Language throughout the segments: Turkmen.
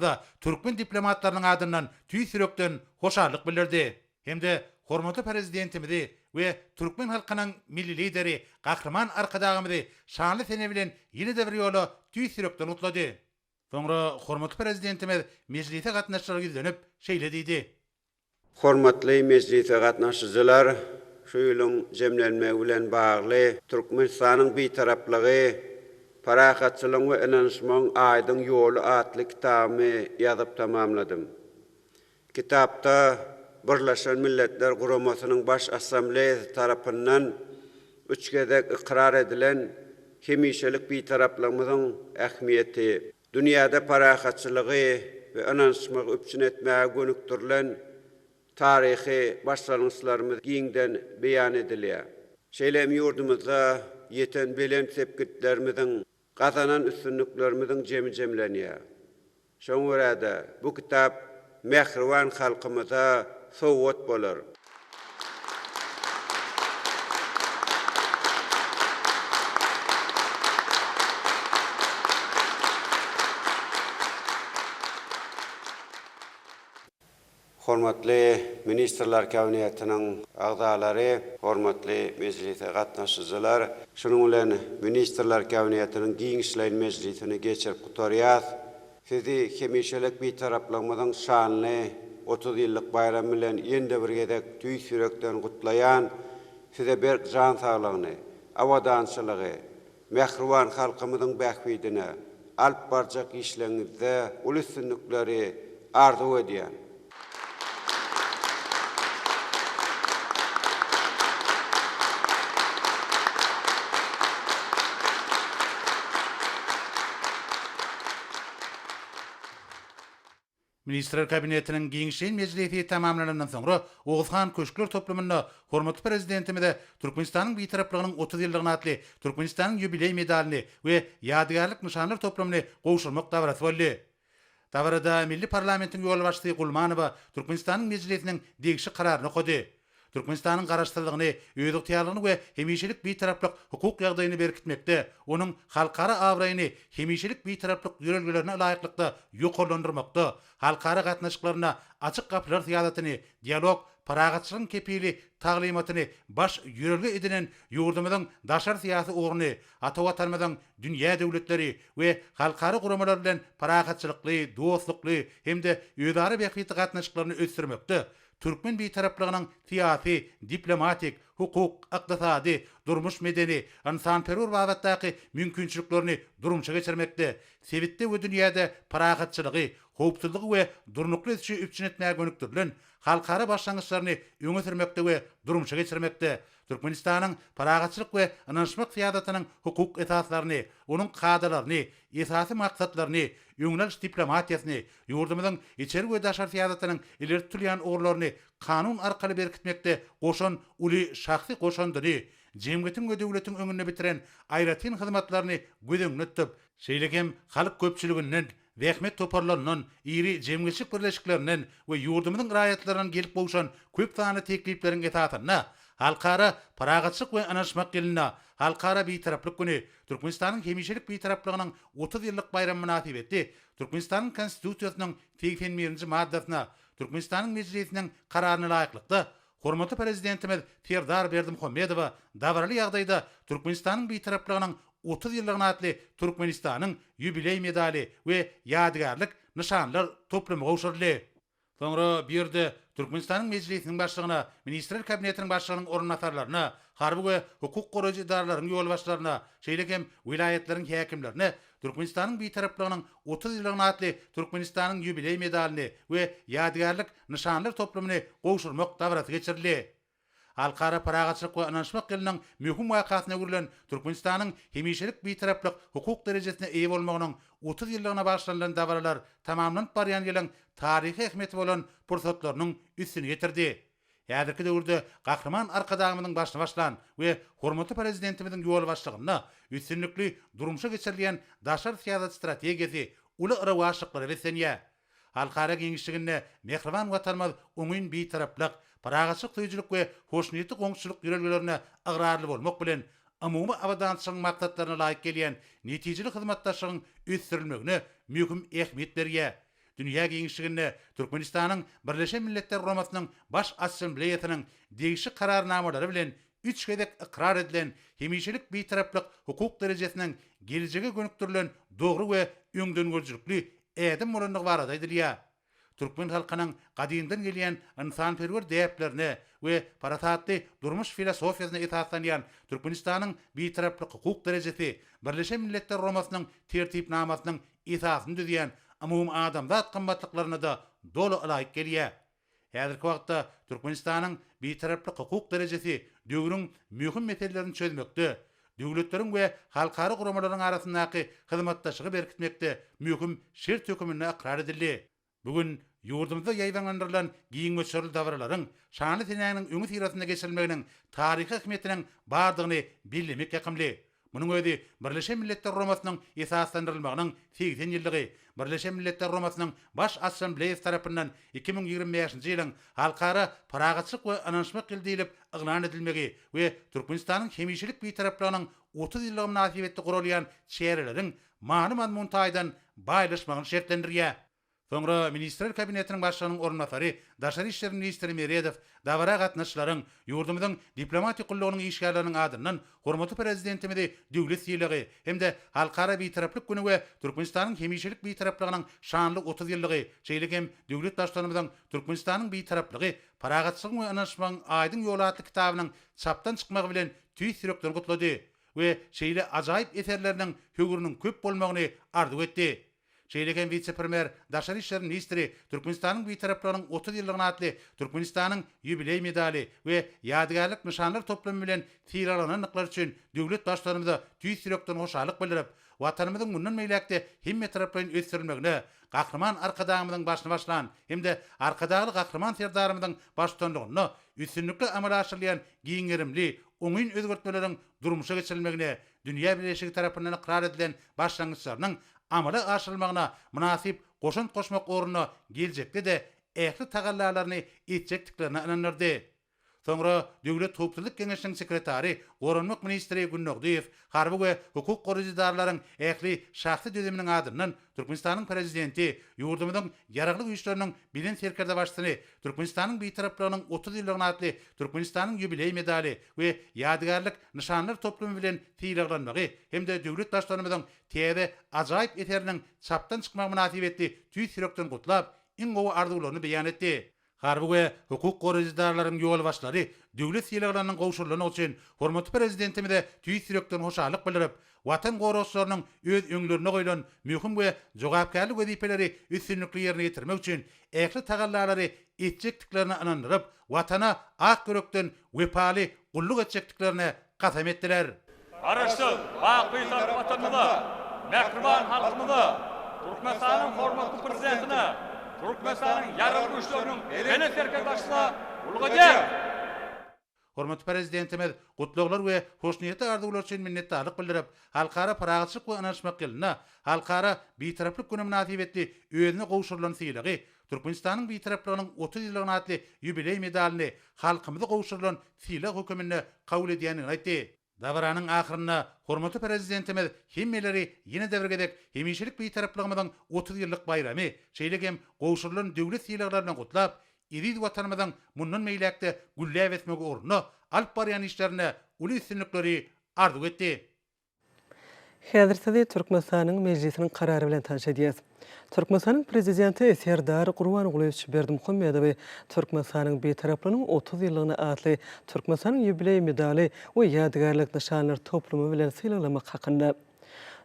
da Türkmen diplomatlarının adından tüy sürekten hoşarlık bildirdi. Hem de hormatly prezidentimizi ve Türkmen halkının milli lideri Kahraman arkadağımızı şanlı sene bilen yine de bir yolu tüy sürekten utladı. Sonra hormatly prezidentimiz meclise gatnaşyklaryna dönüp şeýle diýdi. Hormatly meclise gatnaşyjylar, şu ýylyň jemlenmegi bilen bagly Türkmenistanyň bitaraplygy, parakatçylyk we inanşmaň aýdyň ýolu atly kitabyny ýazyp tamamladym. Kitapda Birleşen Milletler Guramasynyň baş assambleýasy tarapyndan üç gezek ikrar edilen hemişelik bitaraplygymyzyň ähmiýeti, dünýäde parakatçylygy we inanşmagy öpçün etmäge gönüktirilen tarihi başlanışlarımız giňden beýan edilýär. Şeýlem ýurdumyzda ýeten belen sepkitlerimizin, gazanan üstünlüklerimizin jemi jemlenýär. Şoň görä bu kitap mehriwan halkymyza sowgat bolar. Hormatly Ministrler Kabinetiniň agzalary, hormatly meclise gatnaşyjylar, şunuň bilen Ministrler Kabinetiniň giňişleýän meclisini geçirip gutarýar. Sizi hemişelik bitaraplygyňyzyň şanly 30 ýyllyk bayramy bilen ýende bir gezek tüý sürekden gutlaýan, size berk jan saglygyny, awadançylygy, mehriwan halkymyzyň bähwidine, alp barjak işleňizde ulysynlykleri arzu edýän. Ministrler Kabinetiniň giňişleýän meclisi tamamlanandan soňra Oğuzhan Köşkler toplumyna hormatly prezidentimize Türkmenistanyň bitaraplygynyň 30 ýyllygyna atly Türkmenistanyň ýubiley medalyny we ýadygarlyk nyşanlar toplamyny gowşurmak dawarasy boldy. Dawarada Milli Parlamentiň ýol başçysy Gulmanowa Türkmenistanyň meclisiniň degişi kararyny koydy. Türkmenistanyň garaşdyrlygyny, öz ýetiýarlygyny we hemişelik bitaraplyk hukuk ýagdaýyny berkitmekde, onuň halkara awraýyny hemişelik bitaraplyk ýörelgelerine laýyklykda ýokarlandyrmakda, halkara gatnaşyklaryna açyk gapylar syýasatyny, dialog, paragatçylygyň kepili taglimatyny baş ýörelge edilen ýurdumyzyň daşar syýasy ogruny, ata watanymyzyň dünýä döwletleri we halkara guramalar bilen paragatçylykly, dostlukly hemde ýödary bähwitli gatnaşyklaryny ösdürmekde. Türkmen bitaraplygynyň syýasy, diplomatik, hukuk, ykdysady, durmuş medeni, insanperwer bagatdaky mümkinçiliklerini durumça geçirmekde. Sebitde we dünýäde paragatçylygy, howpsuzlygy we durnukly işi üpçün etmäge gönüktirilen halkara başlangyçlaryny öňe sürmekde we durumça geçirmekde. Türkmenistanyň paragatçylyk we inançmak syýasatynyň hukuk esaslaryny, onuň kadrlaryny, esasy maksatlaryny, öňleş diplomatiýasyny, ýurdumyzyň içeri we daşar syýasatynyň ileri tutilýän ogurlaryny kanun arkaly berkitmekde goşan uly şahsy goşandyny, jemgyýetiň we döwletiň öňünde bitiren aýratyn hyzmatlaryny gözeňne tutup, şeýlekem halyk köpçüliginden Wehmet toparlanan iri jemgyýetçilik birleşiklerinden we ýurdumyzyň raýatlarynyň gelip bolşan köp sany teklipleriň esasyna halkara paragatçylyk we anlaşmak ýylyna halkara bitaraplyk güni Türkmenistanyň hemişelik bitaraplygynyň 30 ýyllyk bayramy münasibetli Türkmenistanyň konstitusiýasynyň 81-nji maddasyna Türkmenistanyň meclisiniň kararyna laýyklykda hormatly prezidentimiz Serdar Berdimuhammedow dawarly ýagdaýda Türkmenistanyň bitaraplygynyň 30 ýyllygyna atly Türkmenistanyň ýubiley medaly we ýadygarlyk nyşanlar toplamy gowşurly. Soňra bir ýerde Türkmenistanyň meclisiniň başlygyna, Ministrler Kabinetiniň başlygynyň orunmatarlaryna, harby we hukuk goraýjy idaralarynyň ýol başlaryna, şeýlekem vilayatleriň häkimlerine Türkmenistanyň bitaraplygynyň 30 ýyllygyna atly Türkmenistanyň ýubiley medalyny we ýadygarlyk nyşanlar toplamyny gowşurmak dawarasy geçirildi. Halkara paragatçylyk we anlaşmak ýylynyň möhüm wakasyna girilen Türkmenistanyň hemişelik bitaraplyk hukuk derejesine eýe bolmagynyň 30 ýyllygyna başlanýan dawralar tamamlanyp barýan ýylyň taryhy ähmiýeti bolan pursatlarynyň üstüne getirdi. Häzirki döwürde Kahraman arkadağymyzyň başyna başlan we hormatly prezidentimiziň ýol başlygyna üstünlikli durumşa geçirilýän daşar syýasat strategiýasy uly irawaşlyklary besenýär. Halkara giňişligine mehriban watanymyz öňün bitaraplyk, paragatçylyk tüýjülük we hoşnýetli goňçylyk ýörelgelerine agrarly bolmak bilen umumy awadançylygyň maksatlaryna laýyk gelýän netijeli hyzmatdaşlygyň ösdürilmegine möhüm ähmiýet berýär. Dünya Giňişliginde Türkmenistanyň Birleşen Milletler Romasynyň baş assambleýasynyň degişi kararnamalary bilen 3 gedek ikrar edilen hemişelik beýtaraplyk hukuk derejesiniň geljege gönükdirilen dogry we öňdengörjülükli ädim bolanlygy barada edilýär. Türkmen halkynyň gadymdan gelýän insanperwer däplerini we paratatly durmuş filosofiýasyna esaslanýan Türkmenistanyň beýtaraplyk hukuk derejesi Birleşen Milletler Romasynyň tertipnamasynyň esasyny düzýän umum adamzat gymmatlyklaryna da dolu alaýyk gelýär. Häzirki wagtda Türkmenistanyň beýtaraplyk hukuk derejesi döwrüň mühim meselelerini çözmekde, döwletleriň we halkary guramalaryň arasyndaky hyzmatdaşlygy berkitmekde mühim şert hökümine ikrar edildi. Bugün yurdumuzda ýaýlandyrylan giň göçerli davralaryň şanly tenäniň öňü tirasynda geçirilmeginiň taryhy ähmiýetiniň bardygyny bilmek ýakymly. Munyň özi Birleşen Milletler Romasynyň esaslandyrylmagynyň 80 ýyllygy, Birleşen Milletler Romasynyň baş assambleýasy tarapyndan 2025-nji ýylyň halkara paragatçylyk we ananşmak ýyldylip yglan edilmegi we Türkmenistanyň hemişelik beýtaraplygynyň 30 ýyllygy münasibetli gurulýan şeýerleriň many-mazmun taýdan baýlaşmagyny şertlendirýär. Soňra Ministrler Kabinetiniň başlygynyň ornatary, Daşary işleri ministri Meredew dawara gatnaşyklaryň ýurdumyzyň diplomatik gullugynyň işgärleriniň adyndan hormatly prezidentimizi döwlet ýylygy hemde halkara beýtaraplyk güni we Türkmenistanyň hemişelik beýtaraplygynyň şanly 30 ýyllygy şeýle hem döwlet başçylarymyzyň Türkmenistanyň beýtaraplygy paragatçylyk we anlaşmagyň aýdyň ýolatly kitabynyň çapdan çykmagy bilen tüý sürekden gutlady we şeýle ajaýyp eserleriniň höwüriniň köp bolmagyny arzu etdi. Şeýleken vice-premier Daşary işleri ministri Türkmenistanyň beýtaraplygynyň 30 ýyllygyna atly Türkmenistanyň ýubiley medali we ýadygarlyk nyşanlary toplamy bilen tiýralanyňlar üçin döwlet başçylarymyza tüý sürekden hoşalyk bildirip, watanymyzyň mundan meýlekde hemme taraplaryň ösdirilmegine, gahrman arkadağymyzyň başyna başlan, hemde arkadagy gahrman serdarymyzyň başçylygyny üstünlikle amal aşyrlayan giňerimli, oňyn özgertmeleriň durmuşa geçirilmegine, dünýä birleşigi tarapyndan ikrar edilen başlangyçlarynyň amala aşyrylmagyna münasip goşun goşmak oruna geljekde de ähli tagallalaryny etjekdiklerini inanyrdy. Soňra Döwlet Hukukçylyk Geňeşiniň sekretary, Goranmak ministri Günnogdiýew, harby we hukuk goraýjylarynyň ähli şahsy düzüminiň adyndan Türkmenistanyň prezidenti, ýurdumyzyň ýaraglyk güýçleriniň bilen serkerde başçysyny, Türkmenistanyň beýtaraplygynyň 30 ýyllygyna atly Türkmenistanyň ýubiley medali we ýadygarlyk nyşanlary toplamy bilen tiýraglanmagy hemde döwlet başçylarymyzyň täze ajaýyp eseriniň çapdan çykmagy münasibetli tüý sürekden gutlap, iň gowy arzularyny beýan etdi. Harby we hukuk goraýjylarynyň ýol başlary döwlet ýylygynyň gowşurlygyny üçin hormatly prezidentimize tüý sürekden hoşalyk bildirip, watan goraýjylarynyň öz öňlerine goýulan mühim we jogapkärlik wezipeleri üstünlikli ýerine ýetirmek üçin ähli tagallalary etjekdiklerini inandyryp, watana ak görekden wepaly gulluk etjekdiklerini gasam etdiler. Araşdyk, wagt beýtar watanymyza, mähriban halkymyza, Türkmenistanyň hormatly prezidentine, Türkmenistanyň ýaraglyk güýçleriniň ene serkerdaşlygyna ulgajak. Hormatly prezidentimiz gutluglar we hoşniýetli arzuwlar üçin minnetdarlyk bildirip, halkara paragatçylyk we anlaşmak ýylyna, halkara beýtaraplyk güni münasibetli özüne gowşurylan syýlagy, Türkmenistanyň beýtaraplygynyň 30 ýyllygyna atly ýubiley medalini halkymyza gowşurylan syýlag hökümine kabul edýänini aýtdy. Dawaranyň ahyrynda hormatly prezidentimiz hemmeleri ýene däwrgedek hemişelik beýtaraplygymyzyň 30 ýyllyk bayramy, şeýle hem gowşurylan döwlet ýylyklaryny gutlap, ýerli watanymyzyň mundan meýlekde gülläp etmegi orna alp barýan işlerine uly üstünlikleri arzu etdi. Häzirde Türkmenistanyň mejlisiniň karary bilen tanış edýäs. Türkmenistanyň prezidenti Serdar Gurbanuly Berdimuhammedow Türkmenistanyň beýtaraplygynyň 30 ýyllygyna atly Türkmenistanyň ýubiley medali we ýadygarlyk nyşanlary toplamy bilen syýlamak hakynda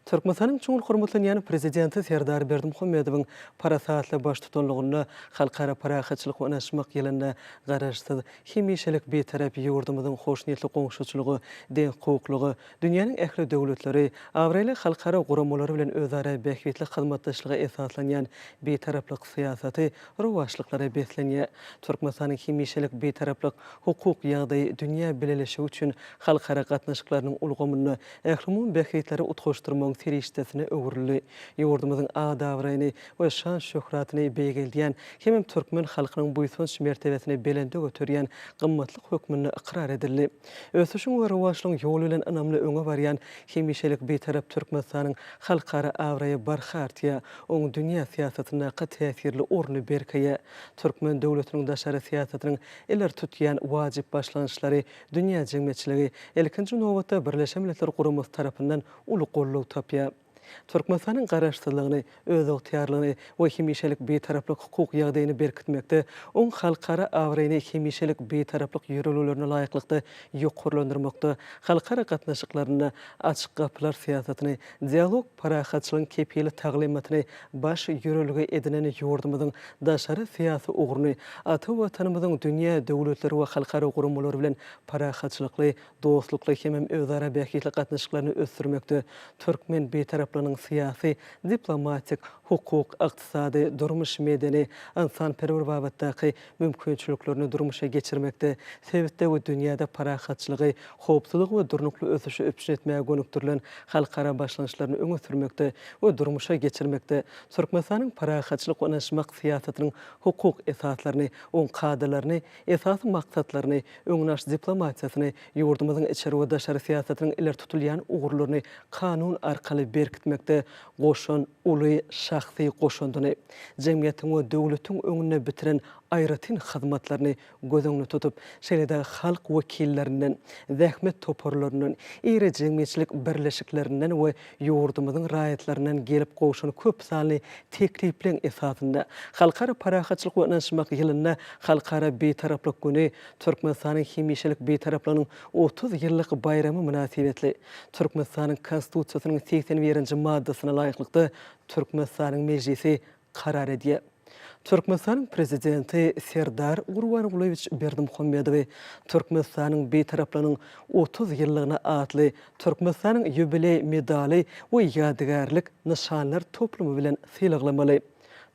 Türkmenistanyň çoňul hormatlanýan prezidenti Serdar Berdimuhammedowyň parasatly baş tutanlygyny halkara paragatçylyk we anlaşmak ýylynda garaşsyz hemişelik beýtarap ýurdumyzyň hoşniýetli goňşuçylygy, deň hukuklygy, dünýäniň ähli döwletleri, awraly halkara guramalary bilen özara bähwetli hyzmatdaşlyga esaslanýan beýtaraplyk syýasaty rowaşlyklary beslenýär. Türkmenistanyň hemişelik beýtaraplyk hukuk ýagdaýy dünýä bileşigi üçin halkara gatnaşyklarynyň ulgamyny ähli bähwetleri utgaşdyrmak ýurdumazyň serişdesine öwürli, ýurdumyzyň adabraýyny we şan şöhratyny beýgeldiýän hem türkmen halkynyň buýsunç mertebesini belende götürýän gymmatly hökmüni ikrar edildi. Ösüşiň we rowajlygyň ýoly bilen anamly öňe barýan hemişelik betarap Türkmenistanyň halkara awraýy barhartya, oň dünýä siýasatyna täsirli orny berkeýe, Türkmen döwletiniň daşary siýasatynyň eler tutýan wajyp başlanýşlary dünýä jemgyýetçiligi ilkinji nowatda Birleşen Milletler Guramasy tarapyndan uly gollaw tapýar. Türkmenistanyň garaşdyrlygyny, öz ygtyarlygyny we hemişelik betaraplyk hukuk ýagdaýyny berkitmekde, oň halkara awraýyny hemişelik betaraplyk ýöreliglerini laýyklykda ýokurlandyrmakda, halkara gatnaşyklaryna açyk gapylar siýasatyny, dialog parahatçylygyň kepili taglimatyny baş ýöreligi edinen ýurdumyzyň daşary siýasy ugrny, ata watanymyzyň dünýä döwletleri we halkara gurumlary bilen parahatçylykly, dostlukly hem özara bähitli gatnaşyklaryny ösdürmekde, türkmen betaraplygynyň siyasi, diplomatik, hukuk, iqtisadi, durmuş medeni, insanperwer babatdaky mümkinçiliklerini durmuşa geçirmekde, sebitde we dünýäde parahatçylygy, howpsuzlyk we durnukly ösüşi öpüşün etmäge gönükdirilen halkara başlanýşlaryny öňe sürmekde we durmuşa geçirmekde, Türkmenistanyň parahatçylyk we naşmak siýasatynyň hukuk esaslaryny, oň kadrlaryny, esas maksatlaryny, öňnaş diplomatiýasyny, ýurdumyzyň içeri we daşary siýasatynyň iler tutulýan ugurlaryny kanun arkaly berkitmekde goşun uly şahsy goşundyny, jemgyýetiň we döwletiň öňüne bitiren aýratyn hyzmatlaryny gözüňde tutup, şeýle-de halk wekillerinden, zähmet toparlarynyň, iri jemgyýetçilik birleşiklerinden we ýurdumyzyň raýatlarynyň gelip goşuny köp sanly teklipleň esasynda halkara parahatçylyk we naşmak ýylyna halkara betaraplyk güni Türkmenistanyň hemişelik betaraplygynyň 30 ýyllyk bayramy münasibetli Türkmenistanyň konstitusiýasynyň 81-nji maddasyna laýyklykda Türkmenistanyň mejlisi karar edýär. Türkmenistanyň prezidenti Serdar Gurbanguly Berdimuhammedow Türkmenistanyň betaraplygynyň 30 ýyllygyna atly Türkmenistanyň ýübiley medali we ýadygarlyk nişanlar toplumy bilen sylaglamaly.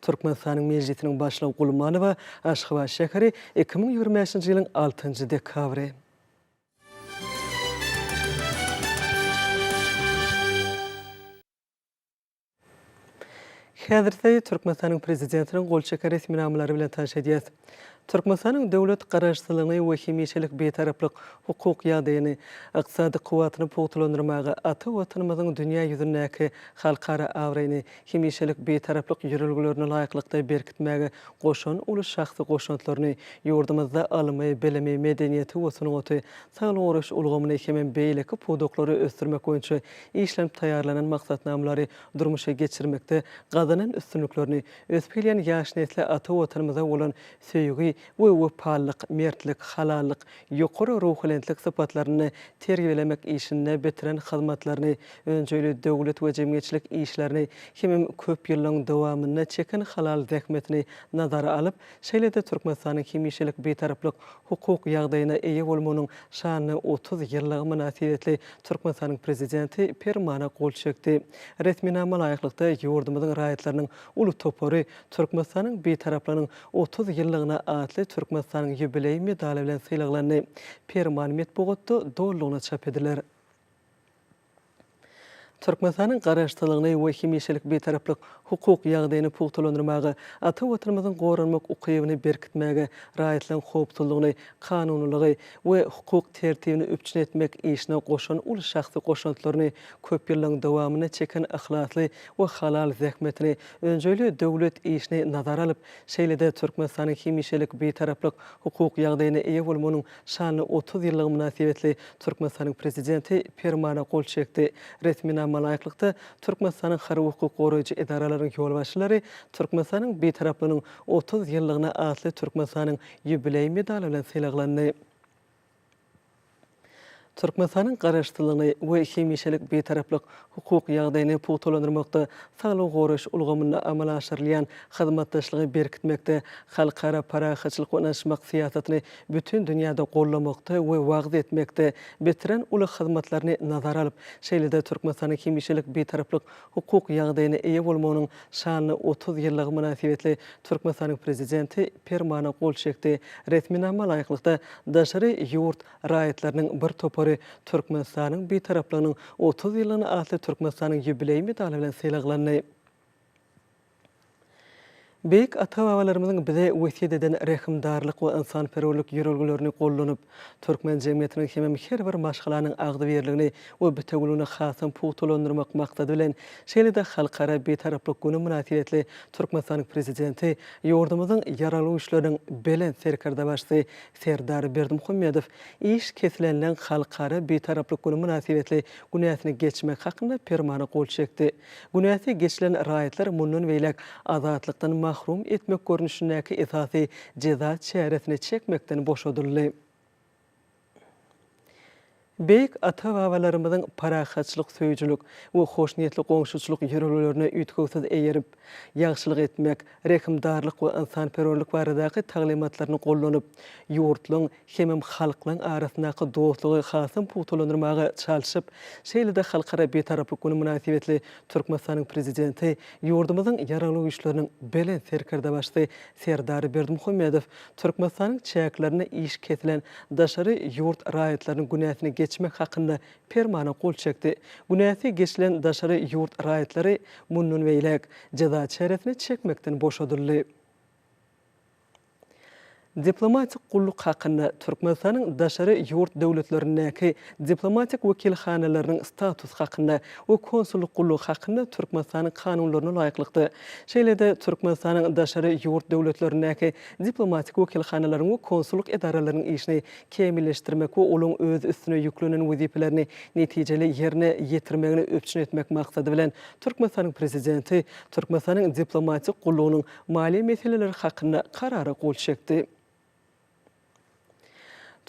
Türkmenistanyň mejlisiniň başlygy Gulmanowa Aşgabat şäheri 2025-nji ýylyň 6-njy dekabry. Häzirde Türkmenistanyň prezidentiniň golçeka resmi namalary bilen tanış edýäs. Türkmenistanyň döwlet garaşdyrlygyny we hemişelik betaraplyk hukuk ýagdaýyny, ykdysady kuwatyny pogtlandyrmaga, ata watanymyzyň dünýä ýüzündäki halkara awraýyny, hemişelik betaraplyk ýöreliglerini laýyklykda berkitmäge goşun uly şahsy goşunlaryny ýurdumyzda almy, bilimi, medeniýeti we sunugaty saglyk uruş ulgamyny hem beýleki podoklary ösdürmek boýunça işlenip taýýarlanan maksatnamalary durmuşa geçirmekde gazanan üstünlüklerini öspeýän ýaş nesle ata watanymyza bolan söýgi we wepalyk, mertlik, halallyk, ýokary ruhlenlik sypatlaryny terbiýelemek işinde bitiren hyzmatlaryny, önjeli döwlet we jemgyýetçilik işlerini hem köp ýyllaryň dowamyna çeken halal zähmetini nazara alyp, şeýle-de Türkmenistanyň hemişelik betaraplyk hukuk ýagdaýyna eýe bolmanyň şanyny 30 ýyllygy münasibetli Türkmenistanyň prezidenti Permana gol çekdi. Resmi nama laýyklykda ýurdumyzyň raýatlarynyň uly topary Türkmenistanyň betaraplygynyň 30 ýyllygyna atly Türkmenistanyň ýübiley medali bilen sylaglany Perman Metbogotda dollugyna çap ediler. Türkmenistanyň garaşdyrlygyny we hemişelik betaraplyk hukuk ýagdaýyny pogtlandyrmagy, ata watanymyzyň goranmak ukybyny berkitmäge, raýatlaryň howpsuzlygyny, kanunlygy we hukuk tertibini öpçün etmek işine goşan uly şahsy goşunlaryny köp ýyllaryň dowamyna çeken ahlasly we halal zähmetini önjeli döwlet işine nazara alyp, şeýle-de Türkmenistanyň hemişelik betaraplyk hukuk ýagdaýyna eýe bolmanyň şanyny 30 ýyllygy münasibetli Türkmenistanyň prezidenti Permana gol çekdi. Resmi laýyklykda Türkmenistanyň hary hukuk goraýjy edaralaryň ýolbaşçylary Türkmenistanyň betaraplygynyň 30 ýyllygyna atly Türkmenistanyň ýübiley medali bilen sylaglany. Türkmenistanyň garaşdyrlygyny we hemişelik betaraplyk hukuk ýagdaýyny pogtlandyrmakda saglyk goraş ulgamyny amala aşyrylýan hyzmatdaşlygy berkitmekde, halkara parahatçylyk we naşmak siýasatyny bütün dünýäde gollamakda we wagdy etmekde bitiren uly hyzmatlaryny nazara alyp, şeýle-de Türkmenistanyň hemişelik betaraplyk hukuk ýagdaýyny eýe bolmanyň şanyny 30 ýyllygy münasibetli Türkmenistanyň prezidenti Permana gol çekdi. Resmi nama laýyklykda daşary ýurt raýatlarynyň bir topary topary Türkmenistanyň betaraplygynyň 30 ýylyny atly Türkmenistanyň ýübiley medali bilen sylaglany. Beýik ata-babalarymyzyň bize wesiýet eden rehimdarlyk we insanperwerlik ýörelgilerini gollanyp, türkmen jemgyýetiniň hemem her bir maşgalanyň agdy berligini we bütegülüni hasam puwtulandyrmak maksady bilen şeýle-de halkara betaraplyk güni münasibetli Türkmenistanyň prezidenti ýurdumyzyň ýaraly işleriniň belen serkerda başçy Serdar Berdimuhammedow iş kesilenlen halkara betaraplyk güni münasibetli günäsini geçmek hakynda permana gol çekdi. Günäsi geçilen raýatlar mundan beýlek azatlykdan mahrum etmek görnüşindäki esasy ceza çäresini çekmekden boşadyldy. Beýik ata-babalarymyzyň parahatçylyk, söýjülük we hoşniýetli goňşuçylyk ýörelgilerini üýtgüsiz eýerip, ýagşylyk etmek, rehimdarlyk we insanperwerlik baradaky taglimatlaryny gollanyp, ýurtlaryň hemem halklaryň arasyndaky dostlugy hasam puwtulandyrmaga çalyşyp, şeýle-de halkara betaraplyk güni münasibetli Türkmenistanyň prezidenti ýurdumyzyň ýaraly işleriniň belen serkerda başçy Serdar Berdimuhammedow Türkmenistanyň çäklerini iş kesilen daşary ýurt raýatlarynyň günäsini geçmek hakynda permana gol çekdi. Günäsi geçilen daşary ýurt raýatlary mundan beýlek ceza çäresini çekmekden boşadyldy. Diplomatik gulluk hakynda Türkmenistanyň daşary ýurt döwletlerindäki diplomatik wekilhanalarynyň status hakynda we konsulluk gulluk hakynda Türkmenistanyň kanunlaryna laýyklykdy. Şeýle-de Türkmenistanyň daşary ýurt döwletlerindäki diplomatik wekilhanalaryň we konsulluk edaralarynyň işini kemilleşdirmek we olaň öz üstüne ýüklenen wezipelerini netijeli ýerine ýetirmegini öpçün etmek maksady bilen Türkmenistanyň prezidenti Türkmenistanyň diplomatik gullugynyň mali meseleleri hakynda karara gol çekdi.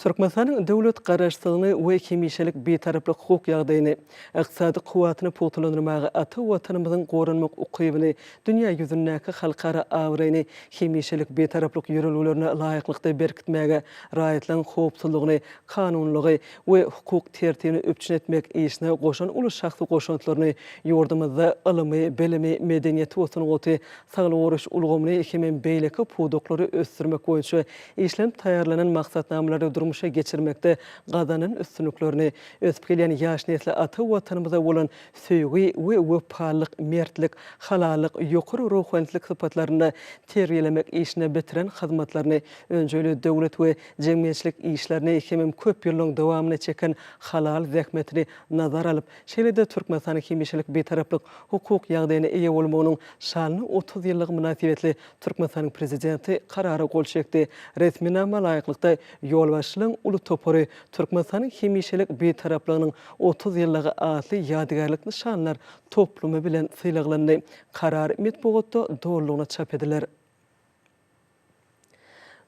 Türkmenistanyň döwlet garaşsylygyny we hemişelik betaraplyk hukuk ýagdaýyny, ykdysady kuwatyny puwtulandyrmaga ata watanymyzyň goranmak ukybyny, dünýä ýüzündäki halkara awraýny hemişelik betaraplyk ýörelgilerine laýyklykda berkitmäge, raýatlaryň howpsuzlygyny, kanunlygy we hukuk tertibini öpçün etmek işine goşan uly şahsy goşantylaryny ýurdumyzda ylmy, bilimi, medeniýeti we goty sagly oruç ulgamyny hemem beýleki puwdoklary ösdürmek boýunça işlenip taýarlanan maksatnamalary durmuşa geçirmekde gadanın üstünlüklerini ösüp gelen ýaş nesli ata watanymyza bolan söýgi we wepalyk, mertlik, halalyk, ýokary ruhanylik sypatlaryny terbiýelemek işine bitiren hyzmatlaryny öňjeli döwlet we jemgyýetçilik işlerini hemem köp ýylyň dowamyna çeken halal zähmetini nazar alyp, şeýle-de Türkmenistanyň hemişelik betaraplyk hukuk ýagdaýyna eýe bolmagynyň şanyny 30 ýyllyk münasibetli Türkmenistanyň prezidenti karara gol çekdi. Resminama laýyklykda ýolbaşçylygyň uly topary Türkmenistanyň hemişelik betaraplygynyň 30 ýyllygy atly ýadygarlyk nişanlar toplumy bilen sylaglany. Karar metbuatda dogrulygyna çap ediler.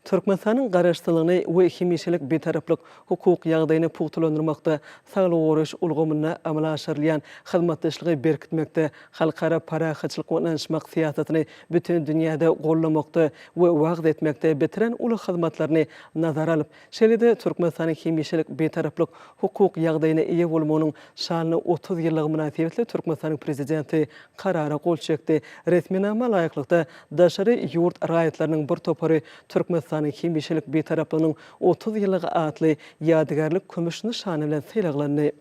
Türkmenistanyň garaşsylygyny we hemişelik betaraplyk hukuk ýagdaýyny puwtulandyrmakda sagly oruç ulgamyna amal aşyrylýan hyzmatdaşlygy berkitmekde, halkara parahatçylyk we ynanşmak siýasatyny bütün dünýäde gollamakda we wagt etmekde bitiren uly hyzmatlaryny nazar alyp, şeýle-de Türkmenistanyň hemişelik betaraplyk hukuk ýagdaýyna eýe bolmagynyň şanyny 30 ýyllyk münasibetli Türkmenistanyň prezidenti karara gol çekdi. Resminama laýyklykda daşary ýurt raýatlarynyň bir topary Türkmenistanyň hemişelik betaraplygynyň 30 ýyllygy atly ýadygarlyk kömüş nişany bilen sylaglany.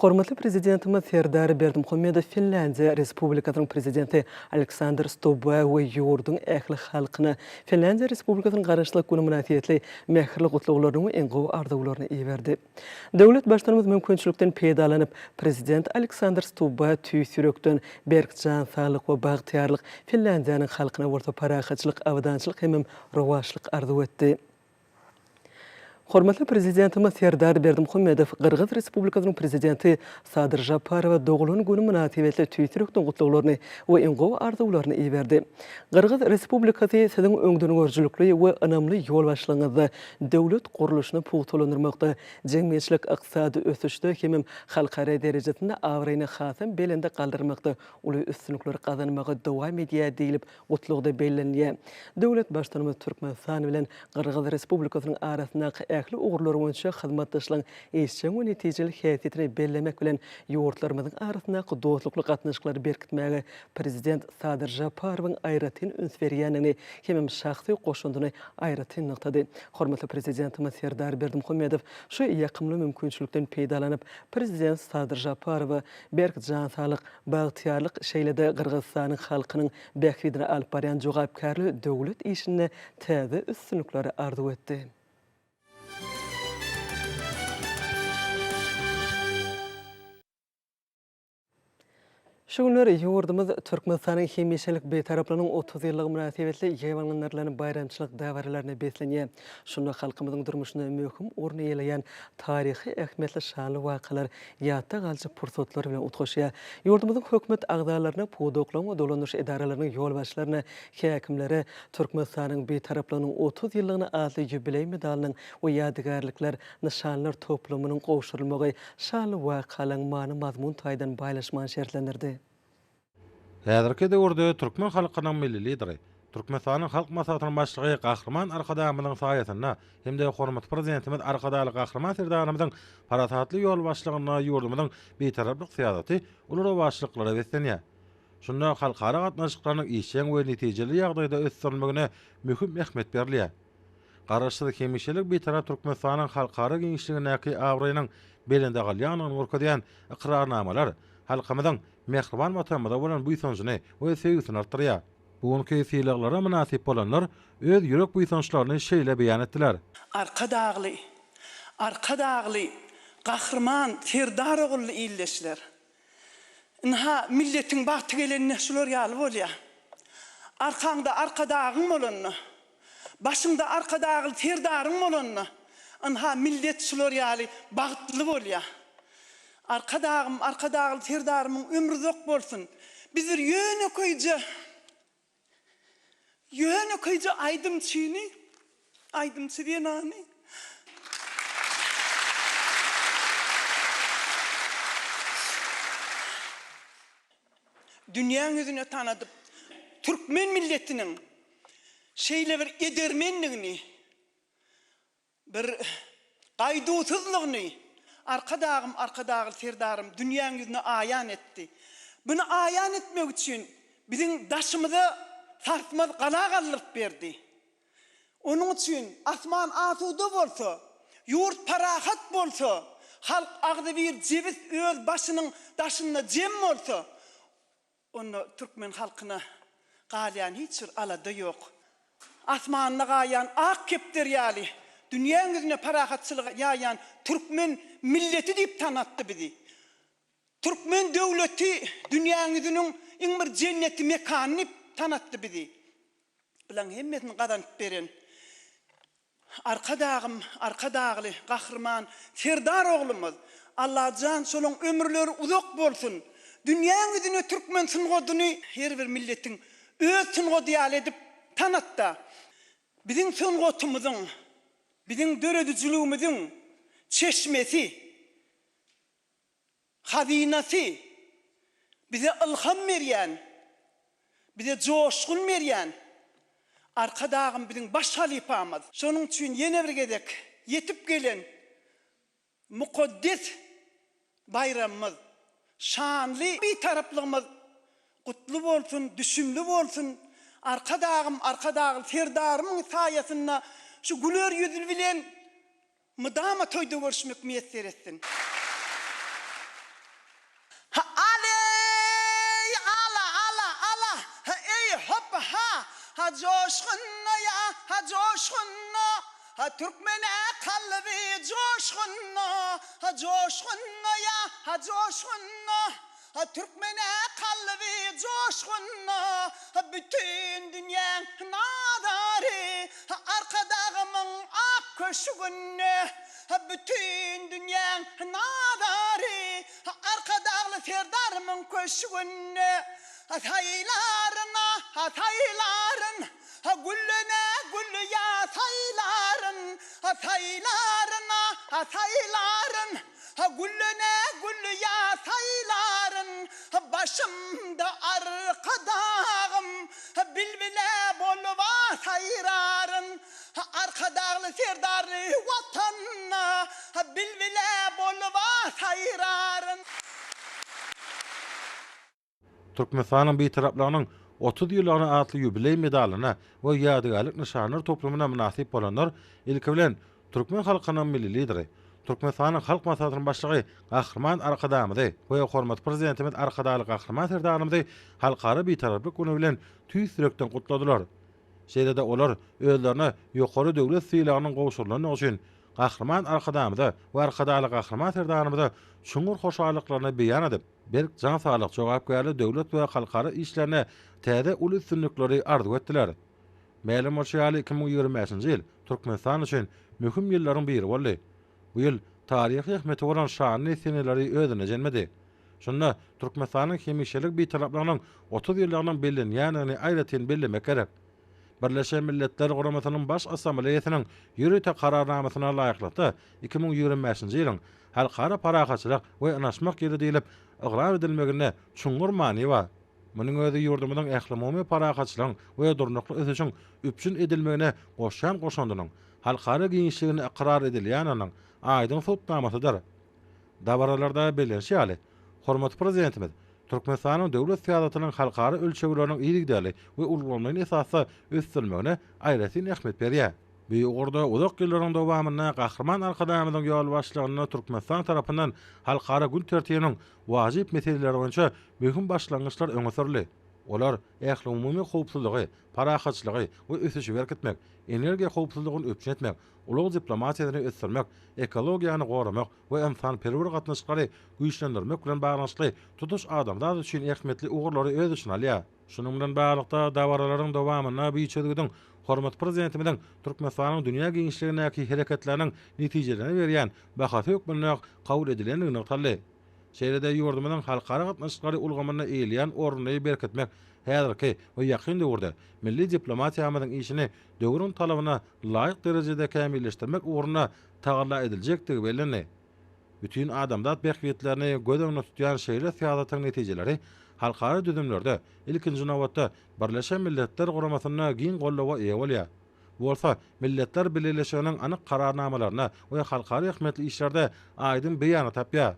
Hormatly prezidentimiz Serdar Berdimuhammedow Finlandiya Respublikasynyň prezidenti Aleksandr Stubb we ýurdun ähli halkyna Finlandiya Respublikasynyň garaşlyk güni münasibetli mähirli gutluglaryny we engow arzuwlaryny iýerdi. Döwlet başlarymyz mümkinçilikden peýdalanyp, prezident Aleksandr Stubb tüýsürekden berkjan saglyk we bagtyarlyk Finlandiýanyň halkyna orta parahatçylyk, awdançylyk hemem rowaşlyk arzuw etdi. Hormatly prezidentimiz Serdar Berdimuhammedow Qırğız Respublikasynyň prezidenti Sadyr Japarowa dogulun güni münasibetli tüýsürekden gutluglaryny we engow arzuwlaryny iýerdi. Qırğız Respublikasy siziň öňdürgörjülükli we önamli ýolbaşlygyňyzda döwlet guruluşyny puwtulandyrmakda, jemgyýetçilik ykdysady ösüşde hemem halkara derejesinde awraýny hasam belinde galdyrmakda uly üstünlikler gazanmaga dowam edýär diýilip gutlugda bellenýär. Döwlet başlarymyz Türkmenistan bilen Qırğız Respublikasynyň arasyndaky häkli uğurlar boýunça hyzmatdaşlygyň eşçen we netijeli häsiýetini bellemek bilen ýurtlarymyzyň arasynda dostlukly gatnaşyklary berkitmäge prezident Sadyr Japarowyň aýratyn üns berýänini hemem şahsy goşundyny aýratyn nykdy. Hormatly prezidentimiz Serdar Berdimuhammedow şu ýakymly mümkinçilikden peýdalanyp prezident Sadyr Japarowy berk jan sağlyk, bagtyarlyk şeýlede Kırgızstanyň halkynyň bähridine alyp barýan jogapkärli döwlet işine täze üstünlikleri arzu etdi. Şu günleri ýurdumyz Türkmenistanyň hemişelik betaraplygynyň 30 ýyllygy münasibetli ýeňwanlanlaryň bayramçylyk dawarlaryna beslenýär. Şunda halkymyzyň durmuşyna möhüm orny ýeleýän taryhy ähmiýetli şanly wakalar ýatda galyjy pursatlar bilen utgaşýar. Ýurdumyzyň hökümet agdalaryna, podoklama dolanyş edaralarynyň ýolbaşlaryna, häkimlere Türkmenistanyň betaraplygynyň 30 ýyllygyna adly ýubiley medalynyň we ýadygarlyklar, nişanlar toplamynyň gowşurulmagy şanly wakalaryň many mazmun taýdan baýlaşman şertlendirdi. Häzirki döwürde Türkmen halkynyň milli lideri, Türkmenistanyň halk maslahatynyň başlygy Gahrman Arkadamyň saýatyna hemde hormat prezidentimiz Arkadaly Gahrman Serdanymyň parasatly ýol başlygyna ýurdumyň betaraplyk syýasaty ulary başlyklara beslenýär. Şunda halkara gatnaşyklaryň işçen we netijeli ýagdaýda ösdürülmegine möhüm ähmiýet berilýär. Garaşsyz hemişelik betarap Türkmenistanyň halkara giňişligine awraýanyň belinde galýanyny görkezýän iqrarnamalar halkymyzyň mehriban matamada bolan buýsançyny we sevgisini artdyrýar. Bugunky syýlyklara münasip bolanlar öz ýürek buýsançlaryny şeýle beýan etdiler. Arkadagly Gahrman Serdar ogully illeşler. Inha milletiň bagty gelenine şular ýaly bolýar. Arkaňda arkadagyň bolanny, başyňda arkadagy Serdaryň bolanny, inha millet şular ýaly bagtly bolýar. Arkadagy Serdarymyň ömrü zok bolsun. Bizler ýöne koýja aýdymçy diýenany. Dünýäň ýüzüne tanadyp Türkmen milletiniň şeýle bir edermenligini, bir gaýdusyzlygyny arkadagy Serdarym dünýäň ýüzüne aýan etdi. Bunu aýan etmek üçin biziň daşymyzy sarsmaz gala gallyp berdi. Onuň üçin asman asuda bolsa, ýurt parahat bolsa, halk agdy bir jebis öz başynyň daşyna jem bolsa, onu Türkmen halkyna galýan hiç bir alada ýok. Asmanyna gaýan ak kepder ýaly, dünýäň ýüzüne parahatçylyk ýaýan Türkmen milleti diýip tanatdy bizi. Türkmen döwleti dünýäň ýüzüniň iň bir jenneti mekany tanatdy bizi. Bilen hemmetini gazanyp beren arkadagly Gahrman Serdar oglumyz, Allah jan şolaň ömürleri uzak bolsun. Dünýäň ýüzüne Türkmen syngoduny her bir milletiň öz syngody ýaly edip tanatdy. Biziň syngodumyzyň, biziň döredüçiligimiziň çeşmesi, hazinesi, bize ilham berýän, bize joşgun berýän arkadagym biziň baş halifamyz. Şonuň üçin ýene bir gedek yetip gelen mukaddes bayramymyz, şanly betarapligimiz gutly bolsun, düşümli bolsun. Arkadagy Serdarymyň saýasyna şu güler ýüzü bilen mydama toýda görüşmek müýesser etsin. Ha coşkunna ya, ha coşkunna, ha Türkmene kalbi coşkunna, ha coşkunna ya, ha coşkunna, ha Türkmene kalbi coşkunna, ha bütün dünýäň nadary, ha arkadagymyň ak köşügünne, ha bütün dünýäň nadary, ha arkadagly Serdarymyň köşügünne, ha saylaryn, ha güllüne güllü ya saylaryn, ha saylaryn, ha güllüne güllü ya saylaryn, ha başymda arkadagym, ha bilbile bolwa sayraryn, ha arkadagly Serdarly watan Türkmenistanyň beýtaraplagynyň 30 ýyllagyna atly ýubiley medalyna we ýadygarlyk nişanlar toplumuna münasip bolanlar ilki bilen türkmen halkynyň milli lideri, Türkmenistanyň halk maslahatynyň başlygy Gahrman Arkadamydy we hormat prezidentimiz Arkadaly Gahrman Serdanymydy halkara beýtaraplyk güni bilen tüý sürekden gutladylar. Şeýle-de olar özlerine ýokary döwlet sylagynyň gowşulyny üçin Gahrman Arkadamydy we Arkadaly Gahrman Serdanymydy şuňur hoşallyklaryny beýan edip, berk jan saglyk jogapkärli döwlet we halkara işlerine täze uly üstünlikleri arzu etdiler. Mälim ýaly 2025-nji ýyl Türkmenistan üçin möhüm ýyllaryň biri boldy. Bu ýyl taryhy ähmeti bolan şanly seneleri özüne jelmedi. Şonda Türkmenistanyň hemişelik beýtaraplagynyň 30 ýyllagynyň bellenýänini aýratyn bellemek gerek. Birleşen Milletler Guramasynyň baş assambleýasynyň ýürüte kararnamasyna laýyklykda 2025-nji ýylyň halkara parahatçylyk we anaşmak ýeri diýilip ygrar edilmegine çuňur many bar. Munyň özi ýurdumyzyň ähli parahatçylygyň we durnukly ösüşiň üpçün edilmegine goşandynyň halkara giňişligini ikrar edilýäniniň aýdyn tutnamasydyr. Dabaralarda bellenşýäli. Hormat prezidentimiz Türkmenistanyň döwlet syýasatynyň halkara ölçegleriniň ýygrigdäli we ulgamlygyny esasy ösdürmegine aýratyn ähmet berýär. Bu ýogurda uzak ýyllaryň dowamyna Gahrman Arkadamynyň ýol başlygyna Türkmenistan tarapyndan halkara gün tertibiniň wajyp meseleleri boýunça möhüm başlangyçlar öňe sürildi. Olar ähli umumy howpsuzlygy, parahatçylygy we ösüşi berkitmek, energiýa howpsuzlygyny öpçün etmek, ulug diplomatiýasyny ösdürmek, ekologiýany goramak we insan perwer gatnaşyklary güýçlendirmek bilen baglanşykly tutuş adamlar üçin ähmetli ugurlary öz üçin alýar. Şunun bilen baglykda dawaralaryň dowamyna beýçedigiň hormat prezidentimiň Türkmenistanyň dünýä giňişligindäki hereketleriniň netijelerini berýän bahaty hökmüne kabul edilendigini taly. Şeýle-de ýurdumyzyň halkara gatnaşyklary ulgamyna eýilýän ornuny berkitmek häzirki we ýakyn döwürde milli diplomatiýamyzyň işini döwrüň talabyna laýyk derejede kämilleşdirmek ugruna tagalla ediljekdigi bellenli. Bütün adamzat berkitlerini göz öňüne tutýan şeýle syýasatyň netijeleri halkara düzümlerde ilkinji nowatda Birleşen Milletler Guramasyna giň gollawa eýe bolýar. Bu bolsa Milletler Birleşiginiň anyk kararnamalaryna we halkara ähmetli işlerde aýdyn beýana tapýar.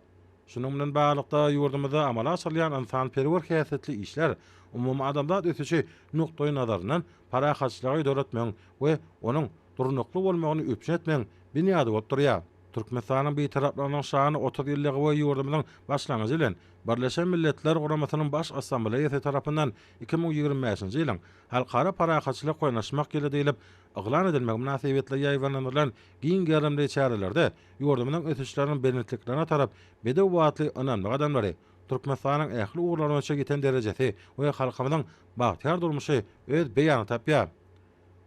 Şunun bilen baglykda ýurdumyzda amala asyrlayan insan perwer häsiýetli işler umumy adamzat ösüşi nukdaý nazaryndan parahatçylygy döretmeň we onuň durnukly bolmagyny öpçün etmeň binýady bolup durýar. Türkmenistanyň beýtaraplarynyň şany 30 ýyllygy we ýurdumyzyň başlangyjy bilen Birleşen Milletler Guramasynyň baş assambleýasy tarapyndan 2025-nji ýylyň halkara parahatçylyk goýnaşmak ýyly diýilip yglan edilmek münasibetli ýaýwanlanan giň gäremli çärelerde ýurdumynyň ösüşleriniň belirtliklerine tarap bedew wagtly önämli adamlary Türkmenistanyň ähli ugurlaryna giten derejesi we halkymyzyň bagtyar durmuşy öz beýany tapýar.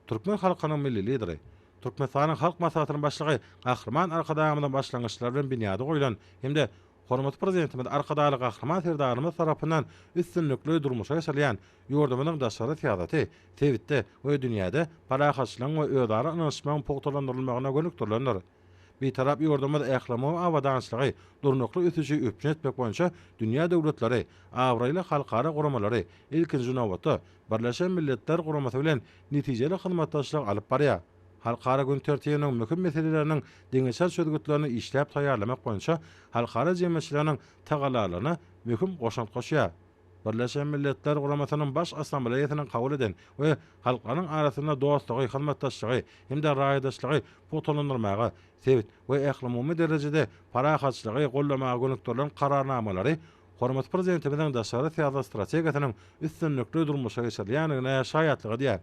Türkmen halkynyň milli lideri Türkmenistanyň halk maslahatynyň başlygy Gahrman Arkadamynyň başlangyçlary bilen binýady goýulan hemde hormat prezidentimiz Arkadaly Gahrman Serdanymyz tarapyndan üstünlikli durmuşa ýaşalýan ýurdumynyň daşary syýasaty tewitde we dünýäde parahatçylygyň we özara ynanşmagyň pogtalandyrylmagyna gönükdirlenler. Bir tarap ýurdumyz ählimi awadançylygy, durnukly ösüşi öpçün etmek boýunça dünýä döwletleri, awraýly halkara guramalary ilkinji nowatda Birleşen Milletler Guramasy bilen netijeli hyzmatdaşlyk alyp barýar. Halkara gün tertibiniň möhüm meseleleriniň deňeçel söýgütlerini işläp taýýarlamak boýunça halkara jemgyýetçileriniň tagallalaryna möhüm goşant goşýar. Birleşen Milletler Guramasynyň baş assambleýasynyň kabul eden we halkanyň arasynda dostlugy, hyzmatdaşlygy hemde raýdaşlygy potolandyrmagy, sebit we ähli derejede parahatçylygy gollamagy gönükdirlen kararnamalary hormat prezidentimiň daşary syýasat strategiýasynyň üstünlikli durmuşa geçirýändigine şaýatlygy diýär.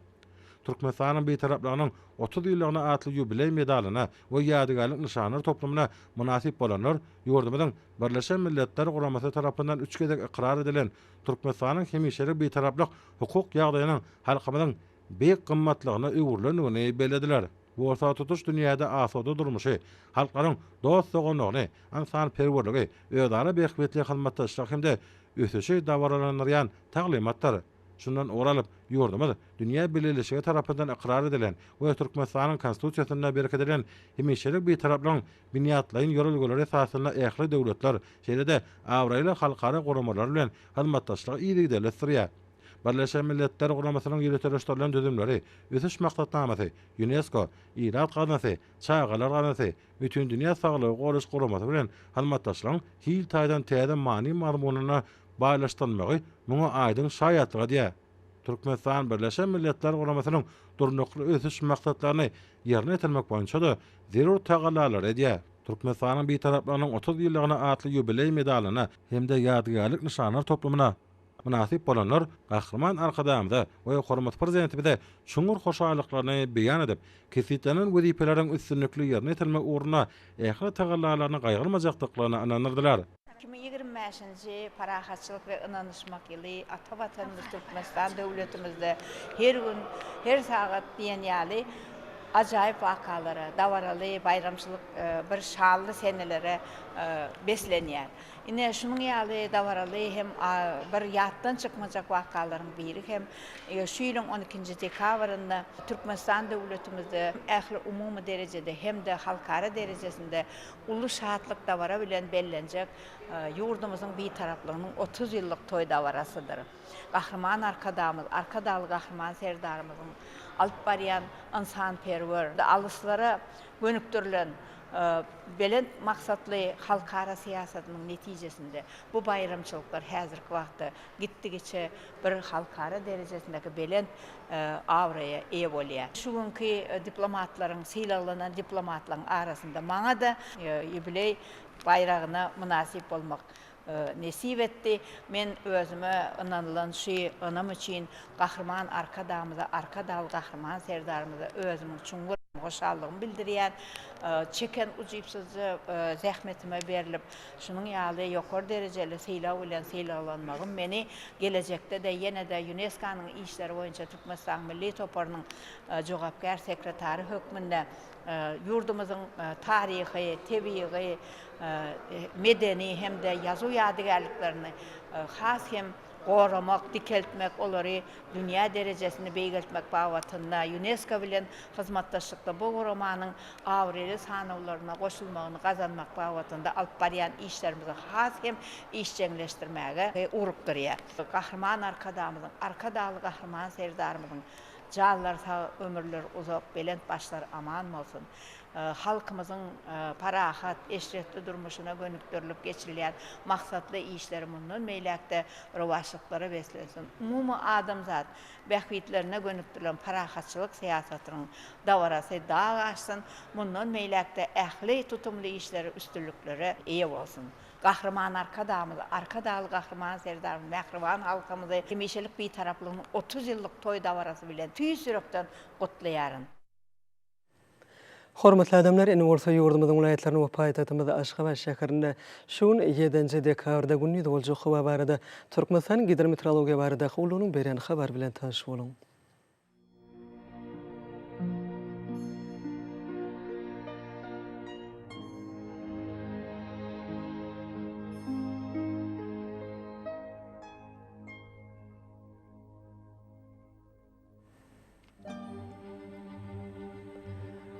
Türkmenistanyň beýtaraplagynyň 30 ýyllagyna atly ýubiley medalyna we ýadygarlyk nişanlary toplumuna münasip bolanlar ýurdumyzyň Birleşen Milletler Guramasy tarapyndan 3 gezek ikrar edilen Türkmenistanyň hemişelik beýtaraplyk hukuk ýagdaýynyň halkymyzyň beýik gymmatlygyna öwürlendigini belediler. Bu orta tutuş dünýäde asada durmuşy, halklaryň dost doganyny, insan perwerligi, özara berkitli hyzmatdaşlyk hemde ösüşi dawarlanýan taglimatlar. Şundan oralyp ýurdumyz dünýä birleşigi tarapyndan ikrar edilen we Türkmenistanyň konstitusiýasynda berkedilen hemişelik beýtaraplaryň binýatlaryň ýörelgeleri esasynda ähli döwletler, şeýle-de awraýly halkara guramalar bilen hyzmatdaşlyk ýygrigde sürýär. Birleşen Milletler Guramasynyň ýürütülýän düzümleri, ösüş maksatnamasy, UNESCO, Irak ganasy, çağalar ganasy, bütün dünýä saglygy goruş guramasy bilen hyzmatdaşlygyň hil taýdan täze many mazmunyna bağlaşdyrmagy muňa aýdyň şaýatlygy diýär. Türkmenistan Birleşen Milletler Guramasynyň durnukly ösüş maksatlaryny ýerine ýetirmek boýunça da zerur tagallalar edýär. Türkmenistanyň betaraplygynyň 30 ýyllygyna atly ýubiley medalyna hemde ýadygarlyk nişanlar toplumyna münasip bolanlar gahrman arkadamda we hormat prezidentimize şuňur hoşalyklaryny beýan edip, kesitlanan wezipeleriň üstünlikli ýerine ýetirmek uğruna ähli tagallalaryny gaýgyrmajakdyklaryny ananyrdylar. 2025-nji parahatçylyk we ynanyşmak ýyly ata watanymyz Türkmenistan döwletimizde her gün, her sagat diýen ýaly ajaýyp wakalara, dawaraly bayramçylyk bir şanly senelere beslenýär. Ine şunuň ýaly dawaraly hem bir ýatdan çykmajak wakalaryň biri hem şu ýylyň 12-nji dekabrynda Türkmenistan döwletimizde ähli umumy derejede hem de halkara derejesinde uly şatlyk dawara bilen bellenjek ýurdumyzyň betaraplygynyň 30 ýyllyk toý dawarasydyr. Gahrman arkadaly gahrman serdarymyzyň alyp barýan insanperwer, alyslara gönükdirilen belent maksatly halkara siýasatynyň netijesinde bu bayramçylyklar häzirki wagtda gitdigiçe bir halkara derejesindäki belent awraya eýe bolýar. Şu günkü diplomatlaryň syýlanan diplomatlaryň arasynda maňa da ýubiley bayragyna münasip bolmak nesip etdi. Men özüme ynanylan şu anam üçin gahrman arkadaly gahrman serdarymyza özümiň çuňgur hoşallygymy bildirýän, çeken ujypsyzy zähmetime berilip, şunuň ýaly ýokary derejeli syýlaw bilen syýlanmagym meni gelecekde de ýene-de UNESCO-nyň işleri boýunça Türkmenistan Milli Toparynyň jogapkar sekretary hökmünde ýurdumyzyň taryhy, tebigy, medeni hem de ýazu ýadygarlyklaryny has hem goramak, dikeltmek, olary dünýä derejesini beýgeltmek babatynda UNESCO bilen hyzmatdaşlykda bu goromanyň awrely sanawlaryna goşulmagyny gazanmak babatynda alyp barýan işlerimizi has hem işçileşdirmäge urup durýar. Gahrman arkadaly gahrman serdarymyzyň jallar sağ ömürler uzak, belent başlar aman bolsun. Halkymyzyň parahat, eşretli durmuşuna gönükdirilip geçirilýän maksatly işleri mundan meýlekde rowaşlyklara beslensin. Umumy adamzat bähwitlerine gönükdirilen parahatçylyk siýasatynyň dawarasy daha açsyn, mundan meýlekde ähli tutumly işleri üstünliklere eýe bolsun. Gahrman arkadaly gahrman serdarymyz Mähriban halkymyzy hemişelik betaraplygynyň 30 ýyllyk toý dawarasy bilen tüýsürekden gutlaýaryn. Hormatly adamlar, ene bolsa ýurdumyzyň vilayatlaryny we paýtagtymyzda Aşgabat şäherinde şuň 7-nji dekabrda günni boljak hawa barada Türkmenistan hidrometeorologiýa barada ulanyň berýän habar bilen tanış boluň.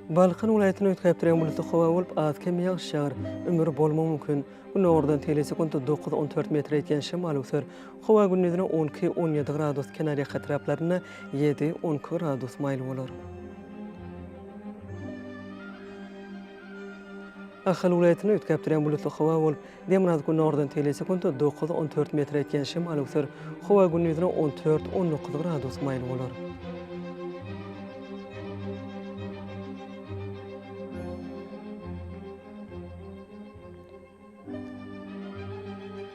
Balkın vilayatyny ötkäpdirýän bulutly hawa bolup, az kem ýagşýar, ömür bolmagy mümkin. Bu ordan telesekunda 9-14 metr etýän şemal öser. Hawa gündüzine 12-17 gradus Kenariýa hatraplaryna 7-10 gradus maýl bolar. Ahal vilayatyny ötkäpdirýän bulutly hawa bolup, demnaz gün ordan telesekunda 9-14 metr etýän şemal öser. Hawa gündüzine 14-19 gradus maýl bolar.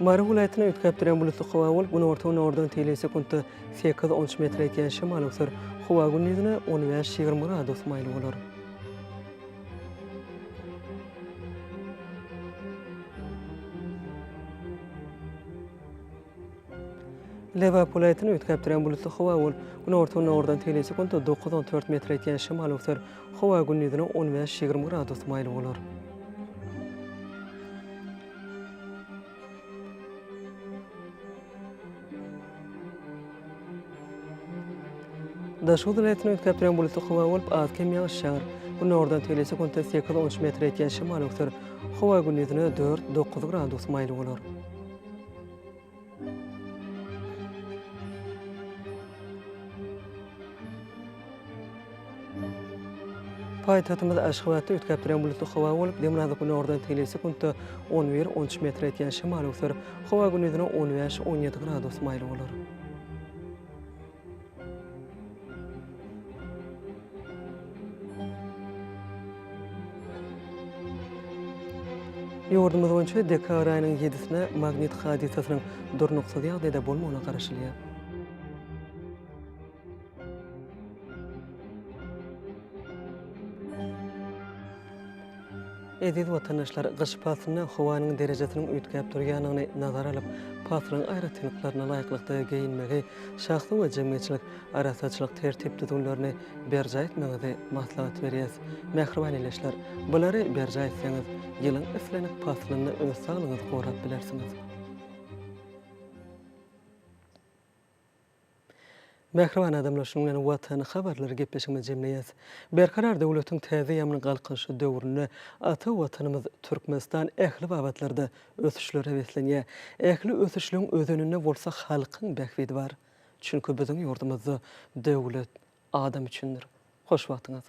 Mara vilayatyny ötkäpdirýän bulutly hawa bolup, gün ortadan telesekunda 8-13 metr etýän şemal öser. Hawa gündüzine 15-20 gradus maýl bolar. Lewap vilayatyny ötkäpdirýän bulutly hawa bolup, gün ortadan telesekunda 9-14 metr etýän şemal öser. Hawa gündüzine 15-20 gradus maýl bolar. Daşy vilayatyny ötkäpdirýän bulutly hawa bolup, az kem ýagşýar. Gün ordan telesekunda 8-13 metr etýän şemal öser. Hawa gündüzine 4-9 gradus maýl bolar. Paytahtymyz Aşgabatda ötkäpdiren bulutly hawa bolup, demnada güni ordan teglesi kunta 11-13 metr etýän şymal öksür. Hawa gündüzine 15-17 gradus maýly bolar. Ýurdumyz boýunça dekabr aýynyň 7-sine magnit hadisasynyň durnuksuz ýagdaýda bolmagyna garaşylýar. Ediz vatandaşlar gyş pasyna howanyň derejesiniň ötkäp durýanyny nazara alyp, pasynyň aýratynlyklaryna laýyklykda geyinmegi, şahsy we jemgyýetçilik arasaçylyk tertip düzgünlerini berja etmegi maslahat berýär. Mähriban eleşler, bulary berja etseňiz, ýylyň islenik pasynyny öz saglygyňyzy gorap bilersiňiz. Mähriban adamlar şuňdan watan habarlary gepleşigine jemleýär. Berkarar döwletiň täze ýamyny galkyşy döwründe ata watanymyz Türkmenistan ähli babatlarda ösüşler heweslenýär. Ähli ösüşlüň özününe bolsa halkyň bähwidi bar. Çünki biziň ýurdumyzda döwlet adam üçindir. Hoş wagtyňyz.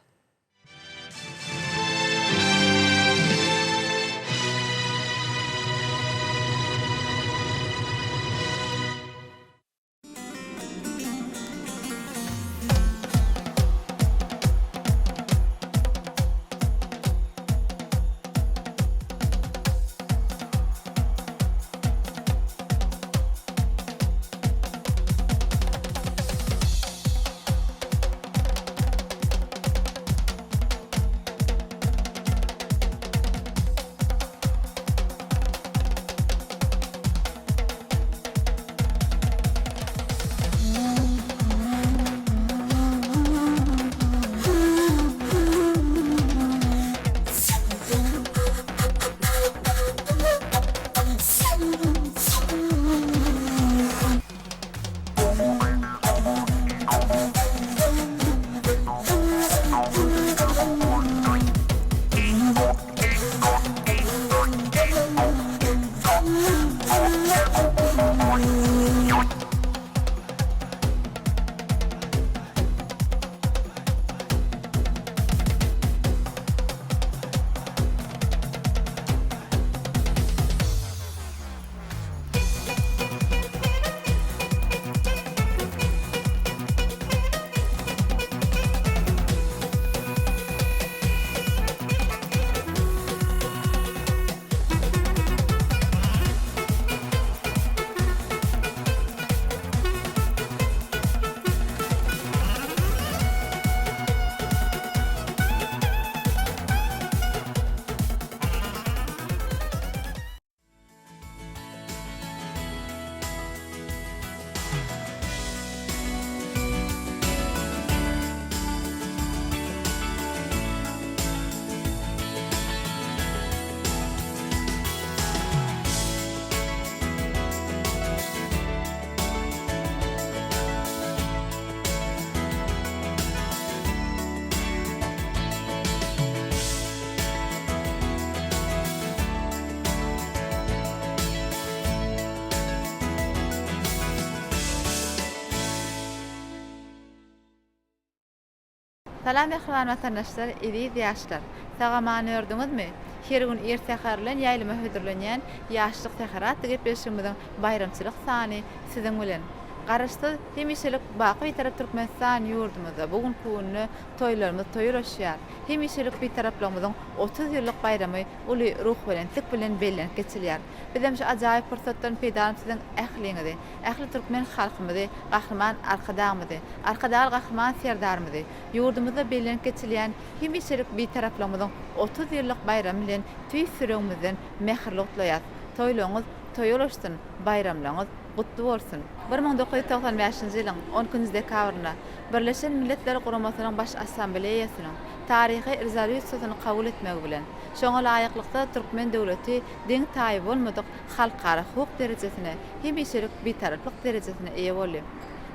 Salam ähli vatandaşlar, iriz ýaşlar. Sagamany ördüňizmi? Her gün erteherlen ýaýlyma hödürlenýän ýaşlyk teherat gepleşigimiziň bayramçylyk sany siziň bilen. Garaşdy hemişelik baky tarap Türkmenistan ýurdumyzda bugun kunny toýlarymyz toýuraşýar. Hemişelik bir taraplarymyzyň 30 ýyllyk bayramy uly ruh bilen, tik bilen bellenip geçilýär. Bizem şu ajaýyp pursatdan peýda siziň ähliňizi, ähli türkmen halkymyzy, gahrman arkadağymyzy, arkadagal gahrman serdarmyzy, ýurdumyzda bellenip geçilýän hemişelik bir taraplarymyzyň 30 ýyllyk bayramy bilen tüý süreňizden mähirli gutlaýar. Toýlaryňyz toýulaşsyn, bayramlaryňyz gutly bolsun. 1995-nji ýylyň 10 dekabrynda Birleşen Milletler Guramasynyň baş assambleýasynyň taryhy rezolýusiýasyny kabul etmegi bilen şoňa laýyklykda Türkmen döwleti deň taýy bolmadyk halkara hukuk derejesine hemişelik bir taraplyk derejesine eýe boldy.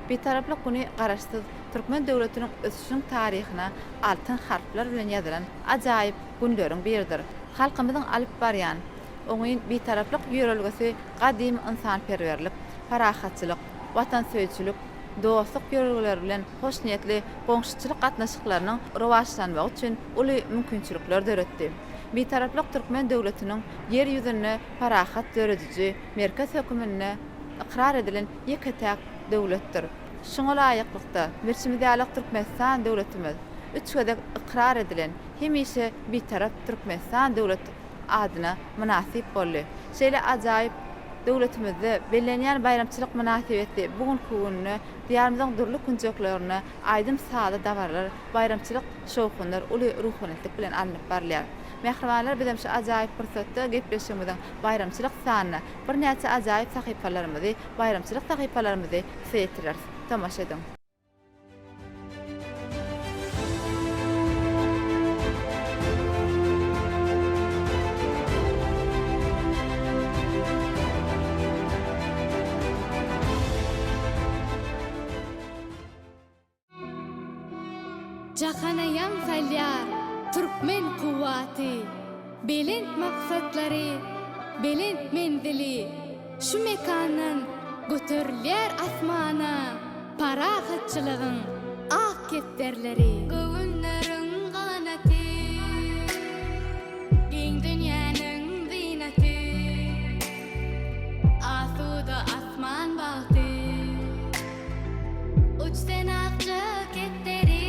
Bir taraplyk güni garaşsyz Türkmen döwletiniň ösüşiň taryhyna altyn harflar bilen ýazylan ajaýyp günleriň biridir. Halkymyzyň alyp barýan oňyň bir taraplyk ýörelgesi gadim insanperwerlik, parahatçylyk, watansöýçilik, dostluk ýörgüleri bilen hoş niyetli goňşuçylyk gatnaşyklarynyň rowaçlanmagy üçin uly mümkinçilikler döretdi. Bitaraplyk Türkmen döwletiniň yer ýüzünde parahat döredici merkez hökümine ikrar edilen ýeketäk döwletdir. Şoňa laýyklykda Merçimidälik Türkmenistan döwletimiz üçgede ikrar edilen hemişe bitarap Türkmenistan döwleti adyna münasip boldy. Şeýle ajaýyp döwletimizde bellenýän bayramçylyk münasibetli bugünkü gününe diýärimiziň durly künjeklerini aýdym sady dawarlar bayramçylyk şowkunlar uly ruhaniyetlik bilen alınıp barlýar. Mehribanlar bizim şu ajaýyp pursatda gepleşýärmiň bayramçylyk sanyna bir näçe ajaýyp sahypalarymyzy, bayramçylyk sahypalarymyzy seyretdiler. Tamaşa edin. Jahanayam salyar, Türkmen kuvvati, belint maksatları, belint menzili, şu mekanın götürler asmana, parahatçılığın ak kefterleri. Gövünlerin kanati, gen dünyanın zinati, asuda asman bahtı, uçten akça kefteri.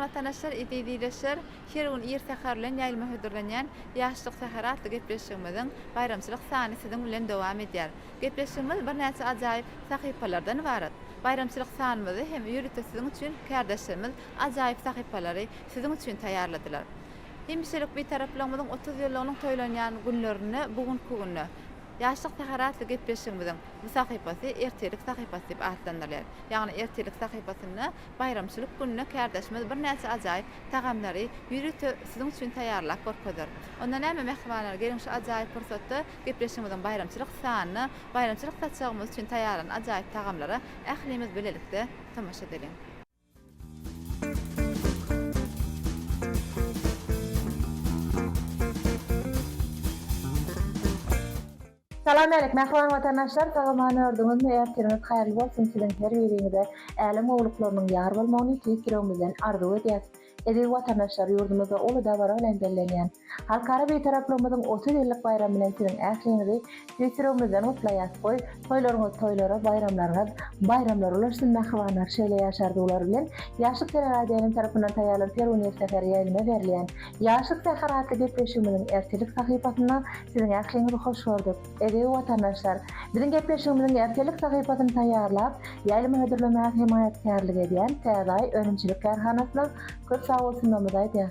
vatandaşlar idedileşer, her gün irtekarlan yayılma hödürlenýän ýaşlyk seharatly gepleşigimiziň bayramçylyk sany sizin bilen dowam edýär. Gepleşigimiz bir näçe ajaýyp sahypalardan ibarat. Bayramçylyk sanymyzy hem ýürütesiň üçin kärdeşlerimiz ajaýyp sahypalary sizin üçin taýýarladylar. Hemşirelik bir taraplamyzyň 30 ýyllygynyň toýlanýan günlerini bugünkü günü ýaşlyk seharatly gepleşigimiziň bu sahypasy ertelik sahypasy diýip atlanýar. Ýagny ertelik sahypasyny bayramçylyk gününe kärdeşimiz bir näçe ajaýyp tagamlary ýürüte sizin üçin taýýarlap görkezler. Ondan näme mehmanlar gelin şu ajaýyp pursatda gepleşigimiziň bayramçylyk sanyny, bayramçylyk saçagymyz üçin taýýarlanan ajaýyp tagamlary ählimiz bilelikde tamaşa edelim. Salam aleykum mehman vatandaşlar, salamany ördüňiz we ertiriniz haýyrly bolsun sizin her birinize. Älim owluklarynyň ýar bolmagyny tiýkirimizden arzu edýäs. Edi vatandaşlar ýurdumyzda uly dawara bilen bellenýän halkara beýtaraplamyzyň 30 ýyllyk bayramy bilen sizin ählinizi tiýkirimizden utlaýas goý. Toýlaryňyz toýlara, bayramlaryňyz bayramlar ulaşsyn mehmanlar şeýle ýaşardylar bilen ýaşlyk telewizýonyň tarapyndan taýýarlanyp Peruniýet seferi ýaýlyma berilýän ýaşlyk seharatly gepleşigimiziň ertelik sahypasyna sizin ählinizi hoş gördük. Edi vatandaşlar, biziň gepleşigimiziň ertelik sahypasyny taýýarlap ýaýlyma hödürlemäge himayetkarlyk edýän Täzäý Önümçilik Karhanasyna köp sağ olsunlar aýdýar.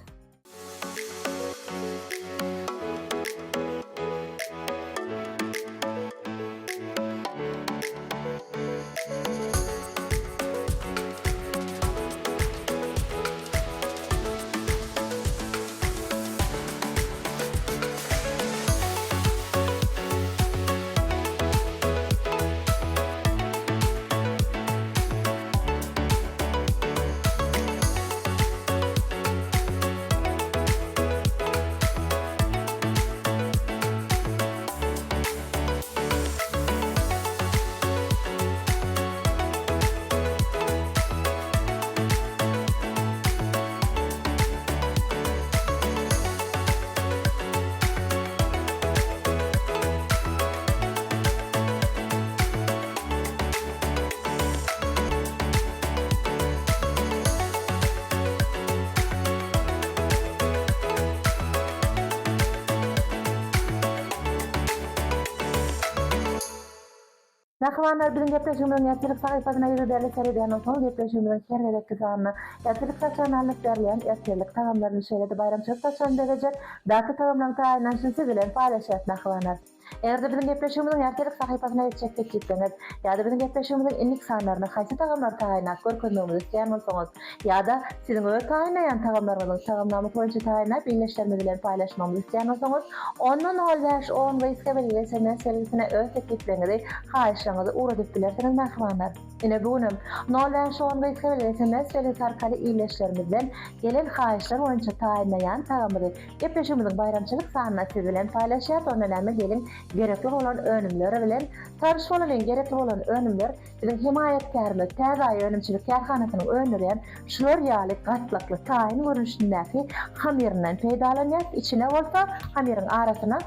Mehmanlar bilen gepleşigimiziň ertelik sahypasyna ýüzlerle seredýän soň gepleşigimiziň herwedeki sanyny ertelik saçanlaryny berýän ertelik tagamlaryny şeýle bayramçylyk saçan berejek. Daty tagamlaryň taýýanlanyşy bilen paýlaşýar mehmanlar. Eğer biziň gepleşigimiziň ertelik sahypasyna ýetjek diýseniz, ýa-da biziň gepleşigimiziň illik sanlaryny haýsy tagamlar taýýanlap görkezmegimizi isleýän bolsaňyz, ýa-da siziň öz taýýanlaýan tagamlaryňyzy tagamlamy boýunça taýýanlap illeşlerimiz bilen paýlaşmamyzy isleýän bolsaňyz, ondan 05-10 we SMS serwisine öz tekliflerinizi, haýyşlaryňyzy uradyp bilersiniz mehmanlar. Ine bugünüm 05-10 we SMS serwis arkaly illeşlerimiz bilen gelen haýyşlar boýunça taýýanlaýan tagamlary gepleşigimiziň bayramçylyk sanyna siz bilen paýlaşýar. Ondan gelin gerekli olan önümler bilen tartışmalar gerekli olan önümler bilen himayetkarlyk Täzäý Önümçilik Karhanasynyň öňüren şular ýaly gatlakly taýyn görünüşindäki hamirden peýdalanýar. İçine bolsa hamirin arasyna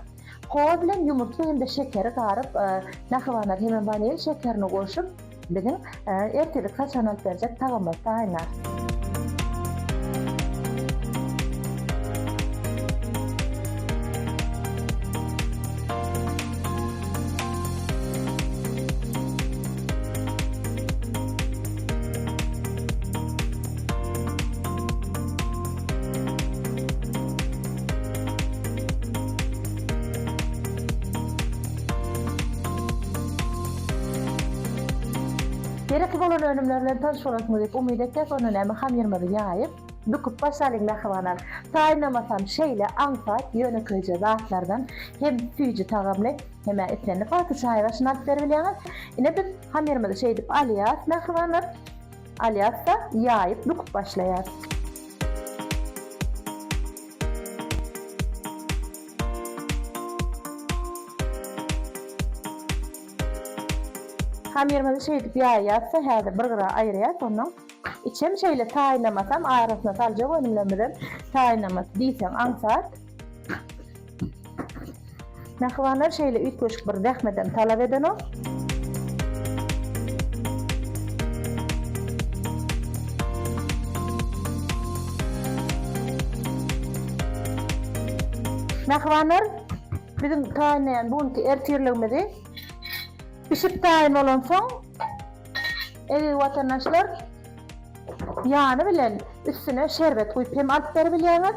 kowa bilen ýumurtly hem-de şekeri garyp nahwanlar hemen vanil şekerini goşup biziň ertelik saçanap berjek tagamlar taýýanlar. Gerekli bolan önümlerle tanış bolasınız diýip umyt etdik. Ondan hem hamirimizi ýaýyp büküp başlaýyk mehmanlar. Taýýanmasam şeýle aňsat ýönekeje zatlardan hem tüýji tagamly hem etlerini paty çaýraşyna berýärler. Ine biz hamirimizi şeýdip alýas mehmanlar. Alyasda ýaýyp büküp başlaýar. Hamirimizi şeýdip ýaýýatsa häzir bir gyra aýyrýar. Ondan içem şeýle taýýanmasam arasyna saljak önümlemeden taýýanmasam diýsem aňsat. Mehmanlar şeýle ütköşük bir dähmeden talap edenok. Mehmanlar bizim taýinlayan bunki ertirligimizi pişip taýin bolan soň watandaşlar ýany bilen üstüne şerbet goýup hem alyp berebilýärler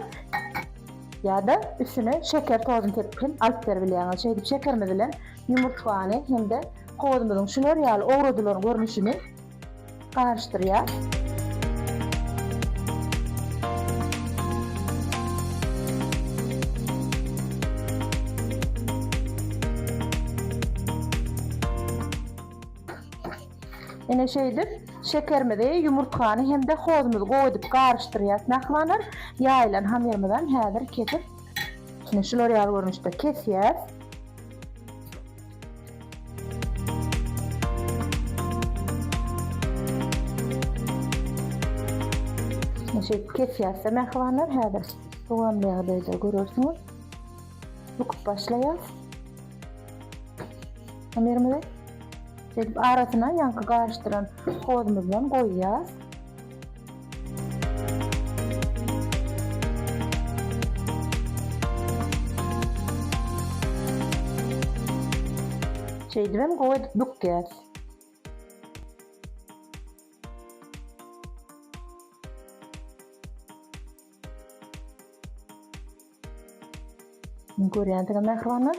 ýa-da üstüne şeker tozuny tepip hem alyp berebilýärler. Şeýdip şekermi bilen ýumurtany hemde gowdymyzyň şular ýaly ogrudylaryň görnüşini garşdyrýar. Ene şeýdir, şekermede ýumurtany hemde gowdymyzy goýup garşdyrýar. Mehmanlar ýaýlan hamyrmydan häzir ketip şunu şular ýaly görnüşde kesýär. Şeýdip kesýärse mehmanlar häzir dowamlygynda görürsiniz. Bukup başlaýar. Hamyrmyda şeýdip arasyna ýanky garşdyran gowdymyzdan goýýar. Şeýdip goýup bükýär. Görýändiňiz mehmanlar.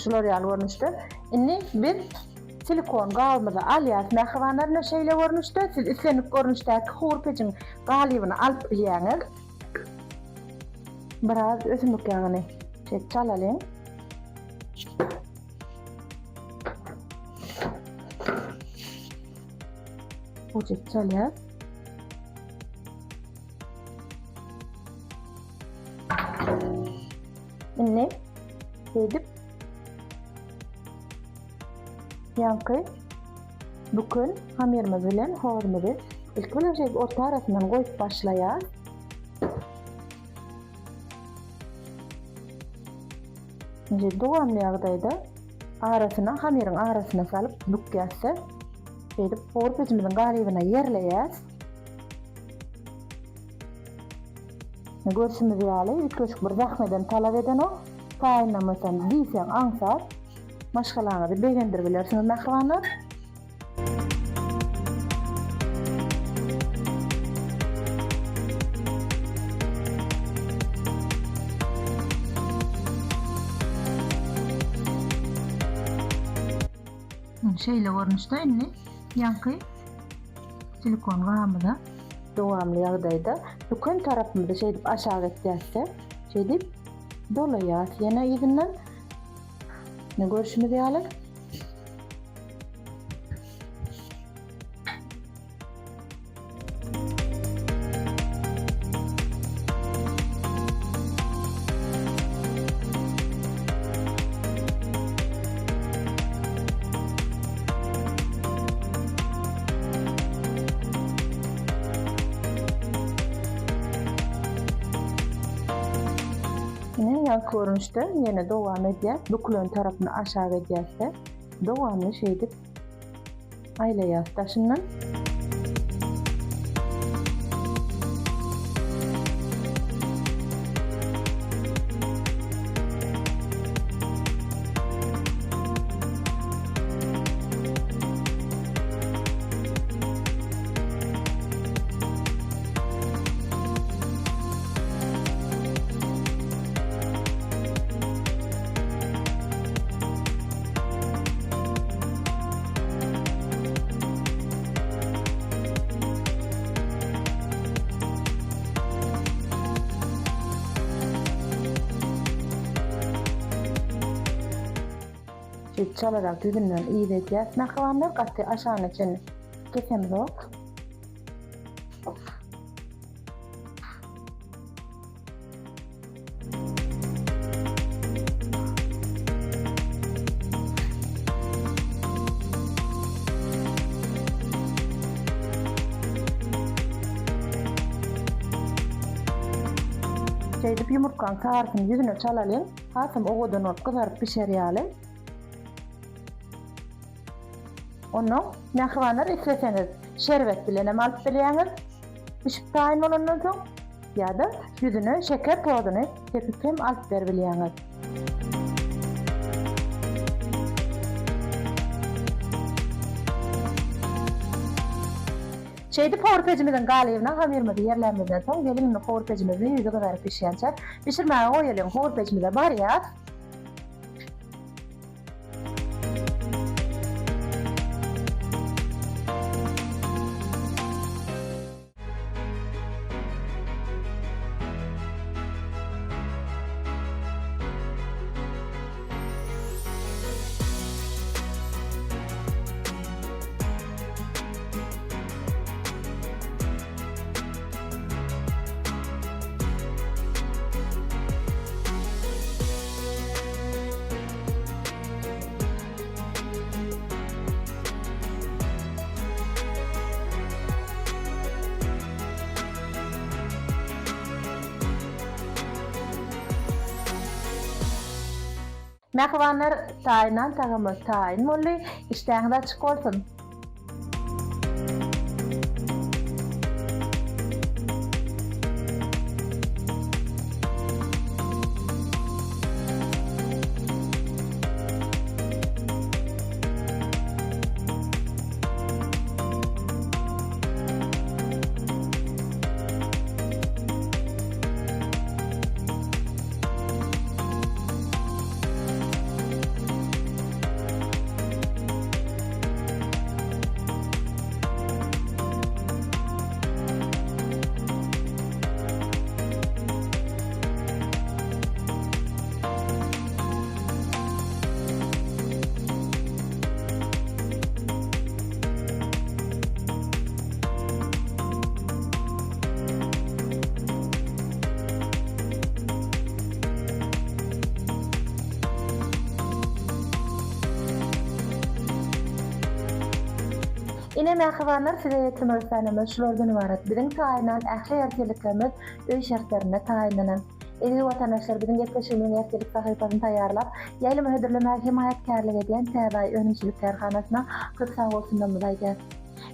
Şular ýaly görnüşde. Inni bir silikon galmyzy alýar. Mehmanlar ne şeýle görnüşde? Siz islenip görnüşdäki hurpejin galybyny alyp bilýäňiz. Biraz ösümlik ýagyny çalalyň. Bu çalýar. Inni edip ýanky bükün hamyrmy bilen howrmy ilk bilen orta arasyndan goýup başlaýar. Indi dowamly ýagdaýda arasyna hamyryň arasyna salyp bükýärse şeýdip howrpejimiziň galybyna ýerleýär. Görüşimiz ýaly üç bir zahmeden talap eden o taýinlamasan diýsen aňsar maşgalaňyzy begendirip bilersiňiz mehmanlar. Şeýle görnüşde inni ýanky silikon gamyda dowamly ýagdaýda bükün tarapymyzda şeýdip aşağı etdirse şeýdip dolaýar. Ýene ýygynyň ne görüşimiz ýaly. Ýanky görnüşde ýene dowam edýär. Bükülen tarapyny aşağı edýärse dowamly şeýdip aýlaýar taşyndan. Çalarak düzünden iyi edýär. Mehmanlar gatty aşağı için kesemiz ok. Şeýdip ýumurtkaň tarapyny ýüzüne çalalyň. Hasam ogodan gyzaryp pişerýäli. Onu mehmanlar isleseňiz şerbet bilen hem alıp bilýäňiz. Pişip taýyn bolandan soň ýa-da ýüzüne şeker tozuny tepip hem alyp berbilýäňiz. Şeydi porpejimizin galybyna hamirmidi yerlemizden soň gelin porpejimizni ýüze kadar pişýänçe pişirmäge goýalım. Porpejimize barýar. Mehvanlar taýynan tagamy taýyn boldy, iştäňiz açyk bolsun. Ine mehvanlar size yetimörsanımız şulardan ibaret. Bizim taýynan ähli erkeliklerimiz öý şertlerine taýynanan. Evi vatandaşlar bizim gepleşimizin erkelik sahypasyny taýýarlap, ýaýlama hödürlemäge himayetkarlyk edýän täbäý önümçilik karhanasyna kırsa bolsundan aýdýar.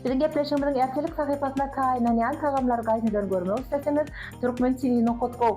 Bizim gepleşimizin erkelik sahypasyna taýynanan tagamlar gaýtadan görmek isterseniz, Türkmen TV.com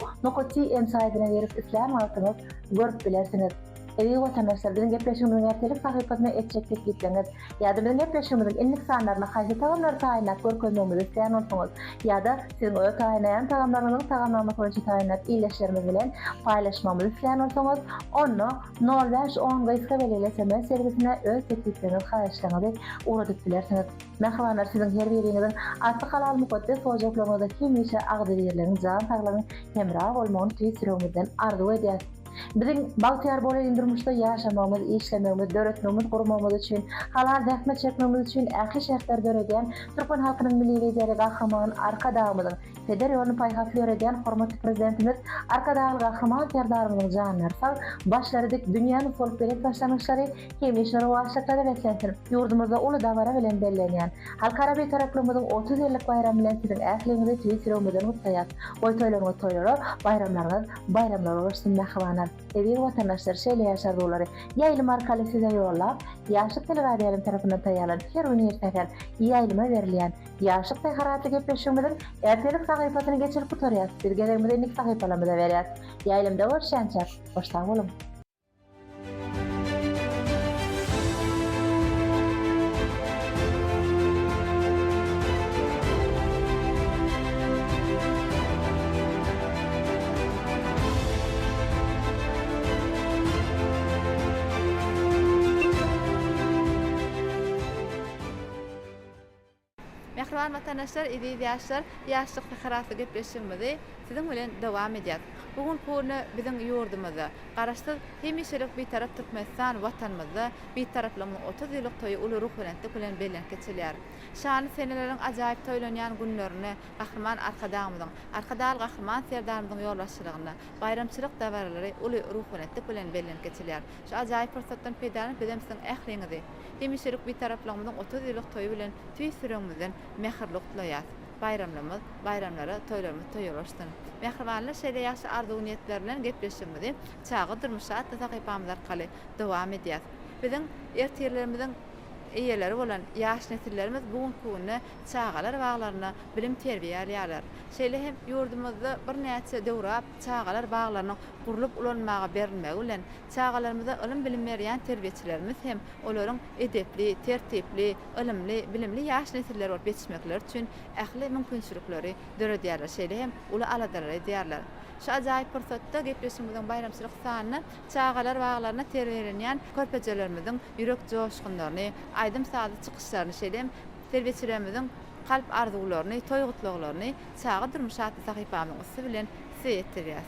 emsaýatyna berip isläm alsyňyz, görüp bilersiniz. Evi vatandaşlar bizim gepleşimizin erkelik sahypasyna etjeklik gitleňiz. Ýa-da bizim gepleşimizin illik sanlaryna haýsy tagamlar taýynap görkezmegimizi isleýän bolsaňyz, ýa-da siziň öýe taýynaýan tagamlaryňyň tagamlama boýunça taýynap iýleşlerimiz bilen paýlaşmamyzy isleýän bolsaňyz, onu 0510 gaýska belgileseme servisine öz teklifleriniz, haýyşlaryňyzy uradyp bilersiňiz. Mehmanlar siziň her biriňizin atly halal mukaddes ojaklaryňyzda hemişe agdyrýerleriň jan saglygyny hemrah bolmagyny tüýsüregimizden arzu edýär. Bizim Baltyar bolan durmuşda ýaşamamyz, işlemegimiz, döretmegimiz, gurmamyz üçin, halal zähmet çekmegimiz üçin ähli şertler döredýän Türkmen halkynyň milli lideri Gahraman Arkadağymyzyň federasyony paýhasly öredýän hormatly prezidentimiz Arkadağı Gahraman Serdarymyzyň janyny sag başlarydyk dünýäni folk berek başlanýşlary hemişe rowaşlykda beslensin. Ýurdumyzda uly dawara bilen bellenýän halkara beýtaraklymyzyň 30 ýyllyk bayramy bilen siziň ähliňizi tüýsüregimizden gutlaýar. Goýtoýlaryňyz toýlary, bayramlar bolsun mehmanlar. Evi vatandaşlar şeýle ýaşardylar. Ýaýlym arkaly size ýollap, ýaşyk telewiziýalarym tarapyndan taýýarlan her üniversiteler ýaýlyma berilýän ýaşyk täharatly gepleşigimizin ertelik sahypasyny geçirip oturýar. Bir gelegimizde illik sahypalarymyza berýär. Ýaýlymda görüşýänçe, hoşça bolun. Mehriban vatandaşlar, izleyijiler, ýaşlyk täharatly gepleşigimizi siziň bilen dowam edýär. Bugun konu bizim ýurdumyzda garaşsyz hemişelik bir tarap Türkmenistan watanymyzda bir taraplamyň 30 ýyllyk toýy uly ruhlanetlik bilen bellen geçilýär. Şany seneleriň ajaýyp toýlanýan günlerini Gahraman Arkadağı Gahraman Serdarymyzyň ýolbaşçylygyna, bayramçylyk dawarlary uly ruhlanetlik bilen bellen geçilýär. Şu ajaýyp fursatdan peýdalanyp bizimsiň ähliňizi hemişelik bir taraplamyň 30 ýyllyk toýy bilen tüýsüregimizden mehirlik dileýär. Bayramlara toýlarymyz toýulaşdyn. Mehribanly şeýle ýaşy arzu niýetler bilen gepleşigimizi çağı durmuşa sahypamyz arkaly dowam edýär. Biziň ertirlerimiziň eýeleri bolan ýaş nesillerimiz bugunky günde çağalar baglaryna bilim terbiýe alýarlar. Şeýle hem ýurdumyzda bir näçe döwrap çağalar baglaryny gurulyp ulanmaga berilmegi bilen çağalarymyza ilim bilim berýän terbiýeçilerimiz hem olaryň edepli, tertipli, ilimli, bilimli ýaş nesiller bolup yetişmekleri üçin ähli mümkinçilikleri döredýärler. Şeýle hem uly aladara edýärler. Şu ajaýyp pursatda gepleşigimiziň bayramçylyk sanyny çağalar baglaryna terbiýelenýän körpejelerimiziň ýürek joşgunlaryny, aýdym sady çykyşlaryny şeýle terbiýeçilerimiziň kalp arzularyny, toýgutlaryny çağa durmuş haýaty sahypamyň üstü bilen seýetdirýär.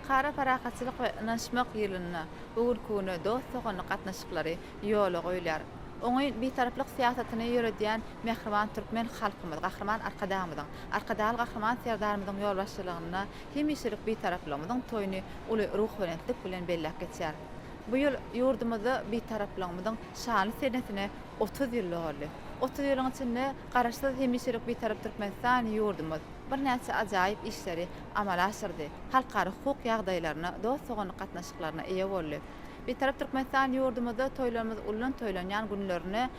halkara parahatçylyk we ynanşmak ýylyna bugünkü dost sogany gatnaşyklary ýola goýlar. Oňy bir taraplyk siýasatyny ýöredýän Mehriban türkmen halkymyz, gahrman arkadamyzyň, arkadaly gahrman serdarymyzyň ýol başçylygyna hemişelik bir taraplymyzyň toýuny uly ruh bilenlik bilen bellek geçýär. Bu ýyl ýurdumyzda bir taraplymyzyň şanly senetine 30 ýyl boldy. 30 ýylyň içinde garaşsyz hemişelik bir tarap Türkmenistan ýurdumyz bir näçe ajaýyp işleri amala aşyrdy. Halkara hukuk ýagdaýlaryna, dost sogany gatnaşyklaryna eýe boldy. Bir tarap Türkmenistan ýurdumyzda toýlarymyz ulan toýlanýan günlerini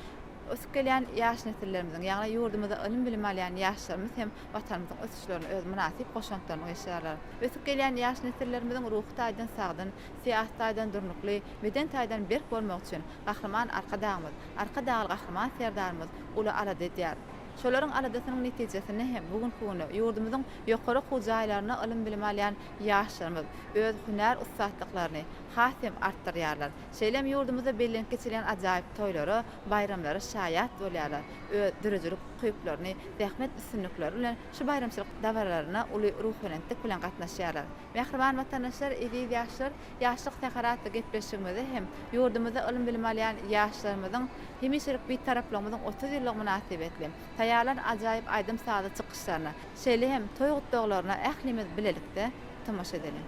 ösüp gelýän ýaş nesillerimiziň, ýagny ýurdumyzda ilim bilim alýan ýaşlarymyz hem watanymyzyň ösüşlerini öz münasip goşanklaryny geçýärler. Ösüp gelýän ýaş nesillerimiziň ruhy taýdan sagdyn, siýasat taýdan durnukly, beden taýdan berk bolmak üçin gahrman arkadamyz, arkadaly gahrman serdarymyz uly alada edýär. Şolaryň aladasynyň netijesini hem bugünkü güni ýurdumyzyň ýokary hujaýlaryna ilim bilim alýan ýaşlarymyz öz hünär ustatlyklaryny hasem artdyrýarlar. Şeýlem ýurdumyzda bellenip geçilen ajaýyp toýlary, bayramlary şaýat bolýarlar. Öz dürüjlük kyýplaryny, zähmet üstünlikleri bilen şu bayramçylyk dawarlaryna uly ruhlanentlik bilen gatnaşýarlar. Mehriban watandaşlar, eziz ýaşlar, ýaşlyk sekaratda gepleşigimizde hem ýurdumyzda ilim bilim alýan ýaşlarymyzyň hemişelik bir taraplymyzyň 30 ýyllyk münasibetli taýýarlan ajaýyp aýdym saada çykyşlaryna, şeýle hem toý gutdaglaryna ählimiz bilelikde tamaşa edelim.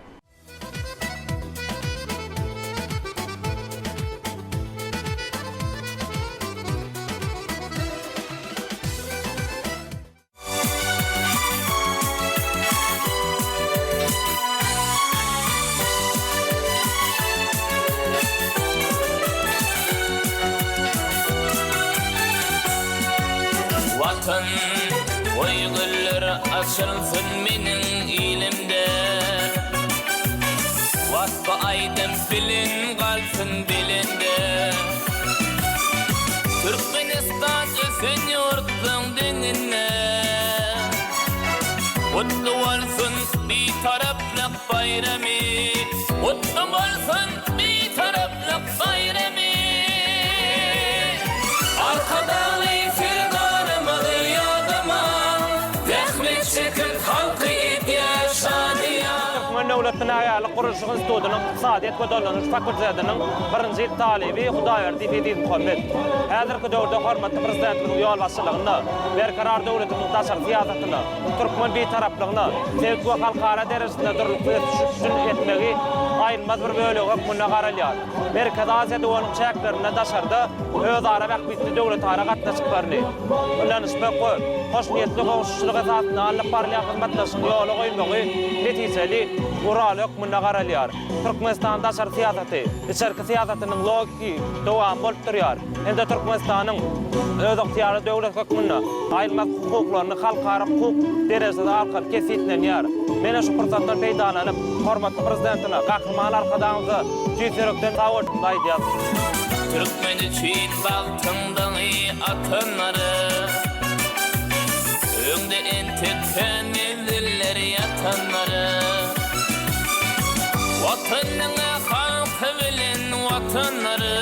Vatan oýgullar açılsın meniň ilimde, Waspa aýdym bilin galsın bilinde. Türkmenistan ösen ýurtlaryň deňine, Utlu bolsun bir taraplyk bayramy, Utlu bolsun bir taraplyk bayramy. Arkadaly Döwletine aýaly Gurulşyk Institutynyň Ykdysadyýat we Dolanýyş Fakultetining 1-nji talibi Hudaýberdi Fedi Muhammed. Häzirki döwürde hormatly prezidentimiň ýol başçylygyna, berkarar döwletimiň daşary siýasatyna, türkmen betaraplygyna, sevgi we halkara derejesinde durlukly düşüşün etmegi aýylmaz bir bölegi hukmuna garalýar. Merkez Aziýa döwrüniň çäklerine daşarda özara wagtly döwlet ara gatnaşyklaryny ulanışmak we hoş niýetli gowşuşlyk esasyna alyp barýan hyzmatlaşyň ýoly goýmagy netijeli Ural hukmuna garalýar. Türkmenistan daşary siýasaty, içerki siýasatynyň logiki dowam bolup durýar. Ende Türkmenistanyň öz yktyýary döwlet hukmuna aýylmaz hukuklaryny halkara hukuk derejesinde alkap kesitlenýär. Mene şu pursatdan peýdalanyp, hormatly prezidentine gahrman arkadamyza tüýserekden tawar aýdýar. Türkmen üçin bagtyndan atanlary, öňde entekken evlileri yatanlary, Watanyň halky bilen watanlary,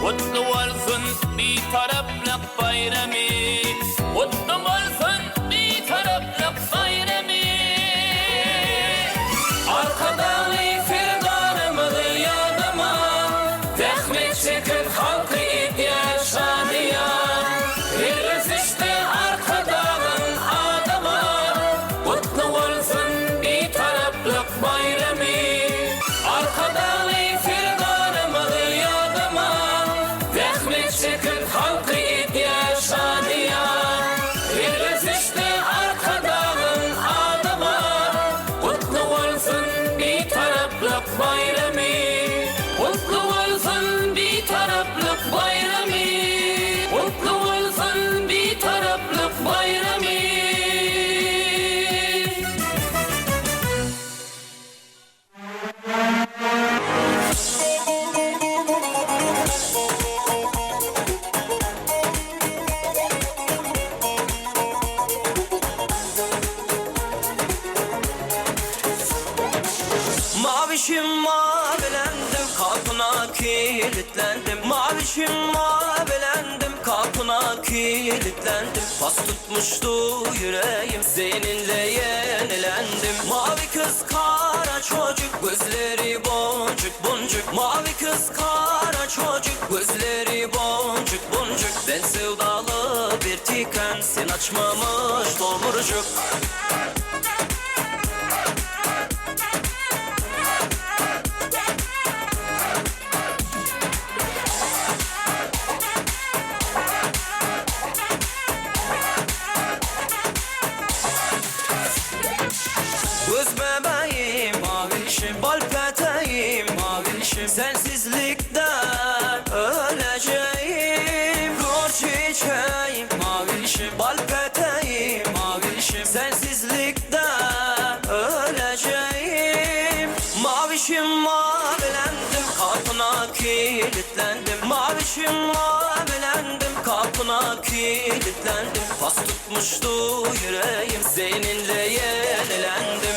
Utlu bolsun bir taraplyk bayramy, Utlu bolsun bir taraplyk bayramy. Arkadaly serdarymyz ýadyma, zähmet çekip halky edýär şadýan. Birleşişde arkadalyň adama, Utlu bolsun bir taraplyk bayramy. Arkadaly serdarymyz ýadyma, zähmet çekip halky edýär şadýan. Birleşişde arkadalyň adama, Utlu bolsun bir taraplyk bayramy. Utlu bolsun bir taraplyk bayramy. Utlu bolsun bir taraplyk bayramy. Mavişim mavilendim, kapına kilitlendim. Mavişim mavilendim, kapına kilitlendim. Pas tutmuştu yüreğim, seninle yenilendim. Mavi kız kara çocuk, gözleri boncuk boncuk. Mavi kız kara çocuk, gözleri boncuk boncuk. Ben sevdalı bir tiken, sen açmamış tomurcuk. Göz bebeğim, mavişim, bal peteğim, mavişim. Sensizlikte öleceğim. Nur çiçeğim, mavişim, bal peteğim, mavişim. Sensizlikte öleceğim. Mavişim mavilendim, kapına kilitlendim. Mavişim mavilendim, kapına kilitlendim. Pas tutmuştu yüreğim, seninle yenilendim.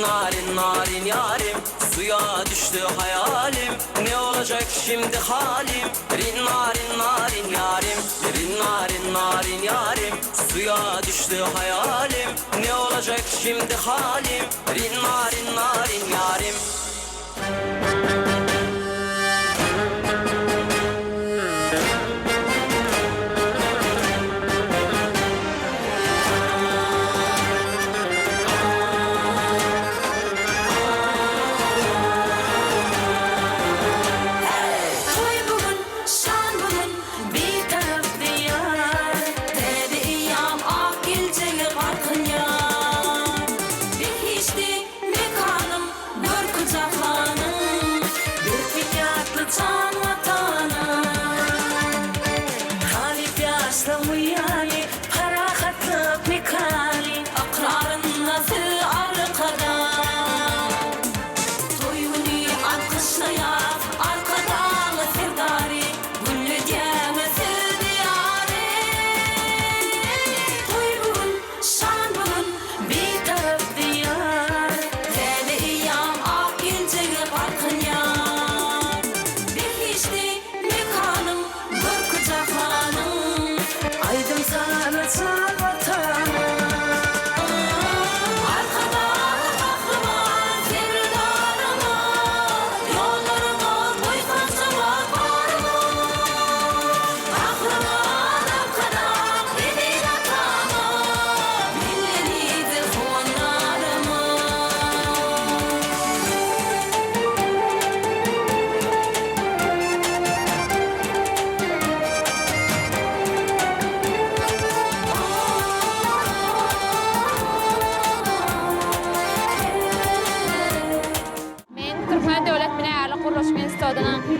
Narin narin yarim, suya düştü hayalim. Ne olacak şimdi halim? Rin narin narin yarim, rin narin narin yarim. Suya düştü hayalim. Ne olacak şimdi halim? Rin narin narin yarim.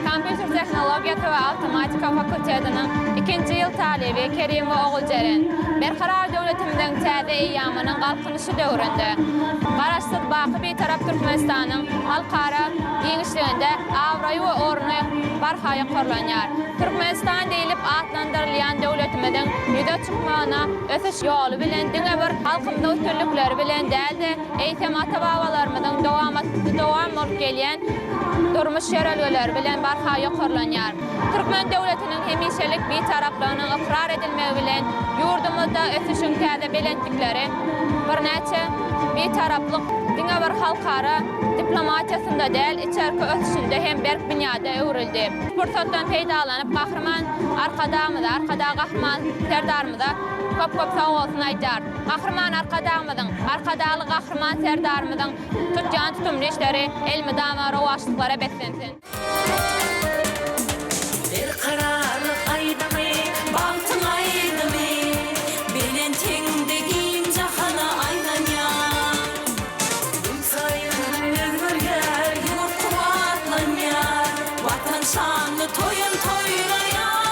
Kompüter Teknologiyası ve Automatika Fakültesi'nin 2-nji ýyl talibi Kerim Oğulceren berkarar döwletimiziň täze eýamynyň galkynysy döwründe garaşsyz baky bir tarap Türkmenistanyň halkara giňişliginde awraý we orny barhaýa gorlanýar. Türkmenistan diýilip adlandyrylýan döwletimiziň ýüze çykmagyna ösüş ýoly bilen diňe bir halkymyň üstünlikleri bilen däldi, eýsem ata-babalarymyzyň dowam bolup gelýän durmuş şerelgeler bilen barhaýa gorlanýar. Türkmen döwletiniň hemişelik bir taraplygynyň ikrar edilmegi bilen ýurdumyzda ösüşiň täze belentlikleri bir näçe bir taraplyk diňe bir halkara diplomatiýasynda däl, içerki ösüşinde hem berk binýada öwrildi. Fursatdan peýdalanyp gahrman arkada gahrman serdarymyza köp sag bolsun aýdar. Gahrman arkadaly gahrman serdarymyzyň tutjan tutumly işleri elmidama rowaşlyklara beslensin. Bir kararlyk aýdymy, baltyň aýdymy, bilen teňdegin jahana aýlanýar. Gün saýyn özgürler ýurt kuwatlanýar, watan şanly toýun toýlaýar.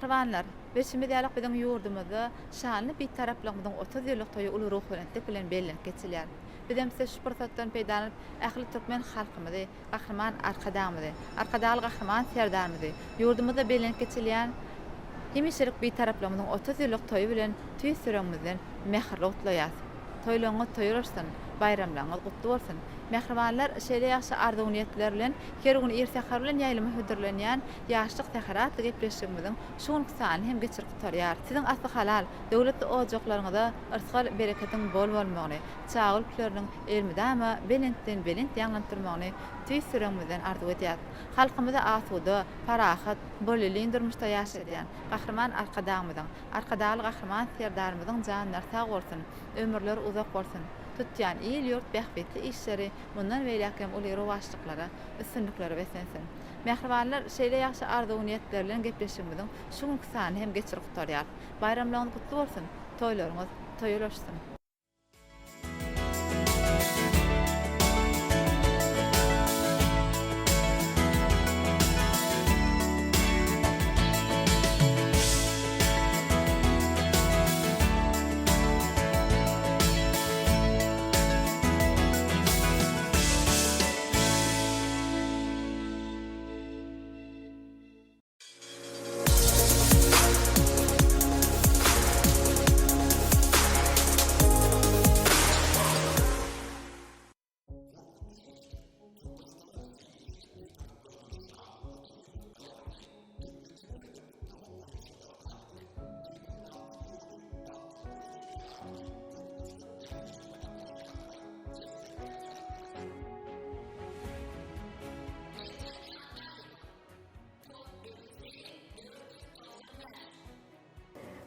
Mähribanlar, beşimi diýerlik biziň ýurdumyzda şanly bir taraplarymyzyň 30 ýyllyk toýy uly ruhlanetlik bilen bellenip geçilýär. Bizem ise şu fırsatdan peýdalanyp ähli türkmen halkymyzy, gahryman arkadamyzy, arkadaly gahryman serdarmyzy ýurdumyzda bellenip geçilýän hemişelik bir taraplarymyzyň 30 ýyllyk toýy bilen tüý süremizden mähirli utlaýar. Toýlaryňyz toýurarsyň, bayramlaryňyz gutly bolsun. Mähribanlar şeýle ýaşy arzuw niýetler bilen her gün ertähar bilen ýaýlama hödürlenýän ýaşlyk tähärat gepleşigimiziň şuň sany hem geçir gutarýar. Siziň asly halal döwletli ojaklaryňyzda ırsgal bereketiň bol bolmagyny, çağıl püleriniň elmidäme belentden belent ýaňlantyrmagyny tüý süremizden arzuw edýär. Halkymyza asuda, parahat, bollylyň durmuşda ýaşaýan gahryman arkadamyzyň, arkadaly gahryman serdarmyzyň janlar sag bolsun, ömürler uzak bolsun. Tutýan il ýurt bähbetli işleri mundan beýlekem uly rowaşlyklara, üstünliklere besensin. Mähribanlar şeýle ýaşy arzuw niýetler bilen gepleşigimiziň şuň sany hem geçir gutarýar. Bayramlaryňyz gutly bolsun, toýlaryňyz toýulaşsyn.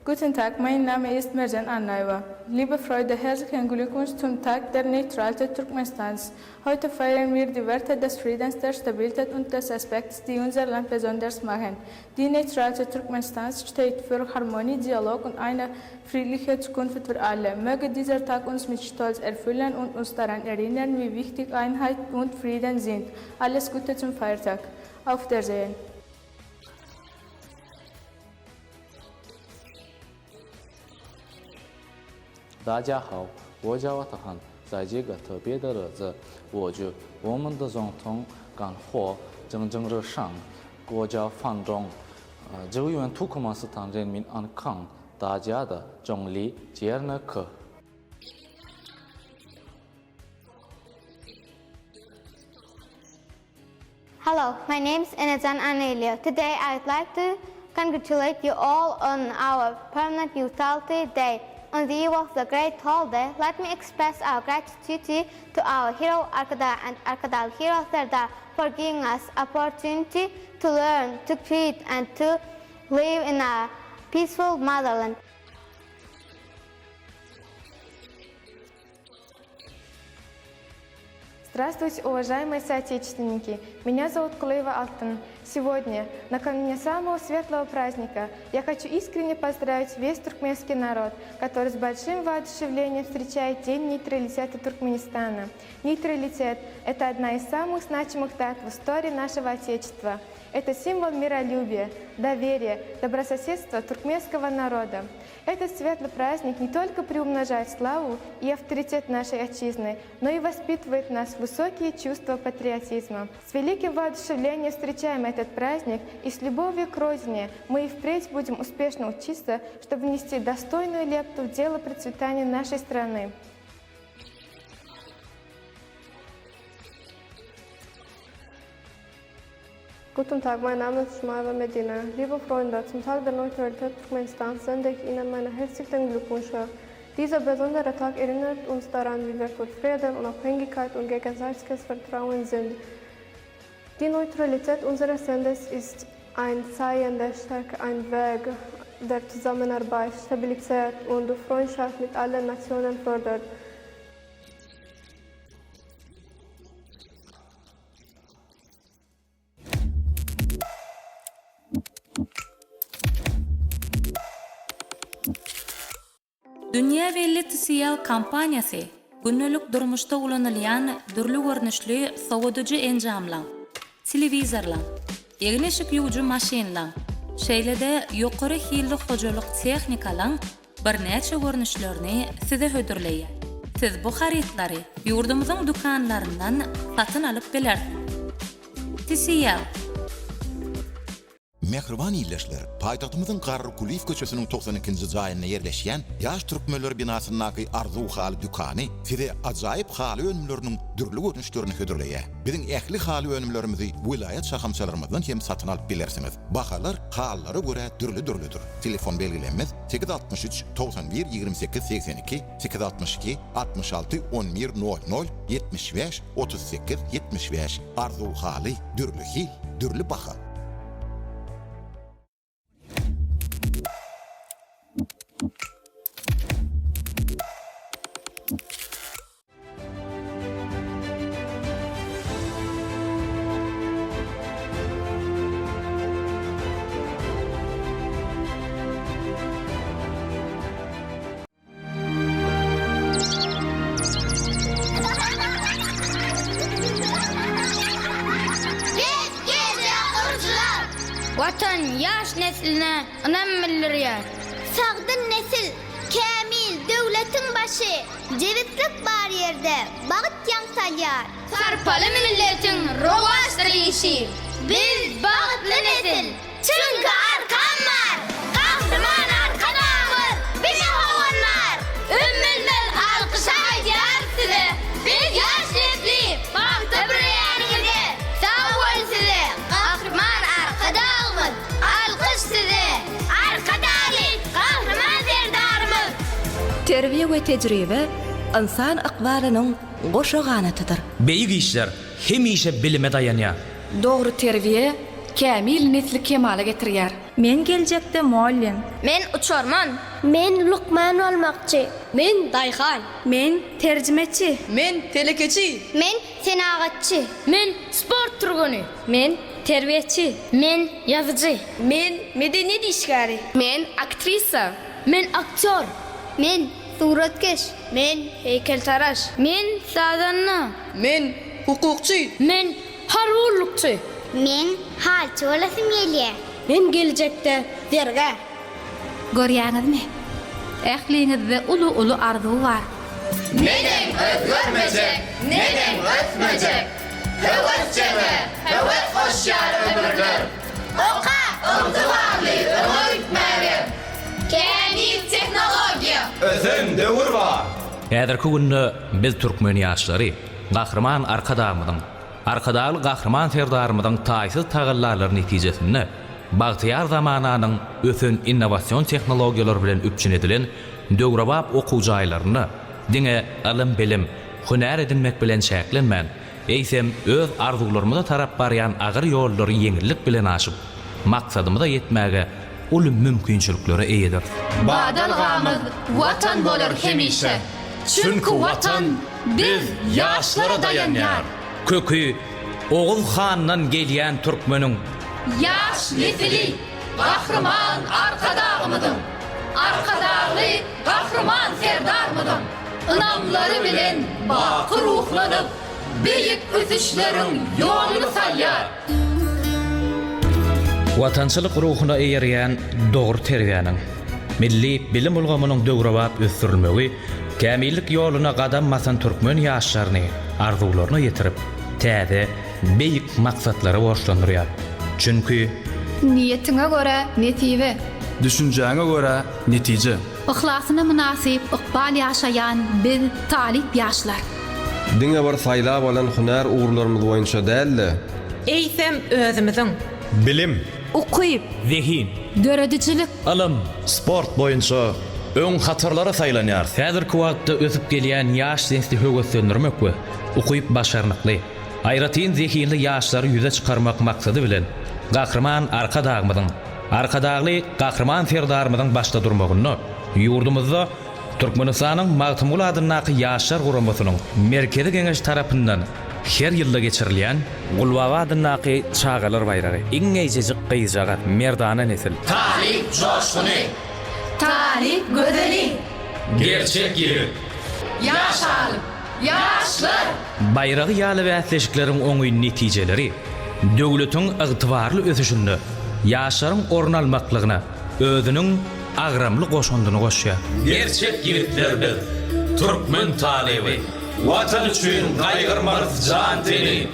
Guten Tag, mein Name ist Merjan Annaeva. Liebe Freunde, herzlichen Glückwunsch zum Tag der Neutralität Turkmenistans. Heute feiern wir die Werte des Friedens, der Stabilität und des Respekts, die unser Land besonders machen. Die Neutralität Turkmenistans steht für Harmonie, Dialog und eine friedliche Zukunft für alle. Möge dieser Tag uns mit Stolz erfüllen und uns daran erinnern, wie wichtig Einheit und Frieden sind. Alles Gute zum Feiertag. Auf Wiedersehen. 大家好，我叫瓦特汗。在这个特别的日子，我们的总统干活蒸蒸日上，国家繁荣，救援土库曼斯坦人民安康，大家的总理杰尔纳克。Hello, my name is Enezan Anelia. Today I'd like to congratulate you all on our permanent Neutrality Day. On the eve of the great holiday, let me express our gratitude to our hero Arkada and Arkadal hero Serdar for giving us opportunity to learn, to create, and to live in a peaceful motherland. Здравствуйте, уважаемые соотечественники! Меня зовут Кулаева Алтын. Сегодня, накануне самого светлого праздника, я хочу искренне поздравить весь туркменский народ, который с большим воодушевлением встречает День нейтралитета Туркменистана. Нейтралитет – это одна из самых значимых дат в истории нашего Отечества. Это символ миролюбия, доверия, добрососедства туркменского народа. Этот светлый праздник не только приумножает славу и авторитет нашей отчизны, но и воспитывает в нас высокие чувства патриотизма. С великим воодушевлением встречаем этот праздник, и с любовью к Родине мы и впредь будем успешно учиться, чтобы внести достойную лепту в дело процветания нашей страны. Guten Tag, mein Name ist Shmaeva Medina. Liebe Freunde, zum Tag der Neutralität Turkmenistans sende ich Ihnen meine herzlichen Glückwünsche. Dieser besondere Tag erinnert uns daran, wie wir für Frieden, Unabhängigkeit und gegenseitiges Vertrauen sind. Die Neutralität unseres Landes ist ein Zeichen der Stärke, ein Weg der Zusammenarbeit, Stabilität und Freundschaft mit allen Nationen fördert. Dünya Velli Tisiyal kampaniyası günlük durmuşda ulanılyan dürlü görünüşlü soğutucu enjamlan, televizorlan, egneşik yuğucu maşinlan, şeýle-de ýokary hilli hojalyk tehnikalaň bir näçe görnüşlerini size hödürleýär. Siz bu harytlary ýurdumyzyň dukanlaryndan satyn alyp bilersiz. Tisiýal. Mehriban illeşler, paytahtymyzyň Garry Kuliýew köçesiniň 92-nji jaýyna ýerleşýän Ýaş Türkmenler binasyndaky Arzu haly dükany size ajaýyp haly önümleriniň dürli görnüşlerini hödürleýär. Biziň ähli haly önümlerimizi vilayet şahamçalarymyzdan hem satyn alyp bilersiňiz. Bahalar hallara göre dürli-dürlidir. Telefon belgilenmez 863 91 28 82 862 66 11 00 75 38 75 Arzu haly dürli hil, dürli baha. Vatan yaş nesline önem bildirýär. Sagdyn nesil, kämil döwletiň başy, jewitlik bar ýerde bagyt ýaňsalýar. Sarpaly milletiň rowaşdyrýşy. Biz bagtly nesil, çünki arkam bar. Gahrman arkadamyz, bizi howanlar. Ümmilmel alkyş aýdýar size. Biz yaş nesli, bagty birýärinize. Sag bol size, gahrman arkadamyz. Alkyş size, arkadaly, gahrman serdarymyz. Terbiýe we tejribe insan aqwalynyň goşaganatydyr. Beýik işler hemişe bilime dayanýar. Dogry terbiýe kämil nesli kemale getirýär. Men geljekde muallim. Men uçarman. Men Lukman olmakçy. Men daýhan. Men terjimeçi. Men telekeçi. Men senagatçy. Men sport turguny. Men terbiýetçi. Men ýazyjy. Men medeniýet işgäri. Men aktrisa. Men aktyor. Men suratkeş. Men heykeltaraş. Men sazanna. Men hukukçy. Men harwurlukçy. Men halçy bolasym gelýär. Men geljekde derge. Görýänizmi? Ähliňizde ulu arzu bar. Neden özgörmeyecek, neden ötmeyecek? Hevesçeme, heves hoşyar ömürler. Oka, Iltıvarlı, ömürtmeli. Kämil teknologiýa. Özün döwür bar. Häzirki günde biz türkmen ýaşlary gahrman arkadaly gahrman serdarymyzyň taýsyz tagallarlar netijesinde bagtyar zamananyň ösün innowasion tehnologiýalar bilen üpçün edilen döwrebap okuw jaýlaryny diňe alim bilim, hunar edinmek bilen şäklenmän, eýsem öz arzularymyza tarap barýan agyr ýollary ýeňillik bilen aşyp maksadymyza ýetmäge ulum mümkinçilikleri eýedir. Badalgamyz watan bolar hemişe. Çünki watan biz ýaşlara dayanýar. Kökü Oğul Han'dan gelýän türkmeniň Yaş nesili gahrman arkadağımydyň. Arkadağly gahrman serdarmydyň. Ynamlary bilen baky ruhlanyp beýik ösüşleriň ýoluny salýar. Watançylyk ruhuna eýerýän dogry terbiýanyň, milli bilim ulgamynyň döwrebap ösdürilmegi, kämillik ýoluna gadammasan türkmen ýaşlaryny arzularyna ýetirip, täze beýik maksatlary borçlandyrýar. Çünki Niyetine göre netibe. Düşünjäňe göre netije. Ihlasına münasip ıqbal ýaşaýan biz talip ýaşlar. Diňe bir saýlap bolan hunar uğurlarymyz boýunça däldi. Eýsem özümiziň Bilim, ukyp, zihin, döredijilik, alym, sport boýunça öň hatyrlara saýlanýar. Häzirki wagtda ösüp gelýän ýaş nesli höweslendirmek we ukyp başarnykly, aýratyn zehinli ýaşlary ýüze çykarmak maksady bilen gahrman arkadagly gahrman serdarymyzyň başda durmagyny ýurdumyzda Türkmenistanyň Magtymul adynaky ýaşlar guramasynyň merkezi geňeş tarapyndan her ýylda geçirilýän Gulbaga adynaky çagalar bayragy iň eýjejik gyýjagat merdana nesil. Talip coşkuny. talip gödeli, Gerçek ýeri. ýaşalyp, ýaşlar. Bayragy ýaly we ätleşikleriň oňy netijeleri döwletiň ygtybarly ösüşinde yaşaryň orun almaklygyna, özüniň agramly goşandyny goşýar. Gerçek yiğitler biz, Türkmen talebi, watan üçin gaýgyrmaz jan teni,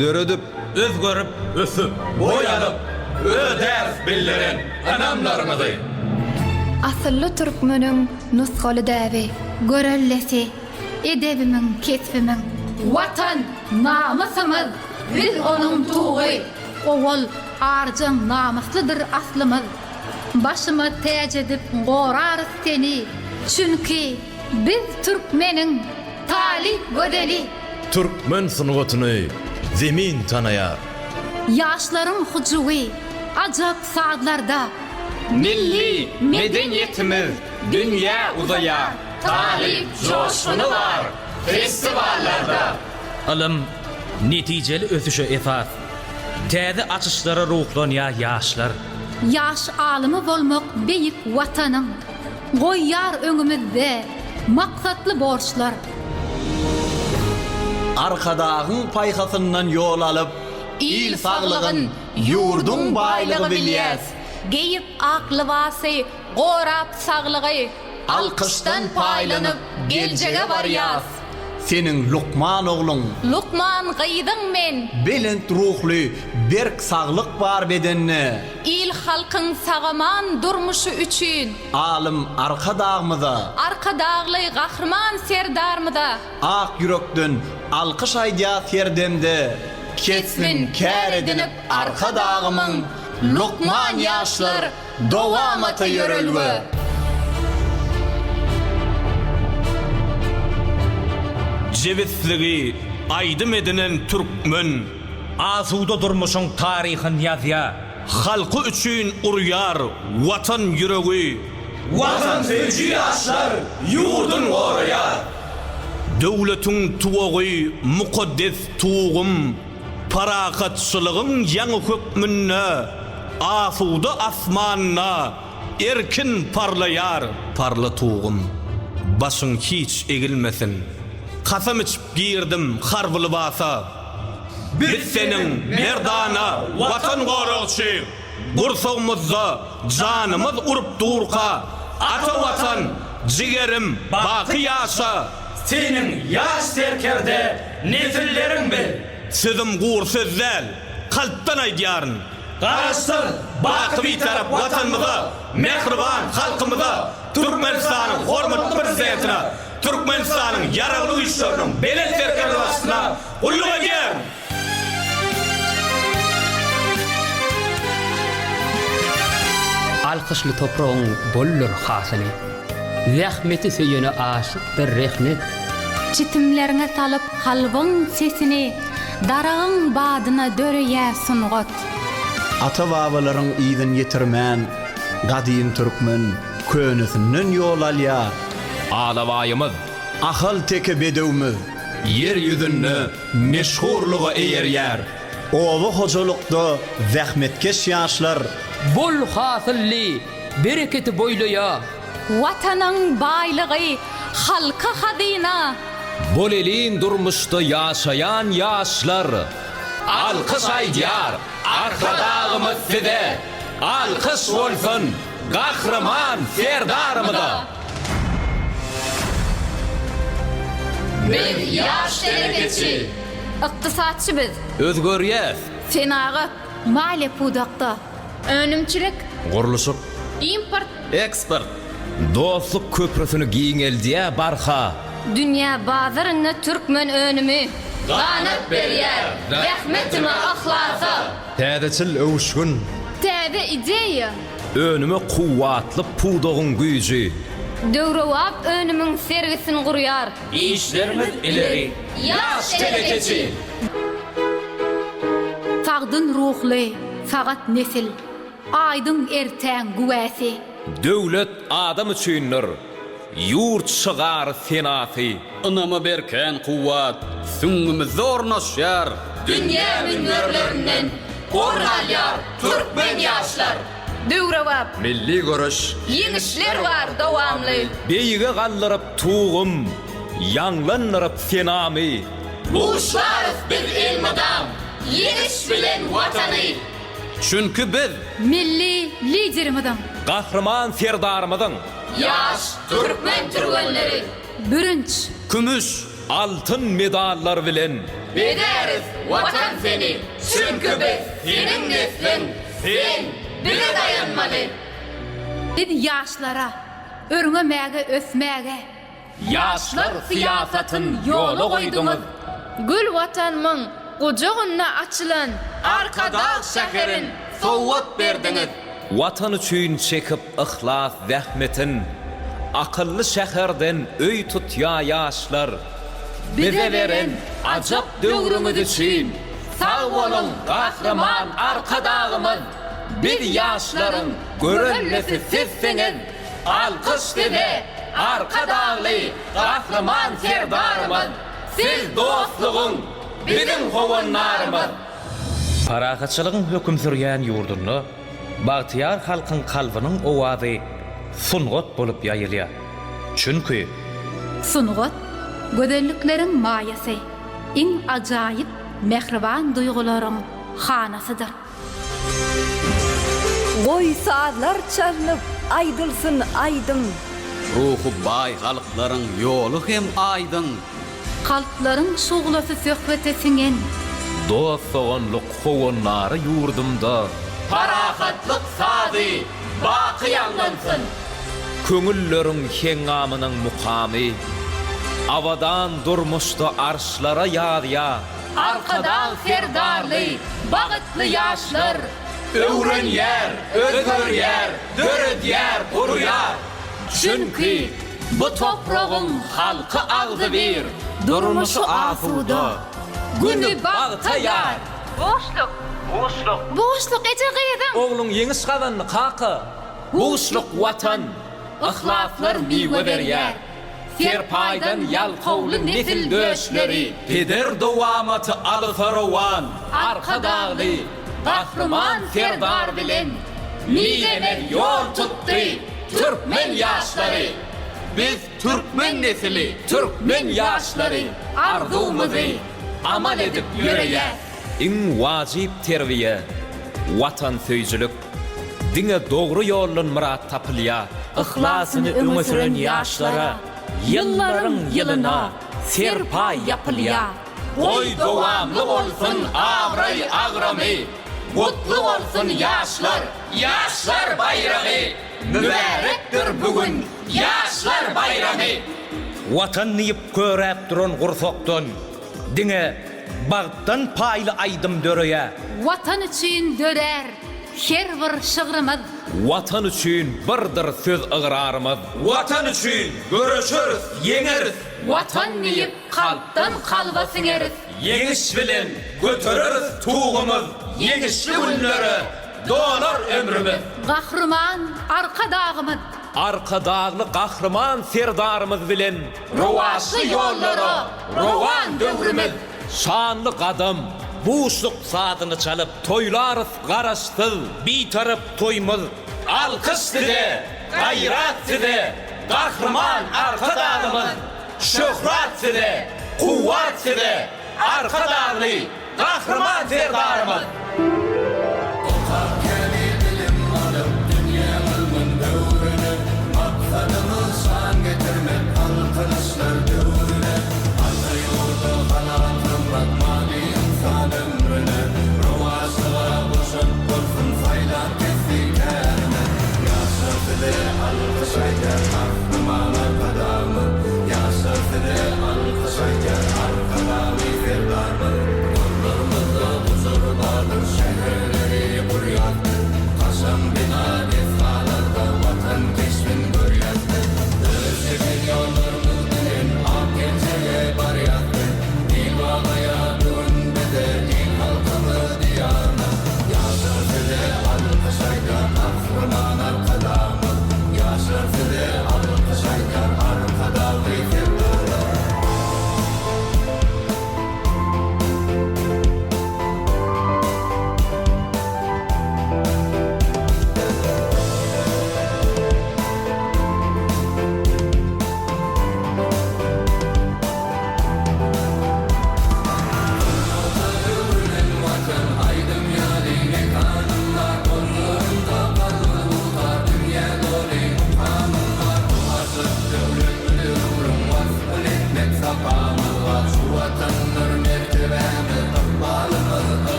Döredip, özgörüp, ösüp, boýanyp, ödärs billeren anamlarymyzy. Asylly türkmeniň nusgaly däbi, görellesi, edebimin, kesbimin. Watan namusymyz, biz onuň tuğy, owul, arjyň namuslydyr aslymyz. Başymy täj edip gorarys seni, çünki biz türkmeniň talip gödeli. Türkmen sunuwatyny zemin tanayar. Yaşlaryň hujugy, ajab saatlarda, Milli medeniyetimiz dünya uzaya talip coşkunu var festivallarda. Alım neticeli ösüşe esas. Täze açışlara ruhlanýar ýaşlar. yaş alymy bolmak beýik watanyň. Goýýar öňümizde maksatly borçlar. Arkadagyň paýhasyndan ýol alyp, il saglygyn, ýurdun baýlygy bilýäs. Geyip aklı vasy, gorap saglygy, Alkışdan paýlanyp, geljege barýas. Senin Lukman oğlun, Lukman gyýdyň men, bilent ruhly, berk saglyk bar bedenni. il halkyň sagaman durmuşy üçin, Alym arka dağmyda, arka dağly gahrman serdarmyda, ak yürekden alkış aýdýar serdemde. Kesmin kär edinip arka dağımın, Lukman ýaşlar dowam ata ýörelgi. Cevisligi aýdym edinen türkmen, asuda durmuşyň taryhyn ýazýar. Halky üçin urýar watan ýüregi. Watan sevji ýaşlar ýurdun goraýar. Döwletiň tuwagy mukaddes tuğum, parakatçylygyň ýaňy hökmünde, asuda asmanyna erkin parlaýar parla tuğum. Başyň hiç egilmesin. Kasam içip girdim harvılı basa. Biz senin merdana vatan gorugçy, gursağımızda canımız urup durka. Ata vatan jigerim baqy ýaşa. Senin yaş terkerde nesillerin bil. Sizim gur sözzel kalptan aýdýaryn. Garaşsyň baqy bir tarap vatanymyza, mehriban halkymyza, Türkmenistanyň hormatly prezidentine, Türkmenistanyň ýaragly işleriniň belet terkerde başyna ulluk edýär. Alkışlı toprağın bollur hasını, zahmeti söýene aşyk bir rehmet. çitimlerine salıp halbın sesini, darağın badyna döreýär sungat. Ata babalaryň ýygyny ýetirmän, gadym türkmen, könüsinden ýol alýar. Alawaýymyz, ahal teke bedewmiz, yer ýüzünde meşhurlugy eýerýär. Owa hojalykda zahmetkeş ýaşlar Bol hasylly, bereketi boýlaýar. Watanyň baýlygy, halka hazyna. Bol elin durmuşda ýaşaýan ýaşlar. Alkış aýdýar, arka dağımız size. Alkış bolsun, gahrman serdarymyza. Biz ýaş delegesi, ykdysatçy biz. Özgörýäs, Senagat, maliýe pudakda, önümçilik, guruluşyk, import, eksport, dostluk köprüsini giňeldiýä barha. dünýä bazaryna türkmen önümi, ganyp berýär, rahmetime ahlasa, Täzeçil öwüşgün, täze ideýa, önüme kuwatly pudogyň güýji. döwrewap önümüň sergisini gurýar. İşlerimiz ileri, Ýaş delegesi. Sagdyn ruhly, sagat nesil, aýdyň ertäň güwäsi. Döwlet adam üçindir. Yurt şygar senasy. Ynamy berken kuwat, süňümizde ornaşýar. Dünýä minberlerinden ornalýar türkmen ýaşlar. Döwrewap, Milli görüş, ýeňişler bar dowamly. beýige gallyryp tuğum, ýanglandyryp senamy. Buşlarys biz elmadam, ýeňiş bilen watany. Çünkü biz milli liderimizin, Gahryman serdarymyzyň yaş Türkmen türgenleri, bürünç, kümüş, altın medallar bilen bederiz vatan seni. Çünkü biz senin neslin, sen bize dayanmalı. Biz yaşlara, örüňemäge, ösmäge, yaşlar siyasatın yolu koydunuz. Gül vatanmın kucağına açılan arkada şehrin soğut berdiniz. Watan üçin çekip ihlas zähmetin akıllı şäherden öý tutýa ýaşlar bize veren ajap döwrümüz üçin sağ bolun gahryman arkadagymyz. Biz ýaşlaryň görenlisi sizsiňiz. Alkış dede arkadagly gahryman serdarymyz. Siz dostluğun bizim howannarymyz. Parahatçylygyň höküm sürýän ýurdunu Bagtyar halkyň kalbynyň owazy sungot bolup ýaýylýar. Çünki Sungot gözellikleriň maýasy, iň ajaýyp mehriban duýgularyň hanasydyr. Goý saatlar çalyp aýdylsyn aýdym. Ruhu bay halklaryň ýolu hem aýdyn. Kalplaryň şuglasy söhbet etingen, dost soňluk howannary ýurdumda Parahatlyk sady baqy ýanglansyn. köňülleriň hengamynyň mukamy awadan durmuşda arşlara ýaýýa arkadan serdarly, bagytly ýaşlar Öwrenýär, özgörýär, döredýär, gurýar. Çünkü bu toprağın halkı ağzı bir, durmuşu asuda, günü bagtayar. Boşluk. Boşluk ece gıydın. Oğlun yeňiş gadanny haky. Boşluk watan, ihlaslar miwe berýär. Serpaýdan ýalkowly nesil döşleri, peder dowamaty alyfarowan, arkadagly gahryman serdar bilen midener ýol tutdy. Türkmen ýaşlary, biz Türkmen nesili, Türkmen ýaşlary arzumyzy amal edip ýöreýär. Iň wajyp terbiýe, watan söýjülük, diňe dogry ýollan murat tapylýar. Ihlasyny öňe süren ýaşlara ýyllaryň ýylyna serpa ýapylýar. Goý dowamly bolsun agray agramy, mutlu bolsun ýaşlar, ýaşlar baýragy. Mübarekdir bugün ýaşlar bayramy. Watan niýip köräp duran gursakdan diňe bagtdan paýly aýdym döreýär. Watan üçin dörer her bir şygrymyz. Watan üçin birdir söz ıgrarymyz. Watan üçin görüşürüz, yeňeriz. Watan niýip kalpdan kalba siňeriz. Yeňiş bilen göteririz tuğumyz. Yeňişli günleri dolar ömrümüz. Gahryman arkadagymyz. Arkadagly gahryman serdarymyz bilen rowaşly ýollara rowan döwrümüz. Şanly gadam boşluk sadyny çalyp toýlarys garaşdyl bitarap toýmyz. Alkış dide, gaýrat dide, gahryman arkadagymyz. Şöhrat dide, kuwwat dide, arkadagly gahryman serdarymyz. Şehirde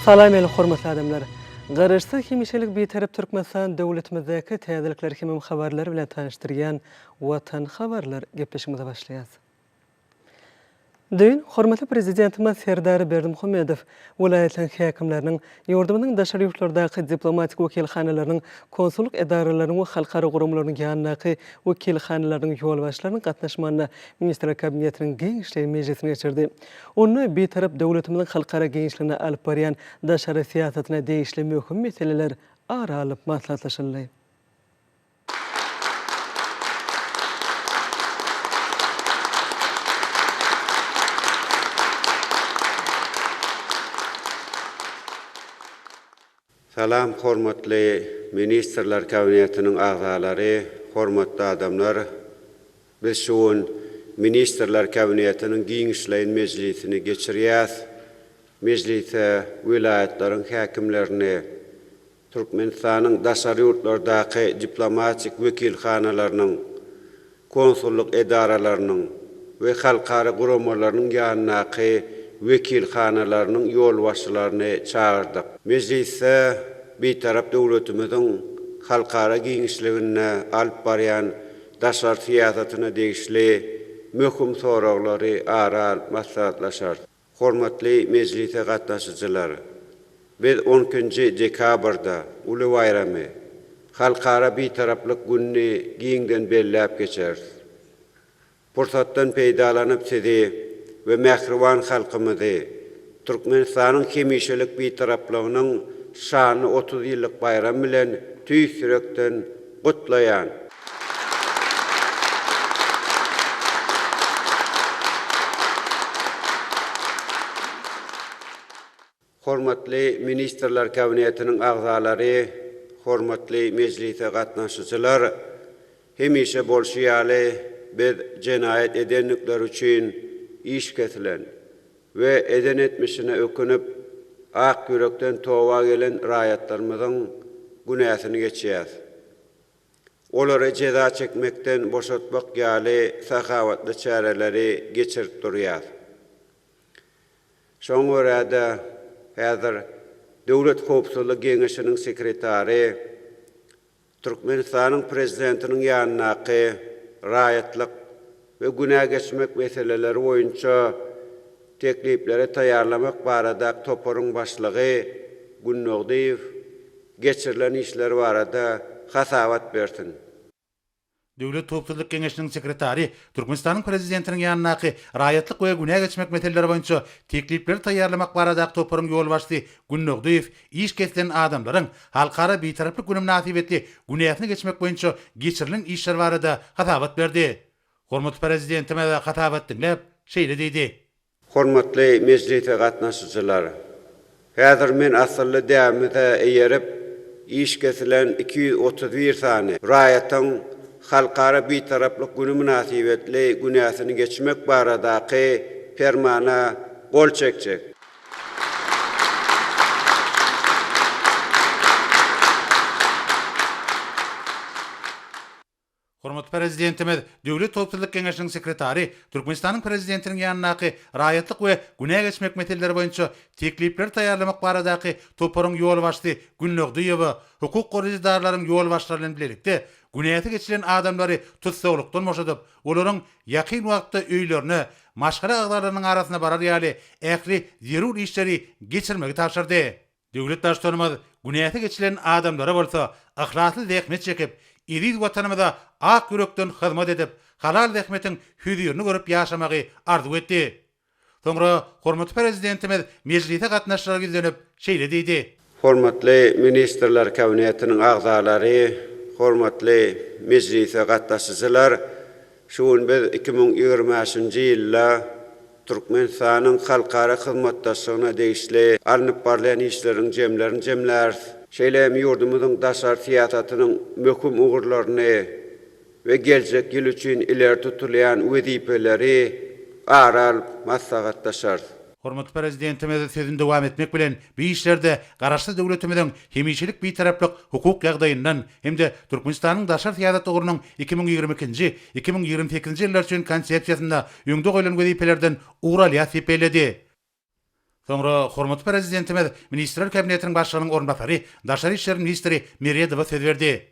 Salam el hormatly adamlar. Garaşsyz hemişelik bir tarap Türkmenistan döwletimizdäki täzelikler hemem habarlary bilen tanıştyrýan Watan habarlar gepleşigimize başlaýar. Dün hormatly prezidentimiz Serdar Berdimuhammedow vilayetlerin häkimleriniň ýurdumynyň daşary ýurtlardaky diplomatik wekilhanalarynyň konsulluk edaralarynyň we halkara gurumlarynyň ýanynaky wekilhanalarynyň ýolbaşlarynyň gatnaşmagyna Ministrler Kabinetiniň Geňişleri Mejlisine geçirdi. Onu bir tarap döwletimiziň halkara geňişligine alyp barýan daşary siýasatyna değişli möhüm meseleler ara alyp maslahatlaşyldy. Salam hormatly Ministrler Kabinetiniň agzalary, hormatly adamlar. Biz şuň Ministrler Kabinetiniň Giňişleýin Mejlisini geçirýäs. Mejlise vilayetleriň häkimlerini, Türkmenistanyň daşary ýurtlardaky diplomatik wekilhanalarynyň, konsulluk edaralarynyň we halkara gurumlarynyň ýanynaky wekilhanalarynyň ýolbaşçylaryny çağırdyk. Mejlise bir tarap döwletimiziň halkara giňişligine alyp barýan daşary siýasatyna degişli möhüm soraglary ara maslahatlaşar. Hormatly mejlise gatnaşyjylary, biz 10-njy dekabrda uly bayramy, halkara bir taraplyk günni giňden belläp geçer. Pursatdan peýdalanyp sizi ve mehriban halkymyzy Türkmenistanyň hemişelik bir taraplygynyň şany 30 ýyllyk bayram bilen tüýsürekden gutlaýan. Hormatly Ministrler Kabinetiniň agzalary, hormatly mejlise gatnaşyjylar, hemişe bolşýaly biz jenayet edenlikler üçin iş kesilen ve eden etmişine ökünüp ak yürekten towa gelen raýatlarymyzyň günäsini geçýär. Olary jeza çekmekden boşatmak ýaly sahawatly çäreleri geçirip durýar. Şoň görä häzir Döwlet Howpsuzlyk Geňeşiniň sekretary, Türkmenistanyň prezidentiniň ýanynaky raýatlyk ve günä geçmek meseleleri boýunça teklipleri taýýarlamak barada toporyň başlygy Günnogdiýew geçirilen işler barada hasawat bersin. Döwlet Howpsuzlyk Geňeşiniň sekretary, Türkmenistanyň prezidentiniň ýanynaky raýatlyk we günä geçmek meseleleri boýunça teklipleri taýýarlamak barada toporyň ýolbaşçy Günnogdiýew iş kesilen adamlaryň halkara bir taraplyk günüm nasibetli günäsini geçmek boýunça geçirilen işler barada hasawat berdi. Hormatly prezidentime de hatabat dinlep şeýle diýdi. Hormatly mejlise gatnaşyjylar, häzir men asly dämide eýerip iş kesilen 231 sany raýatyň halkara bir taraplyk günü münasibetli günäsini geçmek baradaky fermana gol çekjek. Hormatly prezidentimiz Döwlet Howpsuzlyk Geňeşiniň sekretary, Türkmenistanyň prezidentiniň ýanynaky raýatlyk we günä geçmek meseleleri boýunça teklipler taýýarlamak baradaky toporyň ýolbaşçy Günnogdiýew hukuk goraýjylarynyň ýolbaşçylary bilen birlikde günäsi geçiren adamlary tutsawlykdan boşadyp, olaryň ýakyn wagtda öýlerini maşgara agzalarynyň arasyna barar ýaly ähli zerur işleri geçirmegi tapşyrdy. Döwlet başçylygymyz günäsi geçiren adamlara bolsa ahlasly zähmet çekip iriz watanymyza ak yürekden hyzmat edip, halal zähmetiň hüzürini görüp ýaşamagy arzu etdi. Soňra hormatly prezidentimiz mejlise gatnaşyjylara dönüp şeýle diýdi. Hormatly Ministrler Kabinetiniň agzalary, hormatly mejlise gatnaşyjylar, şuň biz 2023-nji ýylda Türkmenistanyň halkara hyzmatdaşlygyna degişli alınıp barlayan işleriň jemlerini jemlär. Şeýlemi ýurdumyzyň daşary siýasatynyň möhüm ugurlaryny we geljek ýyl üçin ileri tutulýan wezipeleri aral maslahatlaşar. Hormatly prezidentimiz sözünde dowam etmek bilen bu işlerde garaşly döwletimiziň hemişelik bir taraplyk hukuk ýagdaýyndan hemde Türkmenistanyň daşary siýasat ugurunyň 2022-2028-nji ýyllar üçin konsepsiýasynda öňde goýulan wezipelerden ugralýa sepeledi. Sonra hormatly prezidentimiz Ministrler Kabinetiniň başlygynyň ornbasary, Daşary işler ministri Meredow söz berdi.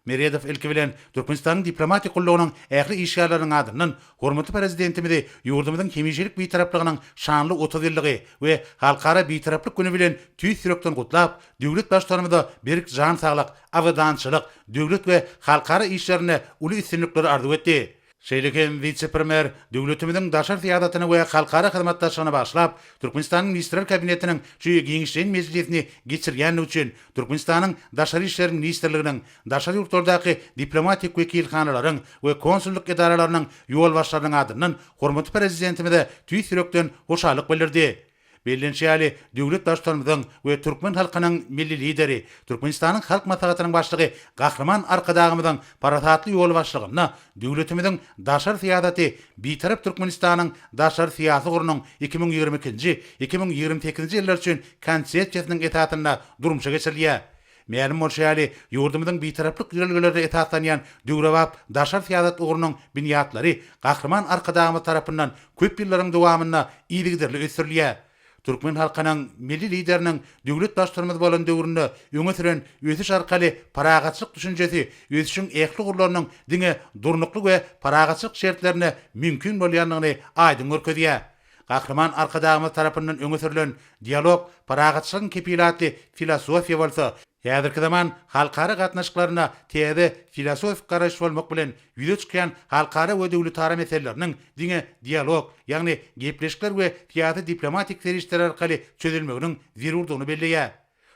Meredow ilki bilen Türkmenistanyň diplomatik gullugynyň ähli işgärleriň adından hormatly prezidentimizi ýurdumyzyň hemýejelik beýtaraplygynyň şanly 30 ýyllygy we halkara beýtaraplyk güni bilen tüý sürekden gutlap, döwlet başlarymyza berik jan saglyk, awadançylyk, döwlet we halkara işlerine uly üstünlikleri arzuw etdi. Şeýleken vice-premier döwletimiziň daşar syýasatyny we halkara hyzmatdaşlygyny başlap, Türkmenistanyň Ministrler Kabinetiniň şu giňişden mezgilini geçirgen üçin Türkmenistanyň daşary işler ministrliginiň, daşary ýurtlardaky diplomatik wekilhanalaryň we konsulluk edaralarynyň ýol başlarynyň adından hormatly prezidentimize tüý sürekden hoşalyk bildirdi. Bellençäli döwlet başlarymyzyň we türkmen halkynyň milli lideri, Türkmenistanyň halk maslahatynyň başlygy Gahraman Arkadagymyzyň paratatly ýol başlygyna döwletimiziň daşar syýasaty beýtarap Türkmenistanyň daşar syýasy gurunyň 2022-2028 ýyllar üçin konsepsiýasynyň etatyna durmuşa geçirilýär. Mälim bolşaly ýurdumyzyň beýtaraplyk ýolgulary etatlanýan döwrebap daşar syýasat ugurunyň binýatlary Gahraman Arkadagymy tarapyndan köp ýyllaryň dowamyna iýdigdirli ösürilýär. Türkmen halkynyň milli lideriniň döwlet başlarymyz bolan döwründe öňe süren ösüş arkaly paragatçylyk düşünjesi ösüşiň ähli gurlarynyň diňe durnuklyk we paragatçylyk şertlerine mümkin bolýanlygyny aýdyn görkezýär. Gahraman Arkadagymy tarapyndan öňe sürilen dialog paragatçylygyň kepilatly filosofiýa bolsa, häzirki zaman halkara gatnaşyklaryna täze filosofik garaş bolmak bilen ýüze çykýan halkara we döwletara meseleleriniň diňe dialog, ýagny gepleşikler we täze diplomatik serişler arkaly çözülmeginiň zerurdygyny belleýär.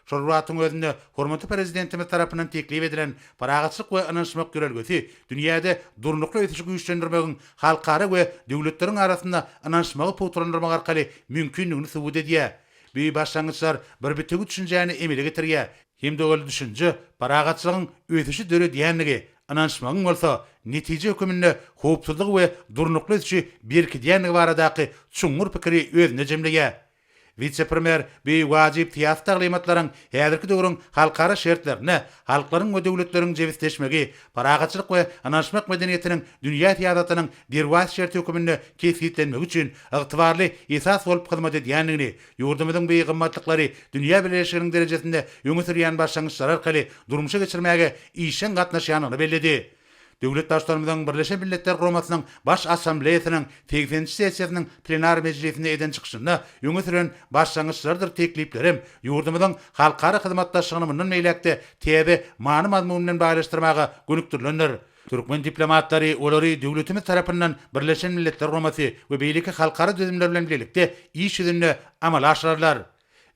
Şol wagtyň özünde hormatly prezidentimiz tarapyndan teklip edilen paragatçylyk we anlaşmak görelgesi dünýäde durnukly ösüşi güýçlendirmegiň halkara we döwletleriň arasynda anlaşmagy puturlandyrmak arkaly mümkinligini subut edýär. Bu başlangyçlar bir bitigi düşünjäni emele getirýär. Hem de öyle düşünce paragatçylygyň ösüşi döre diýenligi anlaşmagyň bolsa netije höküminde howpsuzlyk we durnukly ösüşi berki diýenligi baradaky çuňur pikiri özüne jemleýär. Vice-premier bu wajyp syýasat taglimatlaryň häzirki döwrüň halkara şertlerine, halklaryň we döwletleriň jebisleşmegi, paragatçylyk we anlaşmak medeniýetiniň dünýä syýasatynyň derwas şert höküminde kesitlenmegi üçin ygtybarly esas bolup hyzmat edýänligini, ýurdumyzyň bu gymmatlyklary dünýä birleşiginiň derejesinde öňe sürýän başlangyçlar arkaly durmuşa geçirmäge işen gatnaşýanyny belledi. Döwlet başlarymyzyň Birleşen Milletler Guramasynyň baş assambleýasynyň 80-nji sessiýasynyň plenar mejlisinde eden çykyşynda öňe süren başlangyçlardyr tekliplerim ýurdumyzyň halkara hyzmatdaşlygyny mundan meýlekde täze many mazmun bilen baýlaşdyrmaga gönükdirlendir. Türkmen diplomatlary olary döwletimiz tarapyndan Birleşen Milletler Guramasy we beýleki halkara düzümler bilen birlikde iş ýüzünde amal aşyrarlar.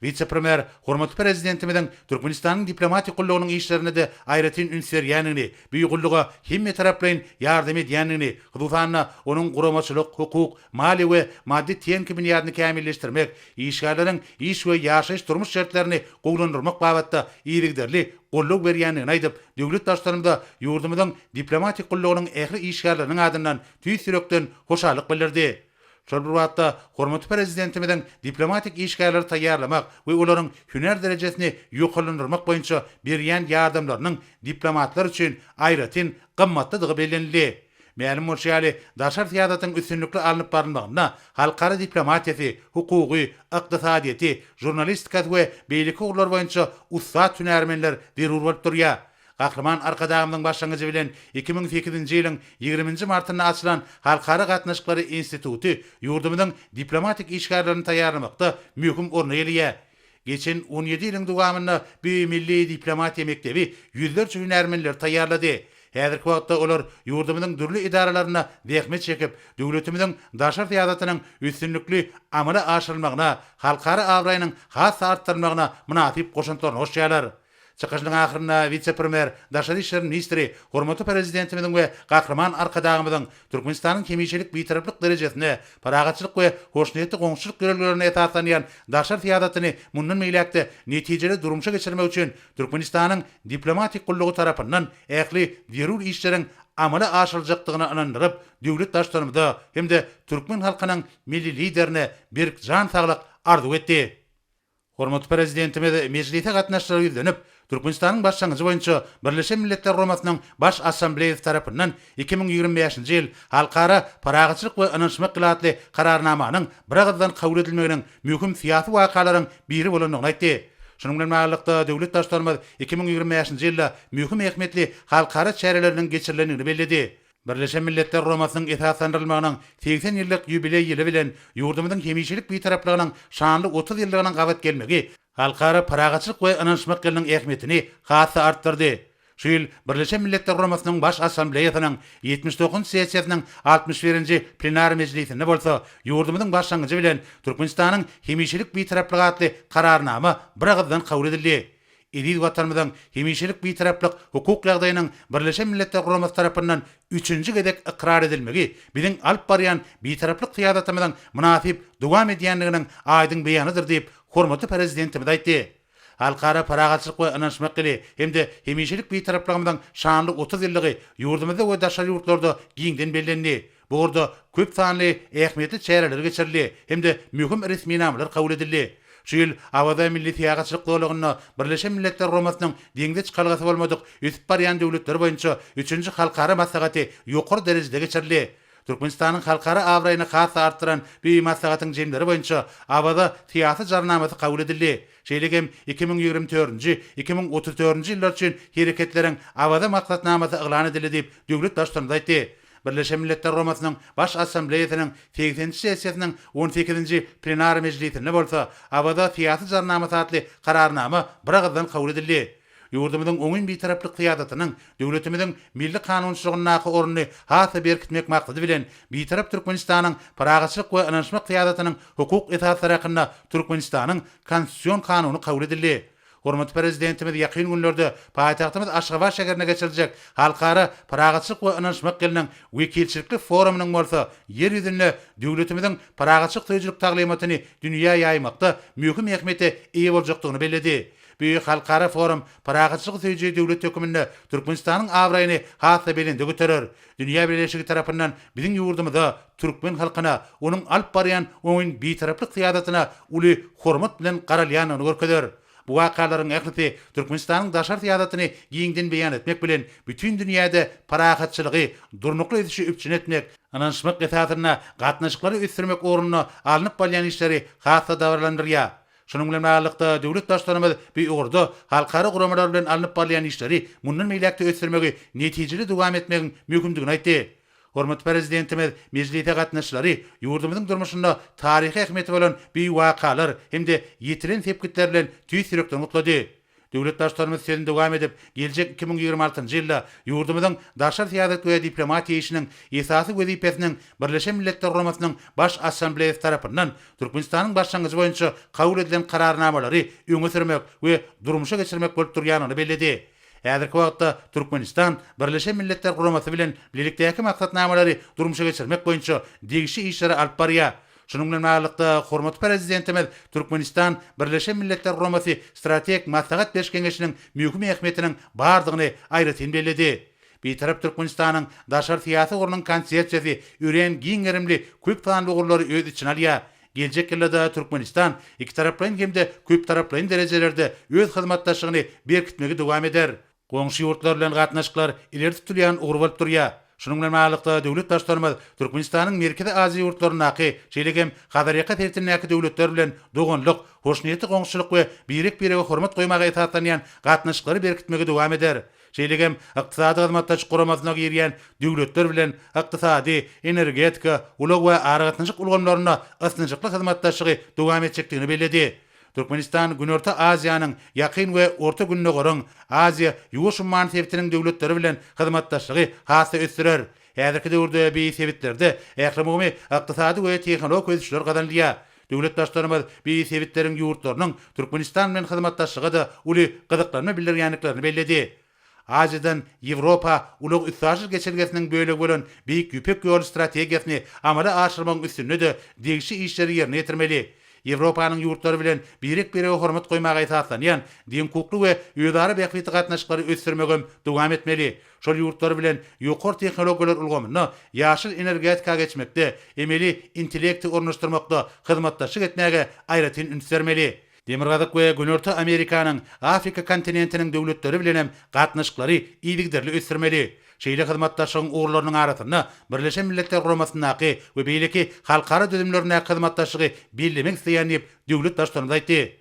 Vice-premier hormatly prezidentimiziň Türkmenistanyň diplomatik gullugynyň işlerine de aýratyn ünsürýänligini, bu gulluga hemme taraplaryň ýardam edýänligini, hususan onuň guramaçylyk, hukuk, mali we maddi teňki binýadyny kämilleşdirmek, işgärleriň iş we ýaşaýyş durmuş şertlerini gowlandyrmak babatda ýerigderli golluk berýänligini aýdyp, döwlet başlarymyza ýurdumyzyň diplomatik gullugynyň ähli işgärleriniň adından tüý sürekden hoşalyk bildirdi. Şol bir wagtda hormatly prezidentimiziň diplomatik işgärleri taýýarlamak we olaryň hüner derejesini ýokalandyrmak boýunça berýän ýardamlarynyň diplomatlar üçin aýratyn gymmatlydygy bellenildi. Mälim bolşaly daşar syýasatyň üstünlikli alınıp barmagyna halkara diplomatiýasy, hukugy, ykdysadyety, jurnalistika we beýleki urlar boýunça ussat hünärmenler zerur bolup durýar. Gahraman Arkadagymyň başlangyjy bilen 2008-nji ýylyň 20-nji martynda açylan Halkara Gatnaşyklary Instituty ýurdumyzyň diplomatik işgärlerini taýýarlamakda möhüm orna elýär. Geçen 17 ýylyň dowamynda bu milli diplomatiýa mektebi ýüzlerçe hünärmenler taýýarlady. Häzirki wagtda olar ýurdumyzyň dürli idaralaryna zähmet çekip, döwletimiziň daşar syýasatynyň üstünlikli amala aşyrylmagyna, halkara awraýynyň has artdyrmagyna münasip goşuntylaryny hoşýarlar. Çykyşynyň ahyrynda vice-premier, daşary işler ministri, hormatly prezidentimiziň we Gahraman Arkadagymyzyň Türkmenistanyň hemýejelik beýtaraplyk derejesine, paragatçylyk we hoşnýetli goňşulyk görelgilerine etatlanýan daşar syýasatyny mundan meýlekde netijeli durmuşa geçirmek üçin Türkmenistanyň diplomatik gullugy tarapyndan ähli zerur işleriň amala aşyryljakdygyny anandyryp, döwlet başlarymyza hem-de türkmen halkynyň milli liderine bir jan saglyk arzuw etdi. Hormatly prezidentimiz mejlise gatnaşyklary ýüzlenip, Türkmenistan'ın başlangıcı boyunca Birleşen Milletler Romasynyň baş assambleyesi tarapyndan 2025-nji ýyl halkara paragatçylyk we ynanşmak gylatly kararnamanyň biragdan kabul edilmeginiň möhüm syýasy wakalaryň biri bolandygyny aýtdy. Şonuň bilen baglanykda döwlet başlarymyz 2025-nji ýylda möhüm ähmetli halkara çäreleriniň geçirilenini belledi. Birleşen Milletler Romasynyň esaslandyrylmagynyň 80 ýyllyk ýubiley ýyly bilen ýurdumyzyň hemişilik bitaraplygynyň şanly 30 ýyllygynyň gabat gelmegi halkara paragatçylyk we ynanşmak ýylynyň ähmetini hasy artdyrdy. Şu ýyl Birleşen Milletler Romasynyň baş assambleýasynyň 79 sessiýasynyň 61-nji plenar mejlisinde bolsa, ýurdumyzyň başlangyjy bilen Türkmenistanyň hemişilik bitaraplygy atly kararnama biragdan kabul edildi. Edil watanymyzyň hemişilik bitaraplyk hukuk ýagdaýynyň Birleşen Milletler Romasy tarapyndan 3-nji gedek ikrar edilmegi biziň alyp barýan bitaraplyk syýasatymyzyň münasip dowam edýänliginiň aýdyň beýanydyr diýip hormatly prezidentimiz aýtdy. Halkara paragatçylyk we ynanşmak ýyly hemde hemişilik bitaraplygymyzyň şanly 30 ýyllygy ýurdumyzda we daşary ýurtlarda giňden bellendi. Bu orada köp sanly ähmetli çäreler geçirildi hemde möhüm resmi namlar kabul edildi. Şu ýyl awada milli syýasatçylyk dowlagyny Birleşen Milletler Romasynyň deňde çykalgasy bolmadyk üst barýan döwletler boýunça 3-nji halkara maslahaty ýokary derejede geçirildi. Türkmenistanyň halkara awraýyny hasy artdyran bir maslahatyň jemleri boýunça awada syýasy jarnamasy kabul edildi. Şeýlegem 2024-nji 2034-nji ýyllar üçin hereketleriň awada maksatnamasy eglan edildi diýip döwlet başçylarymyz aýtdy. Birleşen Milletler Romasynyň baş assambleýasynyň 80-nji sessiýasynyň 18-nji plenar mejlisinde bolsa, awada syýasy jarnamasy atly kararnama biragdan kabul edildi. Ýurdumyzyň oňun bitaraplyk syýasatynyň döwletimiziň milli kanunçylygyna orny hasy berkitmek maksady bilen bitarap Türkmenistanyň paragatçylyk we ynanşmak syýasatynyň hukuk esaslary hakynda Türkmenistanyň konstitusiýon kanuny kabul edildi. Hormatly prezidentimiz ýakyn günlerde paýtagtymyz Aşgabat şäherine geçirijek halkara paragatçylyk we ynanşmak ýylynyň wekilçilikli forumynyň bolsa, ýer ýüzünde döwletimiziň paragatçylyk tüýjülük taglymatyny dünýä ýaýmakda möhüm ähmeti eýe boljakdygyny belledi. Büyük halkara forum paragatçylyk tüýjü döwlet höküminde Türkmenistanyň awraýyny hasy belinde göterer. Dünýä birleşigi tarapyndan biziň ýurdumyzda türkmen halkyna onuň alyp barýan oňun bitaraplyk syýasatyna uly hormat bilen garalýanyny görkezler. Bu wakalaryň ählisi Türkmenistanyň daşar syýasatyny giňden beýan etmek bilen bütün dünýäde paragatçylygy durnukly edişi üpçün etmek, ynanşmak esasyna gatnaşyklary ösdürmek ornuny alınıp bolýan işleri hasy dawrlandyrýar. Şonuň bilen baglanykda döwlet başlarymyz bir ugurda halkara guramalar bilen alınıp bolýan işleri mundan meýlekde ösdürmegi netijeli dowam etmegiň möhümdigini aýtdy. Hormatly prezidentimiz mejlisde gatnaşlary ýurdumyzyň durmuşynda taryhy ähmeti bolan bir wakalar hemde ýetiren tepkitler bilen tüýsürekden mutlady. Döwlet başlarymyz sen dowam edip, geljek 2026-njy ýylda ýurdumyzyň daşar syýasat we diplomatiýa işiniň esasy wezipesiniň Birleşen Milletler Romasynyň baş assambleýasy tarapyndan Türkmenistanyň başlangyjy boýunça kabul edilen kararnamalary öňe sürmek we durmuşa geçirmek bolup durýanyny belledi. Häzirki wagtda Türkmenistan Birleşen Milletler Romasy bilen birlikdäki maksatnamalary durmuşa geçirmek boýunça degişi işleri alyp barýar. Şonuň bilen baglanykda hormatly prezidentimiz Türkmenistan Birleşen Milletler Romasy strategik maslahat beş keňeşiniň möhüm ähmetiniň bardygyny aýratyn belledi. Bir tarap Türkmenistanyň daşar syýasy orunyň konsepsiýasy üren giň erimli köp tanly ugurlary öz içine alýar. Geljek ýylda Türkmenistan iki taraplaryň hemde köp taraplaryň derejelerde öz hyzmatdaşlygyny berkitmegi dowam eder. Goňşy ýurtlar bilen gatnaşyklar ileri tutulýan ugur bolup durýar. Şonuň bilen baglanykda döwlet başlarymyz Türkmenistanyň Merkezi Aziýa ýurtlarynaky, şeýlegem Gadarýaka tertinäki döwletler bilen dogonluk, hoşnýetli goňşylyk we birek-birege hormat goýmagy esaslanýan gatnaşyklary berkitmegi dowam eder. Şeýlegem ykdysady hyzmatdaşyk guramasyna girýän döwletler bilen ykdysady, energetika, ulug we aragatnaşyk ulgamlaryna asnjykly hyzmatdaşlygy dowam etjekdigini belledi. Türkmenistan Günorta Aziýanyň ýakyn we orta günnägörüň Aziýa ýuwuşum manfiyetiniň döwletleri bilen hyzmatdaşlygy hasy ösdürer. Häzirki döwürde bir sebetlerde ählimumy ykdysady we tehnologik ösüşler gazanýar. Döwlet başlarymyz bir sebetleriň ýurtlarynyň Türkmenistan bilen hyzmatdaşlygy da uly gyzyklanma bildirýänliklerini belledi. Aziýadan Ýewropa ulug üssajyl geçirgesiniň bölegi bolan Beýik Ýüpek ýol strategiýasyny amala aşyrmagyň üstünde de degişi işleri ýerine ýetirmeli. Ýewropanyň ýurtlary bilen birek-birege hormat goýmagy esaslanýan diň hukukly we ýödary bähwetli gatnaşyklary ösdürmegem dowam etmeli. Şol ýurtlar bilen ýokary tehnologiýalar ulgamyny ýaşyl energetikaga geçmekde, emeli intellekti ornaşdyrmakda hyzmatdaşlyk etmäge aýratyn üns bermeli. Demirgazyk we Günörtü Amerikanyň Afrika kontinentiniň döwletleri bilen gatnaşyklary iýligderli ösürmeli. Şeýle hyzmatdaşygyň uğurlarynyň arasyna Birleşen Milletler Guramasyndaky we beýleki halkara düzümlerine hyzmatdaşygy bellemek isteýän diýip döwlet başçylarına aýtdy.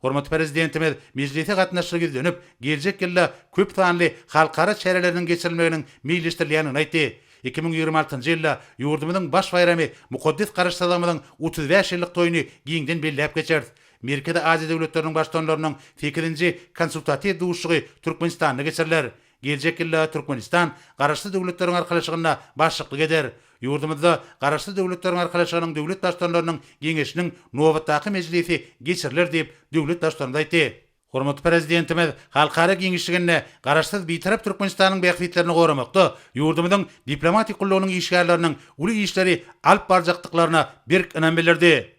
Hormatly prezidentimiz meclise gatnaşygy dönüp, geljek ýylda köp sanly halkara çäreleriniň geçirilmeginiň meýilleşdirilýänini aýtdy. 2026-njy ýylda ýurdumyzyň baş bayramy Mukaddes Garaş Salamynyň 35 ýyllyk toýuny giňden belläp geçerdi. Merkezi Aziya döwletleriniň başçylarynyň fikirinji konsultatiýa duşugy Türkmenistanda geçiriler. Geljek ýylda Türkmenistan garaşly döwletleriň arkalaşygyna başçylyk eder. Ýurdumyzda garaşly döwletleriň arkalaşygynyň döwlet başçylarynyň giňeşiniň nowatdaky mejlisi geçiriler diýip döwlet başçylaryna aýtdy. Hormatly prezidentimiz halkara giňeşligine garaşsyz bitarap Türkmenistanyň bäxwitlerini goramakda ýurdumyzyň diplomatik gullawynyň işgärleriniň uly işleri alyp barjakdyklaryna berk önam berdi.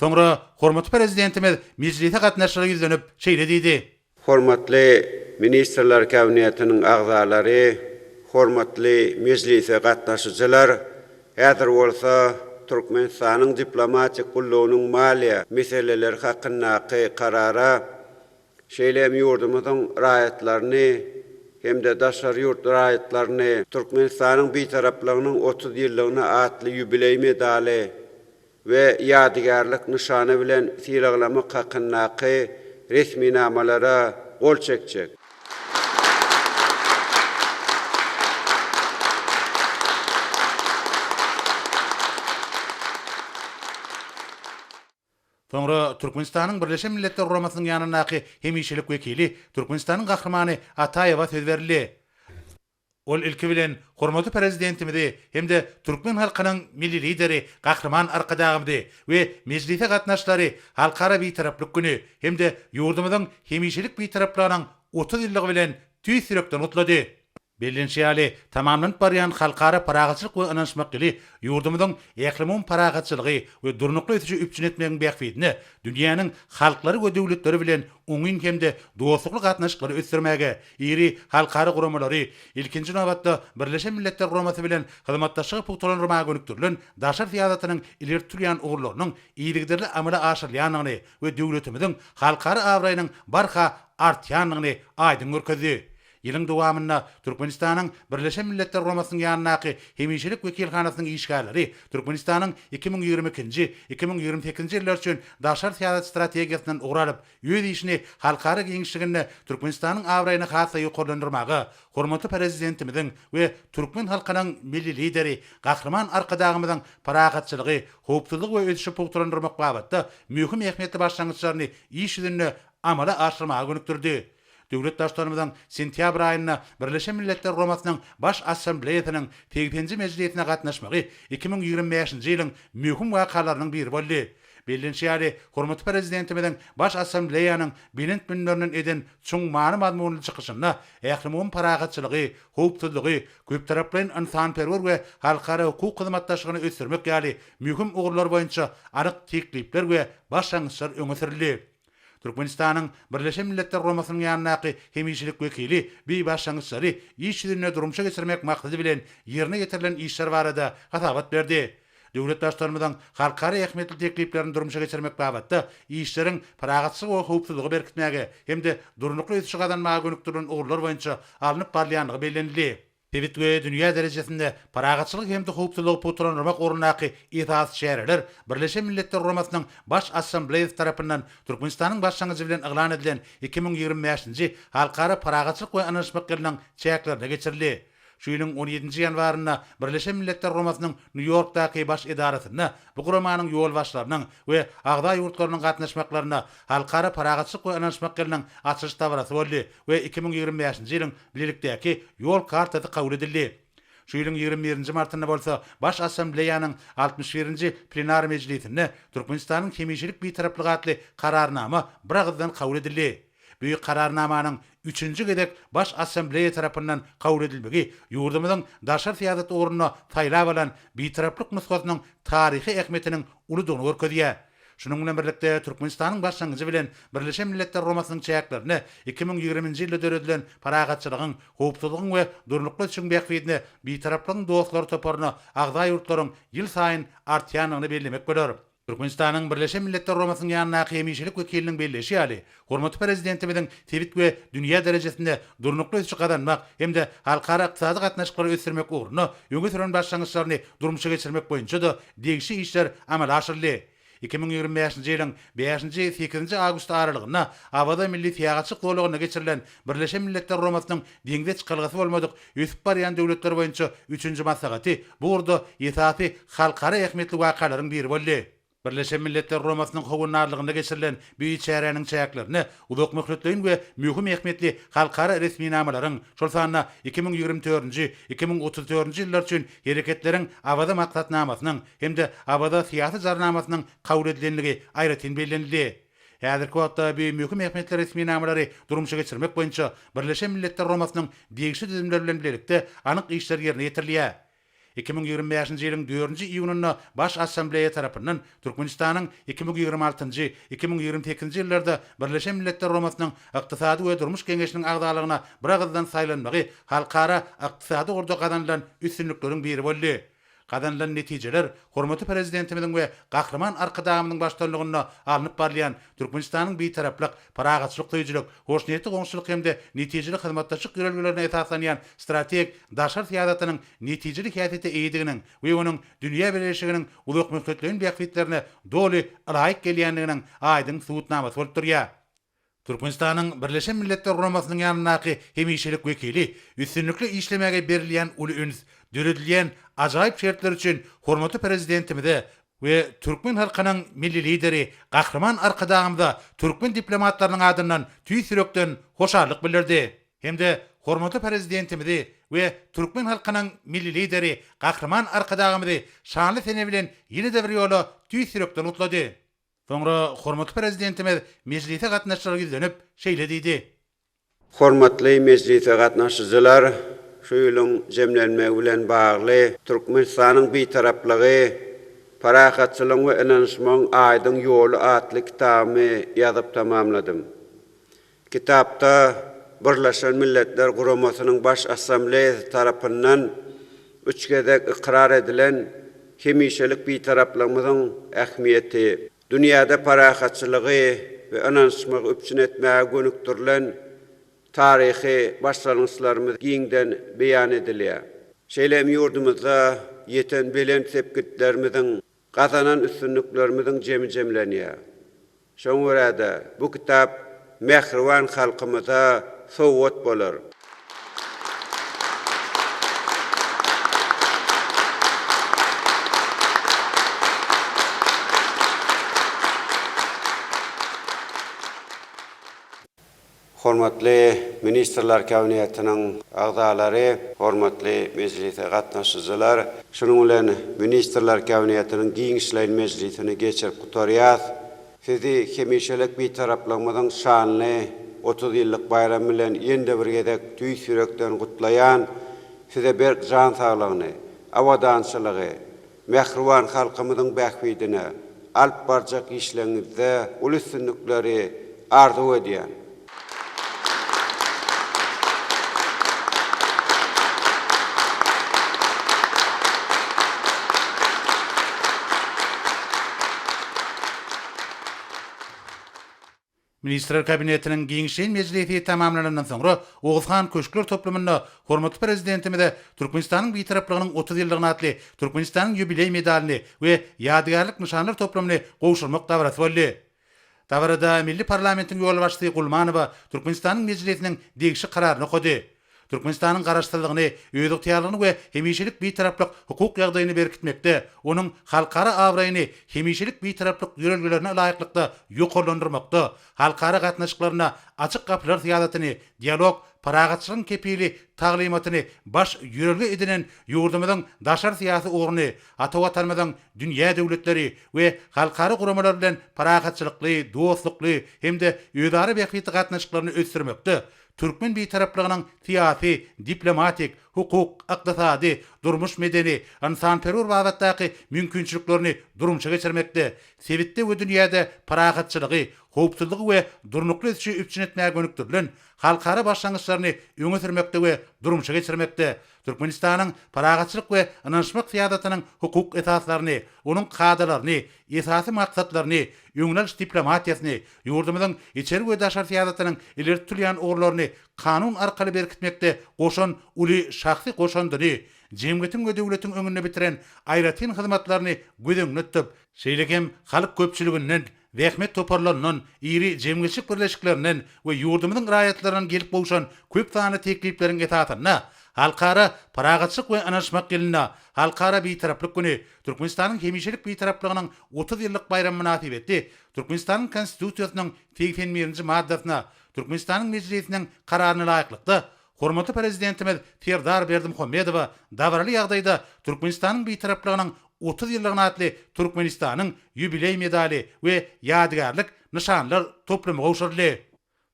Soňra hormatly prezidentimiz mejlise gatnaşygy dönüp şeýle diýdi. Hormatly Ministrler Kabinetiniň agzalary, hormatly mejlise gatnaşyjylar, häzir bolsa Türkmenistanyň diplomatik gullawynyň maliýa meseleleri hakyndaky karara şeýlem ýurdumyzyň raýatlaryny hemde daşary ýurt raýatlaryny Türkmenistanyň bitaraplygynyň 30 ýyllygyna atly ýubiley medali we ýadygarlyk nişany bilen siraglamak hakyndaky resmi namalara gol çekjek. Soňra Türkmenistanyň Birleşen Milletler Guramasynyň ýanynaky hemişelik wekili Türkmenistanyň gahrmany Ataýewa söz berdi. Ol ilki bilen hormatly prezidentimizi hemde Türkmen halkynyň milli lideri gahrman arkadagymdy we mejlise gatnaşlary halkara bitaraplyk güni hemde ýurdumyzyň hemişelik bitaraplarynyň 30 ýyllygy bilen tüý sürekden utlady. Bellenşýäli tamamlanıp barýan halkara paragatçylyk we anaşmak ýyly ýurdumyzyň ählimun paragatçylygy we durnukly ötüşi üpçün etmegiň bäxwitini dünýäniň halklary we döwletleri bilen oňyn hemde dostluk gatnaşyklary ösürmäge iri halkara guramalary ilkinji nowatda Birleşen Milletler Guramasy bilen hyzmatdaşygy pugtalanmagy gönükdirilen daşar fiýadatynyň ileri türýän ugurlarynyň iýligderli amala aşyrýanyny we döwletimiziň halkara awraýynyň barha artýanyny aýdyn görkezdi. Ýylyň dowamynda Türkmenistanyň Birleşen Milletler Guramasynyň ýanynaky hemişelik wekilhanasynyň işgärleri Türkmenistanyň 2022-nji 2028-nji ýyllar üçin daşar fiýadat strategiýasynyň ugralyp, ýöz işini halkara giňişligine Türkmenistanyň awraýyny hasa ýokarlandyrmagy, hormatly prezidentimiziň we türkmen halkynyň milli lideri gahrman arkadagymyzyň paragatçylygy, howpsuzlyk we ötüşi pugtalandyrmak babatda möhüm ähmiýetli başlangyçlaryny iş ýüzünde amala aşyrmagy gönükdirdi. Döwlet başçylarymyzyň sentýabr aýyna Birleşen Milletler Guramasynyň baş assambleýasynyň 8-nji mejlisine gatnaşmagy 2025-nji ýylyň möhüm wakalarynyň biri boldy. Bellenşýäli hormatly prezidentimiziň baş assambleýanyň bilent günlerinden eden çoň many mazmunly çykyşyna ählimun paragatçylygy, howpsuzlygy, köp taraply insanperwer we halkara hukuk hyzmatdaşlygyny ösürmek ýaly möhüm ugurlar boýunça anyk teklipler we başlangyçlar öňe sürildi. Türkmenistanyň Birleşen Milletler Guramasynyň ýanynaky hemişelik wekili bir başlangyçlary iş ýüzüne durumça geçirmek maksady bilen ýerine getirilen işler barada hasabat berdi. Döwlet başçylarymyzyň halkara ähmiýetli tekliplerini durumça geçirmek babatda işleriň paragatçylyk we howpsuzlygy berkitmäge hemde durnukly ötüşi gadanmagy gönükdirilen ugurlar boýunça alınıp barýanlygy bellenildi. Tebit we dünýä derejesinde paragatçylyk hemde howpsuzlygy pugtalandyrmak orunnaky ýetas şäherler Birleşen Milletler Guramasynyň baş assambleýasy tarapyndan Türkmenistanyň başlangyjy bilen eglan edilen 2025-nji halkara paragatçylyk we anaşmak ýylynyň çäklerine geçirildi. Şu ýylyň 17-nji ýanwaryna Birleşen Milletler Guramasynyň New Yorkdaky baş edarasyna bu guramanyň ýol başlarynyň we agda ýurtlarynyň gatnaşmaklaryna halkara paragatçylyk we anaşmak ýylynyň açyş tabrasy boldy we 2025-nji ýylyň bilelikdäki ýol kartasy kabul edildi. Şu ýylyň 21-nji martyna bolsa baş assambleýanyň 61-nji plenar mejlisinde Türkmenistanyň hemişelik bitaraplygy atly kararnama bir agzdan kabul edildi. Bu kararnamanyň 3-nji gedek baş assambleýa tarapyndan kabul edilmegi ýurdumyzyň daşar fiýadat ugruna taýlap alan bitaraplyk nusgasynyň taryhy ähmiýetiniň uludygyny görkezýär. Şunun bilen birlikde Türkmenistanyň başlangyjy bilen Birleşen Milletler Guramasynyň çäklerini 2020-nji ýylda döredilen paragatçylygyň, howpsuzlygyň we durnukly üçin beýtaraplygyň dostlary toparyna agda ýurtlaryň ýyl saýyn artýanyny bellemek bolar. Türkmenistan'ın Birleşen Milletler Romasynyň ýanyna hemişelik wekiliniň belleşi ýaly, hormatly prezidentimiň tebrik we dünýä derejesinde durnukly ösüş gadanmak hemde halkara ykdysady gatnaşyklary ösürmek ugruna ýöňe süren başlangyçlaryny durmuşa geçirmek boýunça da degişi işler amal aşyrly. 2025-nji ýylyň 5-8 awgust aralygyna Abada Milli Teýagatçylyk dowlagyna geçirilen Birleşen Milletler Romasynyň diňde çykylgasy bolmadyk ösüp barýan döwletler boýunça 3-nji maslahaty bu urda ýetaty halkara ähmiýetli wakalaryň biri boldy. Birleşen Milletler Romasynyň howunarlygynda geçirilen bu içäreniň çäklaryny uzak möhletleýin we mühim ähmiýetli halkara resmi namalaryň şol sanyna 2024-nji 2034-nji ýyllar üçin hereketleriň Abada maksatnamasynyň hemde Abada syýasy jarnamasynyň kabul edilenligi aýratyn bellenildi. Häzirki wagtda bu mühim ähmiýetli resmi namalary durmuşa geçirmek boýunça Birleşen Milletler Romasynyň degişli düzümler bilen birlikde anyk işler ýerine ýetirilýär. 2025-nji ýylyň 4-nji iýunyna Baş Assambleýa tarapyndan Türkmenistanyň 2026-njy 2028-nji ýyllarda Birleşen Milletler Romasynyň ykdysady we durmuş keňeşiniň agdalygyna bir agzdan saýlanmagy halkara ykdysady orda gadanlan üstünlikleriň biri boldy. Gadanlan netijeler hormatly prezidentimiň we gahryman arkadamynyň başçylygyna alınıp barlayan Türkmenistanyň beýtaraplyk, paragatçylyk töýjülük, hoşnýetli goňşulyk hemde netijeli hyzmatdaşlyk ýörelgelerine esaslanýan strategik daşar syýasatynyň netijeli häsiýeti eýdiginiň we onuň dünýä birleşiginiň ulak möhletlerini beýikliklerine doly laýyk gelýändiginiň aýdyn subutnamasy bolup durýar. Türkmenistanyň Birleşen Milletler Romasynyň ýanynaky hemişelik wekili üstünlikli işlemege berilýän uly üns döredilýän ajaýyp şertler üçin hormatly prezidentimide we Türkmen halkynyň milli lideri gahryman arkadagymda Türkmen diplomatlarynyň adyndan tüý sürekden hoşarlyk bildirdi. Hemde hormatly prezidentimide we Türkmen halkynyň milli lideri gahryman arkadagymdy şanly sene bilen ýene-de bir ýola tüý sürekden utlady. Soňra hormatly prezidentimiz meclise gatnaşyklary dönüp şeýle diýdi. Hormatly meclise gatnaşyjylar, şu ýylyň jemlenmegi bilen bagly Türkmenistanyň beýtaraplygy, paragatçylyk we inançmagyň aýdyn ýoly atly kitaby ýazyp tamamladym. Kitapda Birleşen Milletler Romasynyň Baş Assambleýasy tarapyndan 3 gezek ikrar edilen hemişelik beýtaraplygymyzyň ähmiýeti, dünyada paragatçylygy we inançmagy öpçün etmäge gönüktirilen tarihi başlangyçlarymyz giňden beýan edilýär. Şeýlem ýurdumyzda ýeten belen sepkitlerimiziň gazanan üstünliklerimiziň jemlenýär. Şoňa bu kitap mehriwan halkymyza sowat bolar. Hormatly Ministrler Kabinetiniň agdalary, hormatly meclise gatnaşyjylar, şunuň bilen Ministrler Kabinetiniň giňişleýän meclisini geçirip gutarýar. Sizi hemişelik beýtaraplygymyzyň şanly 30 ýyllyk bayramy bilen ýende bir gezek tüý sürekden gutlaýan, size berk jan saglygyny, awadançylygy, mehriwan halkymyzyň bähwidine, alp barjak işleňizde ulysynlykleri arzu edýän. Ministrler Kabinetiniň giňişleýän meclisi tamamlanandan soňra Oğuzhan Köşkler toplamyna hormatly prezidentimize Türkmenistanyň beýtaraplygynyň 30 ýyllygyna atly Türkmenistanyň ýubiley medalyny we ýadygarlyk nyşanlar toplamyny gowşurmak dawarasy boldy. Dawarada Milli Parlamentiň ýol başçysy Gulmanowa Türkmenistanyň meclisiniň degişi kararyny goýdy. Türkmenistanyň garaşdyrlygyny, öýdük täýärligini we hemişelik beýtaraplyk hukuk ýagdaýyny berkitmekde, onuň halkara awraýyny hemişelik beýtaraplyk ýörelgelerine laýyklykda ýokarlandyrmakda, halkara gatnaşyklaryna açyk gapylar syýasatyny, dialog, paragatçylyk kepili taglimatyny baş ýörelge edinen ýurdumyzyň daşar syýasy ogruny, ata-watanymyzyň dünýä döwletleri we halkara guramalar bilen paragatçylykly, dostlukly hemde ýödary bähwitli gatnaşyklaryny ösürmekde. Türkmen beýtaraplygynyň syýasy, diplomatik, hukuk, ykdysady, durmuş medeni, insanperwer wagtdaky mümkinçiliklerini durumça geçirmekde. Sebitde we dünýäde paragatçylygy, howpsuzlygy we durnukly işi üpçün etmäge gönüktirilen halkara başlangyçlaryny öňe sürmekde we durumça geçirmekde. Türkmenistan'ın paragatçılık ve ınanışmak siyasatynyň hukuk esaslaryny, onun kadalaryny, esasy maksatlaryny, ýöňelş diplomatiýasyny, ýurdumyzyň içeri we daşary siyasatynyň ileri tutulýan orlaryny kanun arkaly berkitmekde goşan uly şahsy goşandyny, jemgyýetiň we döwletiň öňünde bitiren aýratyn hyzmatlaryny gödüňne tutup, şeýlekem halyk köpçüliginden Vehmet toparlanan iri jemgyýetçilik birleşiklerinden we ýurdumyzyň raýatlarynyň gelip bolşan köp sany tekliplerin etatyna, halkara paragatçylyk we anaşmak gelina, halkara bitaraplyk güni, Türkmenistanyň hemişelik bitaraplygynyň 30 ýyllyk bayram münasibeti, Türkmenistanyň konstitusiýasynyň 81-nji maddasyna, Türkmenistanyň meclisiniň kararyna laýyklykda, hormatly prezidentimiz Serdar Berdimuhammedow dabraly ýagdaýda Türkmenistanyň bitaraplygynyň 30 ýyllygyna atly Türkmenistanyň ýubiley medali we ýadygarlyk nişanlar toplamy gowşurly.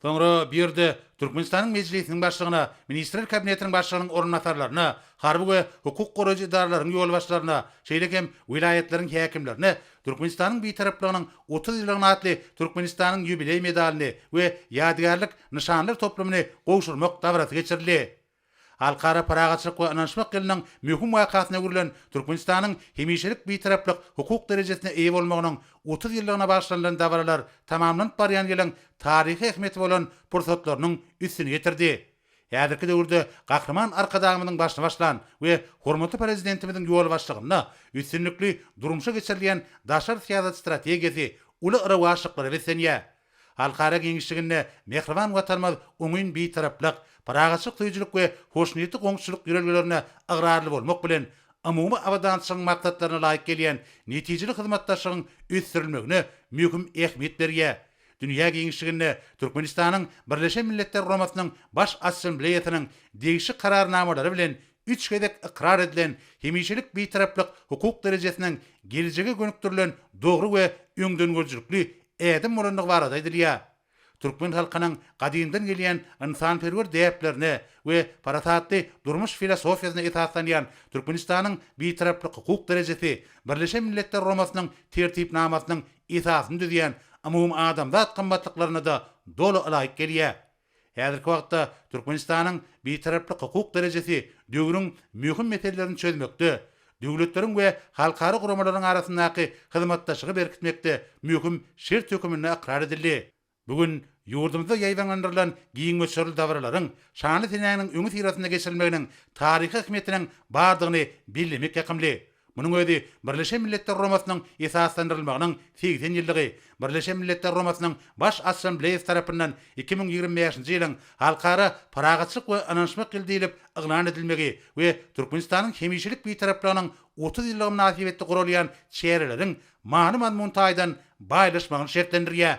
Soňra bir de Türkmenistanyň meclisiniň başlygyna, ministrler kabinetiniň başlygynyň orunmatarlaryna, harby we hukuk goraýjy idaralaryň ýolbaşçylaryna, şeýlekem wilayatleriň häkimlerine Türkmenistanyň bitaraplygynyň 30 ýyllygyna atly Türkmenistanyň ýubiley medalini we ýadygarlyk nişanlar toplamyny gowşurmak dabraty geçirildi. Halkara paragatçylyk we anaşmak geliniň möhüm wakatyna gürlen Türkmenistanyň hemişelik bitaraplyk hukuk derejesine eýe bolmagynyň 30 ýyllygyna başlanýan dabaralar tamamlanyp barýan gelen taryhy ähmiýeti bolan pursatlarynyň üstüne getirdi. Ýa-da döwürde gahrman arkadagymynyň başyna başlan we hormatly prezidentimiziň ýol başlygyna üstünlikli durumşa geçirilýän daşary siýasat strategiýasy uly ýaşyklary besenýär. Halkara giňişliginde mehriban watanmaz öňün bitaraplyk, paragatçylyk tüýjülük we hoşnýetli goňçuluk ýörelgelerine agrarly bolmak bilen umumy awadançylyň maksatlaryna laýyk gelýän netijeli hyzmatdaşlygyň üstürilmegine möhüm ähmiýet berýär. Dünýä giňişliginde Türkmenistanyň Birleşen Milletler Guramasynyň baş assambleýasynyň degişi kararnamalary bilen 3 gedek ikrar edilen hemişelik bitaraplyk hukuk derejesiniň geljege gönüktirilen dogry we öňdengörjülükli edim bolanlygy barada edilýär. Türkmen halkynyň gadymdan gelýän insanperwer däplerine we parasatly durmuş filosofiýasyna etatlanýan Türkmenistanyň bitaraplyk hukuk derejesi Birleşen Milletler Guramasynyň tertipnamasynyň esasyny düzýän umum adamzat gymmatlyklaryna da dolu laýyk gelýär. Häzirki wagtda Türkmenistanyň bitaraplyk hukuk derejesi döwrüň möhüm meselelerini çözmekde, döwletleriň we halkara guramalaryň arasyndaky hyzmatdaşlygy berkitmekde möhüm şert hökümine ikrar edildi. Bugün ýurdumyzda ýaýdanlandyrylan giňme çörül davralaryň şanly senäniň öňü tirasynda geçirilmeginiň taryhy ähmiýetiniň bardygyny bilmek ýakymly. Munyň özi Birleşen Milletler Guramasynyň esaslandyrylmagynyň 80 ýyllygy, Birleşen Milletler Guramasynyň baş assambleýasy tarapyndan 2025-nji ýylyň halkara paragatçylyk we anaşmak ýyldylip iglan edilmegi we Türkmenistanyň hemişelik bitaraplygynyň 30 ýyllygy münasibetli gurulýan çehreleriň many mazmuntaýdan baýlaşmagyny şertlendirýär.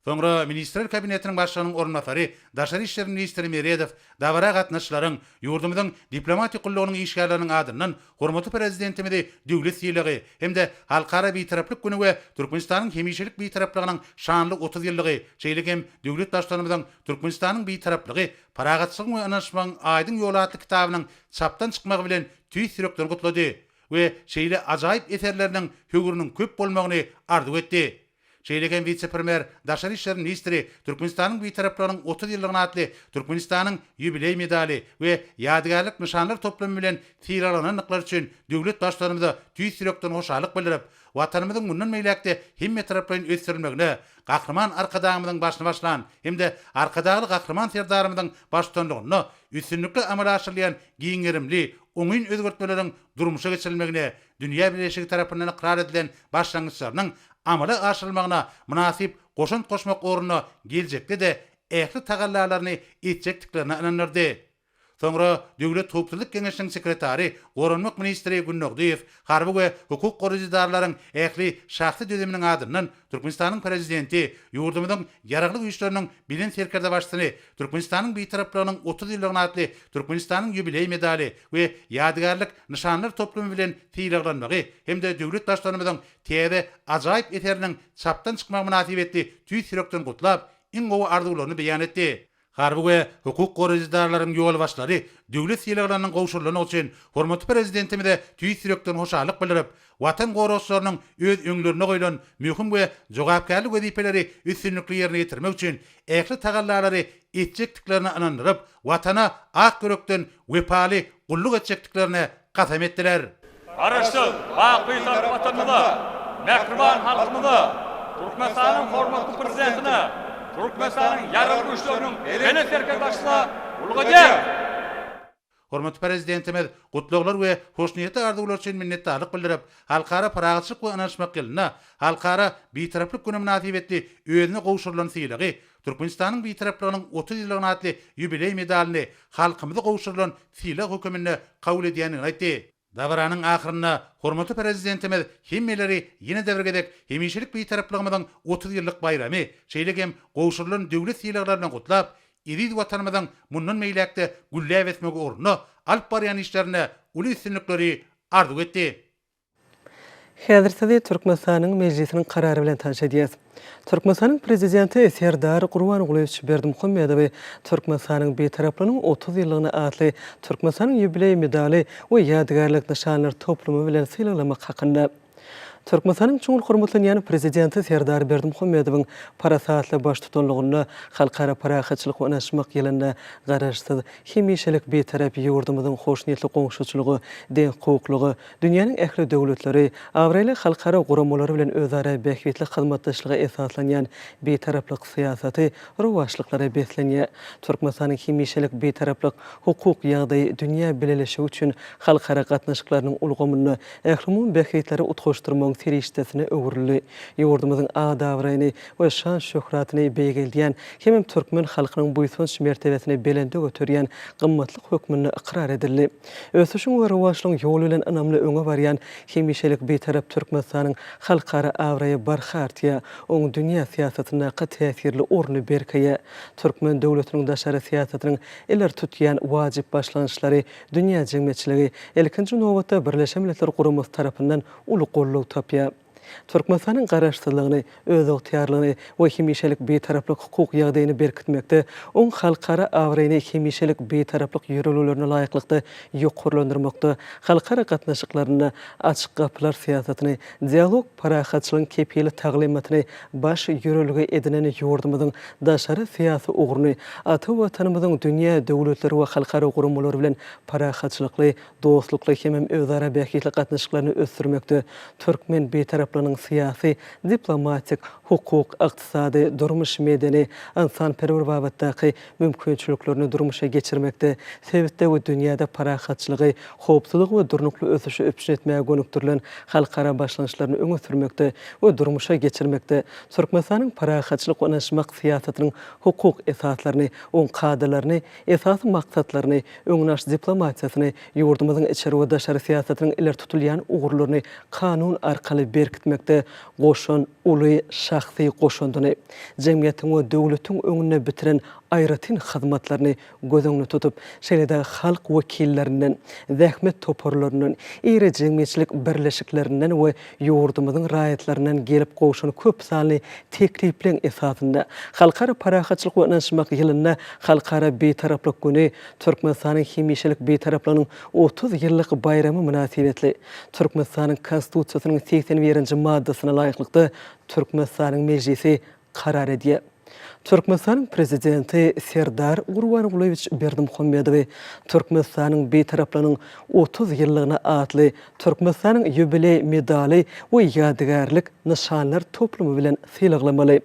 Soňra ministrler kabinetiniň başlygynyň orunmatary, Daşary işler ministri Meredow dabara gatnaşlaryň ýurdumyzyň diplomatik gullugynyň işgärleriniň adyndan hormatly prezidentimizi döwlet ýylygy hemde halkara bitaraplyk güni we Türkmenistanyň hemişelik bitaraplygynyň şanly 30 ýyllygy şeýlekem döwlet başlanymyzyň Türkmenistanyň bitaraplygy paragatçylyk we anaşmagyň aýdyn ýolatly kitabynyň çapdan çykmagy bilen tüý sürekden gutlady we şeýle ajaýyp eserleriniň högüriniň köp bolmagyny arzu etdi. Şeýlekem vice-premier Daşary işler ministri Türkmenistanyň bitaraplygynyň 30 ýyllygyna atly Türkmenistanyň ýubiley medali we ýadygarlyk nişanlar toplamy bilen tiralanan üçin döwlet başlarymyza tüý sürekden hoşalyk bildirip, watanymyzyň mundan meýlekde hemme taraplaryň ösdürilmegine, gahrman arkadagymyzyň başyna başlan hemde arkadagy gahrman serdarymyzyň başlandygyny üstünlikli amala aşyrylýan giňerimli öňün özgertmeleriň durmuşa geçirilmegine, dünýä birleşigi tarapyndan ikrar edilen başlangyçlarynyň amala aşyrylmagyna münasip goşun goşmak oruna geljekde de ähli tagallalaryny etjekdiklerini inanyrdy. Soňra Döwlet Hukuk Keňeşiniň sekretary, Goranmak ministri Günnogdiýew, harby we hukuk goraýjylaryň ähli şahsy düzüminiň adyndan Türkmenistanyň prezidenti, ýurdumyzyň ýaraglyk güýçleriniň bilen serkerde başlygyny, Türkmenistanyň bitaraplygynyň 30 ýyllygyna atly Türkmenistanyň ýubiley medali we ýadygarlyk nişanlar toplamy bilen tiýraglanmagy hemde döwlet başlanymyzyň täze ajaýyp eseriniň çapdan çykmagy münasibetli tüý sürekden gutlap, iň gowy arzularyny beýan etdi. harby we hukuk goraýjylarynyň ýol başlary döwlet ýylyklarynyň gowşurlygyny üçin hormatly prezidentimize tüýs ýürekden hoşallyk bildirip, watan goroşlarynyň öz öňlerine goýulan möhüm we jogapkärlik wezipeleri üstünlikli ýerine ýetirmek üçin ähli tagallalary etjekdiklerini anandyryp, watana ak görekden wepaly gulluk etjekdiklerini gasam etdiler. Araşdyk, baqy tarapatymyza, mehriban halkymyza, Türkmenistanyň hormatly prezidentine, Türkmenistanyň ýargy güýçleriniň bele serkerdaşlygyna ulgaýar. Hormatly prezidentimiz gutluklar we hoşnýetli arzuwlar üçin minnetdarlyk bildirip, halkara paragatçylyk we anaşmak ýylyna, halkara bitaraplyk güni münasibetli öýüne gowşurylan syýlygy, Türkmenistanyň bitaraplygynyň 30 ýyllygyna atly ýubiley medalyny halkymyza gowşurylan syýlyk hökümine kabul edýänini aýtdy. Davaranyň ahyrynda hormatly prezidentimiz hemmeleri ýene däwrgedek hemişelik bitarapligymyzyň 30 ýyllyk bayramy, şeýlegem gowşurylan döwlet syýlyklaryny gutlap, ýerli watanymyzyň mundan meýlekde gülläp etmegi orny alp barýan işlerine uly üstünlikleri arzuw etdi. Häzirde Türkmenistanyň mejlisiniň karary bilen tanış edýäs. Türkmenistanyň prezidenti Serdar Gurbanuly Berdimuhammedow Türkmenistanyň betaraplygynyň 30 ýyllygyna atly Türkmenistanyň ýubiley medaly we ýadygärlik nişanlary toplumy bilen syýlamak hakynda Türkmenistanyň çoğul hormatlanýan prezidenti Serdar Berdimuhammedowyň parasatly baş tutanlygyny halkara paragatçylyk we anaşmak ýylyna garaşsyz hemişelik betarap ýurdumyzyň hoşnýetli goňşuçylygy, deň hukuklygy, dünýäniň ähli döwletleri, awraly halkara guramalary bilen özara bähwetli hyzmatdaşlyga esaslanýan betaraplyk syýasaty rowaşlyklary beslenýär. Türkmenistanyň hemişelik betaraplyk hukuk ýagdaýy dünýä bilelişi üçin halkara gatnaşyklarynyň ulgamyny, ählimin bähwetleri utgaşdyrmak serişdesine öwürli. Ýurdumyzyň adawraýyny we şan şöhratyny beýgeldiýän hem türkmen halkynyň buýsunç mertebesini belende götürýän gymmatly hökmüni ikrar edildi. Ösüşiň we rowaşlygyň ýoly bilen anamly öňe barýan hemişelik betarap Türkmenistanyň halkara awraýy barhartýa, oň dünýä siýasatyna täsirli orny berkeýe. Türkmen döwletiniň daşary siýasatynyň eler tutýan wajyp başlanýşlary dünýä jemgyýetçiligi ilkinji nowatda Birleşen Milletler Guramasy tarapyndan uly gollug tapýar. Türkmenistanyň garaşsyzlygyny, öz ygtyýarlygyny we hemişelik betaraplyk hukuk ýagdaýyny berkitmekde, oň halkara awraýyny hemişelik betaraplyk ýürelýärlerine laýyklykda ýokurlandyrmakda, halkara gatnaşyklaryna açyk gapylar siýasatyny, dialog paragatçylygyň kepili taglimatyny baş ýürelge edinen ýurdumyzyň daşary syýasy ugruny, ata watanymyzyň dünýä döwletleri we halkara guramalary bilen paragatçylykly, dostlukly hem özara bähwetli gatnaşyklaryny ösdürmekde, türkmen betaraplygynyň siyasi, diplomatik, hukuk, iqtisadi, durmuş medeni, insanperwer babatdaky mümkinçiliklerini durmuşa geçirmekde, sebitde we dünýäde paragatçylygy, howpsuzlyk we durnukly ösüşi öpüşen etmäge gönükdirilen halkara başlanýşlaryny öňe sürmekde we durmuşa geçirmekde. Türkmenistanyň paragatçylyk we anaşmak siýasatynyň hukuk esaslaryny, oň kadrlaryny, esas maksatlaryny, öňnaş diplomatiýasyny, ýurdumyzyň içeri we daşary siýasatynyň iler tutulýan ugurlaryny kanun arkaly berkitmekde goşun uly şahsy goşundyny, jemgyýetiň we döwletiň öňüne bitiren aýratyn hyzmatlaryny gözüňe tutup, şeýle halk wekillerinden, zähmet toparlaryndan, ýere jemgyýetçilik birleşiklerinden we ýurdumyzyň raýatlarynyň gelip goşuny köp sanly teklipleň esasynda halkara paragatçylyk we anaşmak ýylyna halkara betaraplyk güni Türkmenistanyň hemişelik betaraplygynyň 30 ýyllyk bayramy münasibetli Türkmenistanyň konstitusiýasynyň 81-nji maddasyna laýyklykda Türkmenistanyň mejlisi karar edýär. Türkmenistanyň prezidenti Serdar Gurbanuly Berdimuhammedow Türkmenistanyň betaraplygynyň 30 ýyllygyna atly Türkmenistanyň ýubiley medaly we ýadygärlik nişanlary toplumy bilen syýlaglamaly.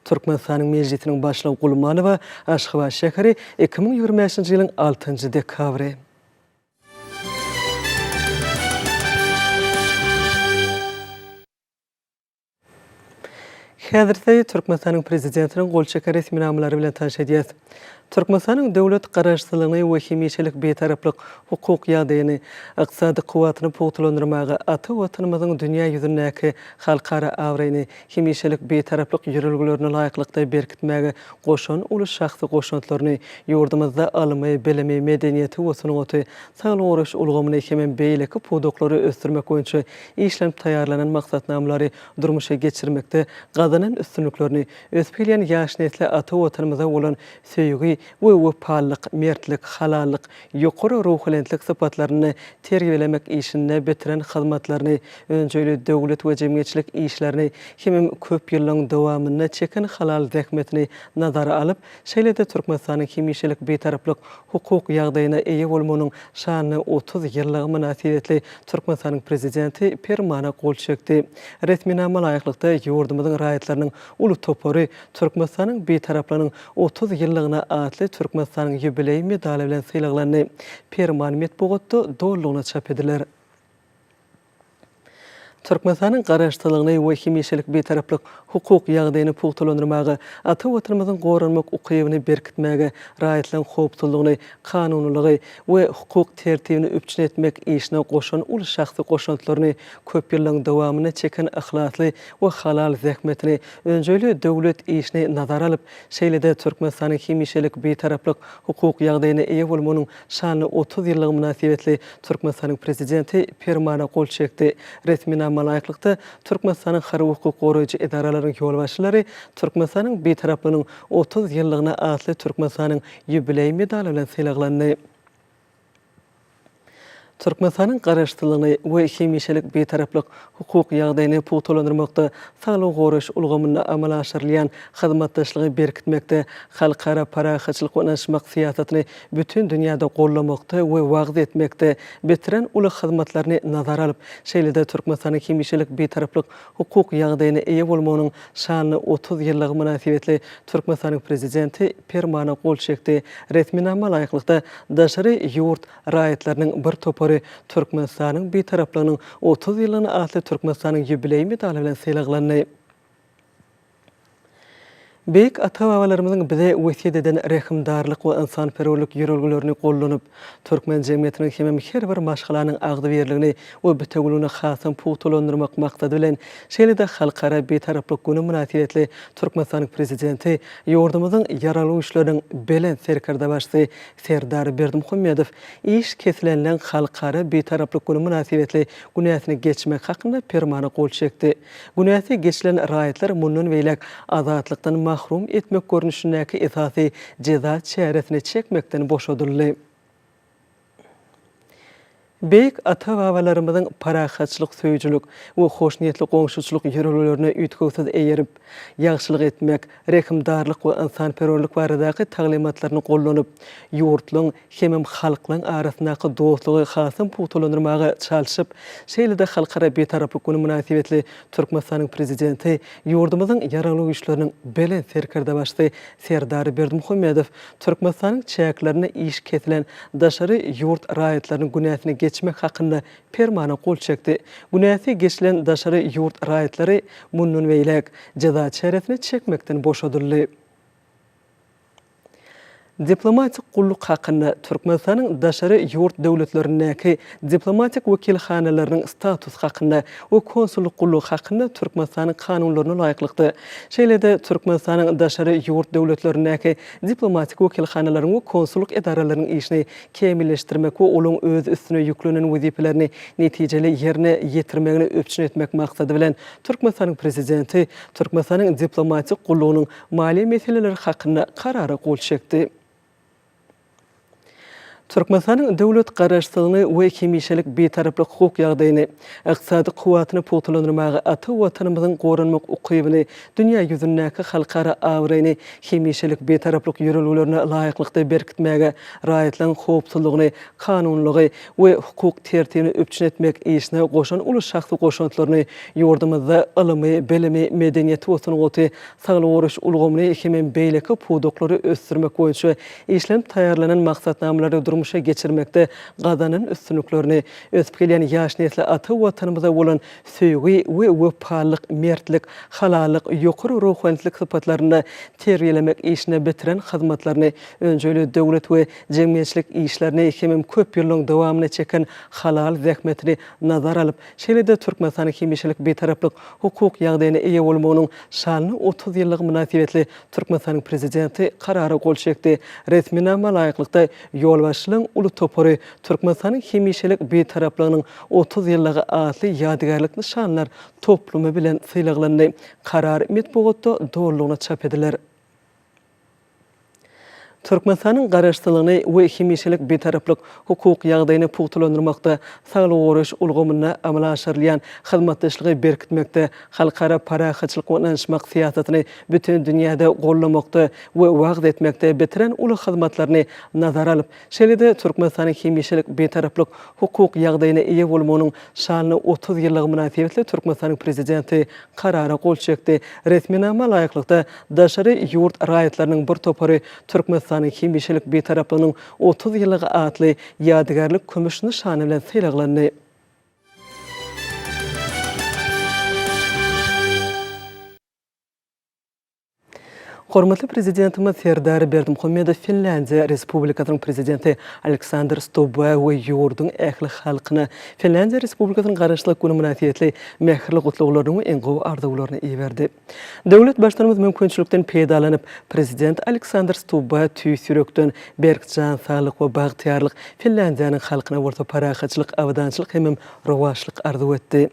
Türkmenistanyň mejlisiniň başlygy Gulmanowa Aşgabat şäheri 2025-nji ýylyň 6-njy dekabry. Häzirde Türkmenistanyň prezidentiniň golçeka resmi namlary bilen tanış edýäs. Türkmenistanyň döwlet garaşsyzlygyny we hemişelik betaraplyk hukuk ýagdaýyny, ykdysady kuwatyny pogtlandyrmagy, ata watanymyzyň dünýä ýüzündäki halkara awraýyny hemişelik betaraplyk ýürelgilerini laýyklykda berkitmäge goşun uly şahsy goşuntlaryny ýurdumyzda almy, bilimi, medeniýeti we sunugaty sagly oruş ulgamyny hem beýleki podoklary ösdürmek boýunça işlenip taýýarlanan maksatnamlary durmuşa geçirmekde gazanan üstünliklerini, öz pilýän ýaş nesle ata watanymyza bolan söýgi we wepallyk, mertlik, halallyk, ýokary ruhlenlik sypatlaryny terbiýelemek işinde bitiren hyzmatlaryny, önjeýle döwlet we jemgyýetçilik işlerini hemem köp ýyllaryň dowamyna çeken halal zähmetini nazara alyp, şeýlede Türkmenistanyň hemişelik betaraplyk hukuk ýagdaýyna eýe bolmanyň şanyny 30 ýyllygy münasibetli Türkmenistanyň prezidenti Permana gol çekdi. Resminama laýyklykda ýurdumyzyň raýatlarynyň uly topary Türkmenistanyň betaraplarynyň 30 ýyllygyna atly Türkmenistanyň ýübiley medali bilen sylaglany Perman metbugatda dollugyna çap ediler. Türkmenistanyň garaşdyrylygyny we hemişelik betaraplyk hukuk ýagdaýyny pugtalandyrmagy, ata watanymyzyň goranmak ukybyny berkitmäge, raýatlaryň howpsuzlygyny, kanunlygy we hukuk tertibini üpçün etmek işine goşan uly şahsy goşantlaryny köp ýyllaryň dowamyna çeken ahlatly we halal zähmetini önjeýle döwlet işine nazara alyp, şeýlede Türkmenistanyň hemişelik betaraplyk hukuk ýagdaýyna eýe bolmanyň şanyny 30 ýyllygy münasibetli Türkmenistanyň prezidenti Permana gol çekdi. Resmi malaýıklykda Türkmenistanyň har hukuk goraýjy edaralaryň ýolbaşçylary Türkmenistanyň betaraplynyň 30 ýyllygyna atly Türkmenistanyň ýübiley medali bilen sylaglany. Türkmenistanyň garaşdyrylygyny we hemişelik betaraplyk hukuk ýagdaýyny pugtalandyrmakda saglyk goraýş ulgamyny amala aşyrylýan hyzmatdaşlygy berkitmekde, halkara parahatçylyk we naşmak siýasatyny bütün dünýäde gollamakda we wagdy etmekde bitiren uly hyzmatlaryny nazara alyp, şeýlede Türkmenistanyň hemişelik betaraplyk hukuk ýagdaýyny eýe bolmanyň şanyny 30 ýyllygy münasibetli Türkmenistanyň prezidenti Permana gol çekdi. Resminama laýyklykda daşary ýurt raýatlarynyň bir topary Türkmenistanyň betaraplygynyň 30 ýyllygyna atly Türkmenistanyň ýübiley medali bilen sylaglany. Beýik ata-babalarymyzyň bize wesiýet eden rehimdarlyk we insanperwerlik ýörelgilerini gollanyp, türkmen jemgyýetiniň hemem her bir maşgalanyň agdy berligini we bütegülüni hasam pugtalandyrmak maksady bilen şeýlede halkara betaraplyk güni münasibetli Türkmenistanyň prezidenti ýurdumyzyň ýaraly işleriň belen serkerde başçy Serdar Berdimuhammedow iş kesilen halkara betaraplyk güni münasibetli günäsini geçmek hakynda Permana gol çekdi. Günäsi geçilen raýatlar mundan beýlek azatlykdan mahrum etmek görnüşindäki esasy ceza çäresini çekmekden boşadyldy. Beýik ata-babalarymyzyň parahatçylyk, söýjülik we hoşniýetli goňşuçylyk ýörelgilerini üýtgüsiz eýerip, ýagşylyk etmek, rehimdarlyk we insanperwerlik baradaky taglimatlaryny gollanyp, ýurtlaryň hemem halklaryň arasyndaky dostlugy hasam pugtalandyrmagy çalyşyp, şeýlede halkara betaraplyk güni münasibetli Türkmenistanyň prezidenti ýurdumyzyň ýaraly işleriniň belen serkerde başçy Serdar Berdimuhammedow Türkmenistanyň çäklerini iş kesilen daşary ýurt raýatlarynyň günäsini geçmek hakynda Permana gol çekdi. Günäsi geçilen daşary ýurt raýatlary mundan beýlek ceza çäresini çekmekden boşadyldy. Diplomatik gulluk hakynda Türkmenistanyň daşary ýurt döwletlerindäki diplomatik wekilhanalarynyň status hakynda we konsulluk gulluk hakynda Türkmenistanyň kanunlaryna laýyklykda. Şeýlede Türkmenistanyň daşary ýurt döwletlerindäki diplomatik wekilhanalaryň we konsulluk edaralarynyň işini kemilleşdirmek we olaň öz üstüne ýüklenen wezipelerini netijeli ýerine ýetirmegini öpçün etmek maksady bilen Türkmenistanyň prezidenti Türkmenistanyň diplomatik gullugynyň mali meseleleri hakynda karary gol çekdi. Türkmenistanyň döwlet garaşdyrylygyny we hemişelik betaraplyk hukuk ýagdaýyny, ykdysady kuwatyny pugtalandyrmagy, ata watanymyzyň goranmak ukybyny, dünýä ýüzündäki halkara awraýny hemişelik betaraplyk ýörelgilerini laýyklykda berkitmäge, raýatlaryň howpsuzlygyny, kanunlygy we hukuk tertibini öpçün etmek işine goşan uly şahsy goşantlaryny ýurdumyzda ylmy, bilimi, medeniýeti we sunugaty saglyk goraýş ulgamyny hemem beýleki pudoklary ösdürmek boýunça işlenip taýarlanan maksatnamalary durmuşa geçirmekde gadanın üstünlüklerini ösüp gelýän ýaş nesli ata watanymyza bolan söýgi we wepallyk, mertlik, halallyk, ýokary ruhanylik sypatlaryny terbiýelemek işine bitiren hyzmatlaryny önjeýle döwlet we jemgyýetçilik işlerini hemem köp ýyllaryň dowamyna çeken halal zähmetini nazara alyp, şeýlede Türkmenistanyň hemişelik betaraplyk hukuk ýagdaýyna eýe bolmagynyň şanyny 30 ýyllygy münasibetli Türkmenistanyň prezidenti karary gol çekdi. Resminama laýyklykda ýolbaşçylygyň uly topary Türkmenistanyň hemişelik betaraplygynyň 30 ýyllygy atly ýadygarlyk nişanlar toplumy bilen sylaglany. Karar metbugatda dollugyna çap ediler. Türkmenistan'ın garaşdyrlygyny we hemişelik betaraplyk hukuk ýagdaýyny puxtalandyrmakda saglyk goruş ulgamyna amala aşyrylýan hyzmatdaşlygy berkitmekde halkara parahatçylyk we anşmak siýasatyny bütün dünýäde gollamakda we wagt etmekde betiren uly hyzmatlaryny nazara alyp, şeýle-de Türkmenistanyň hemişelik betaraplyk hukuk ýagdaýyna eýe bolmagynyň şanyny 30 ýyllygy münasibetli Türkmenistanyň prezidenti karara gol çekdi. Resminama laýyklykda daşary ýurt raýatlarynyň bir topary Türkmenistanyň hemişelik betaraplygynyň 30 ýyllygy atly ýadygarlyk kömüş nişany bilen syýraglandy. Hormatly prezidentimiz Serdar Berdimuhammedow Finlandiya Respublikasynyň prezidenti Aleksandr Stubb we ýurduň ähli halkyna Finlandiya Respublikasynyň garaşlyk güni münasibetli mähirli gutluglaryny we eňgowy ardaglaryny iýerdi. Döwlet başlarymyz mümkinçilikden peýdalanyp prezident Aleksandr Stubb tüýsürekden berkjan saglyk we bagtyarlyk Finlandiýanyň halkyna orta parahatçylyk, awdançylyk hemem rowaşlyk arzu etdi.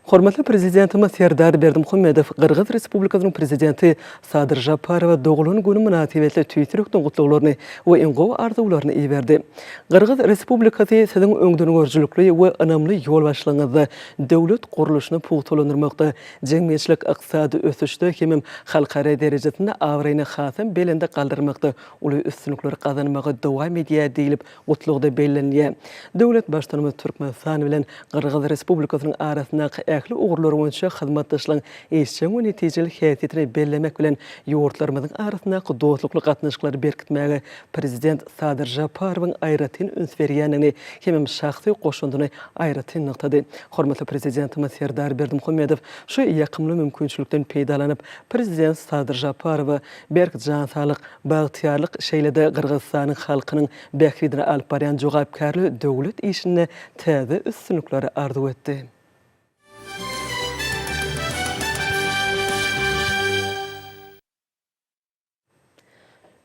Hormatly prezidentimiz Serdar Berdimuhammedow Qırğız Respublikasynyň prezidenti Sadyr Japarow dogulun güni münasibetli tüýsürekden gutluglaryny we eňgowy arzularyny iýerdi. Qırğız Respublikasy siziň öňdüň görjülükli we önamli ýol başlygyňyzda döwlet guruluşyny puxtalandyrmakda, jemgyýetçilik ykdysady ösüşde hemem halkara derejesinde awraýyny hasam belinde galdyrmakda uly üstünlikler gazanmagy dowam edýär diýilip gutlugda bellenýär. Döwlet başlarymyz Türkmenistan bilen Qırğız Respublikasynyň arasyndaky ähli ugurlary boýunça hyzmatdaşlygyň eşçi we netijeli häsiýetini bellemek bilen ýurtlarymyzyň arasyndaky dostlukly gatnaşyklary berkitmäge prezident Sadyr Japarowyň aýratyn üns berýänini hemem şahsy goşundyny aýratyn nykdy. Hormatly prezidentimiz Serdar Berdimuhammedow şu ýakymly mümkinçilikden peýdalanyp prezident Sadyr Japarowy berkjan saglyk, bagtyarlyk şeýle-de Qırgızstanyň halkynyň bähridine alyp barýan jogapkarly döwlet işine täze üstünlikleri arzu etdi.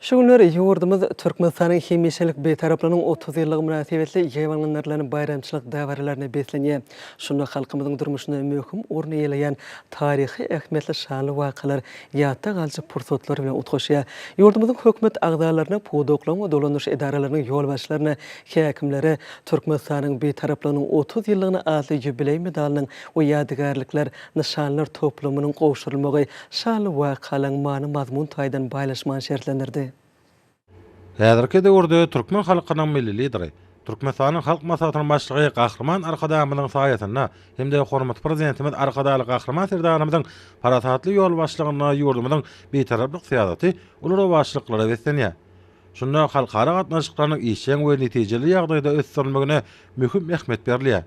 Şu günler ýurdumyz Türkmenistanyň hemişelik betaraplygynyň 30 ýyllygy münasibetli ýaýlanlarlaryň bayramçylyk dawarlaryny beslenýär. Şunda halkymyzyň durmuşyna möhüm orny eýleýän taryhy ähmetli şanly wakalar ýatda galyjy pursatlar bilen utgaşýar. Ýurdumyzyň hökümet agdalaryna, pudoklama we dolanyş edaralarynyň ýol başlaryna, häkimlere Türkmenistanyň betaraplygynyň 30 ýyllygyny atly ýubiley medalynyň we ýadygarlyklar nişanlar toplamynyň gowşurulmagy şanly wakalaryň many mazmun taýdan baýlaşman şertlendirdi. Häzirki döwürde Türkmen halkynyň milli lideri, Türkmenistanyň halk maslahatynyň başlygy Gahrman Arkadamynyň saýatyna hemde hormat prezidentimiz Arkadaly Gahrman Serdanymyzyň paratatly ýol başlygyna ýurdumyzyň betaraplyk syýasaty uly başlyklary beslenýär. Şunda halkara gatnaşyklaryň işçiň we netijeli ýagdaýda ösdürülmegine möhüm ähmet berilýär.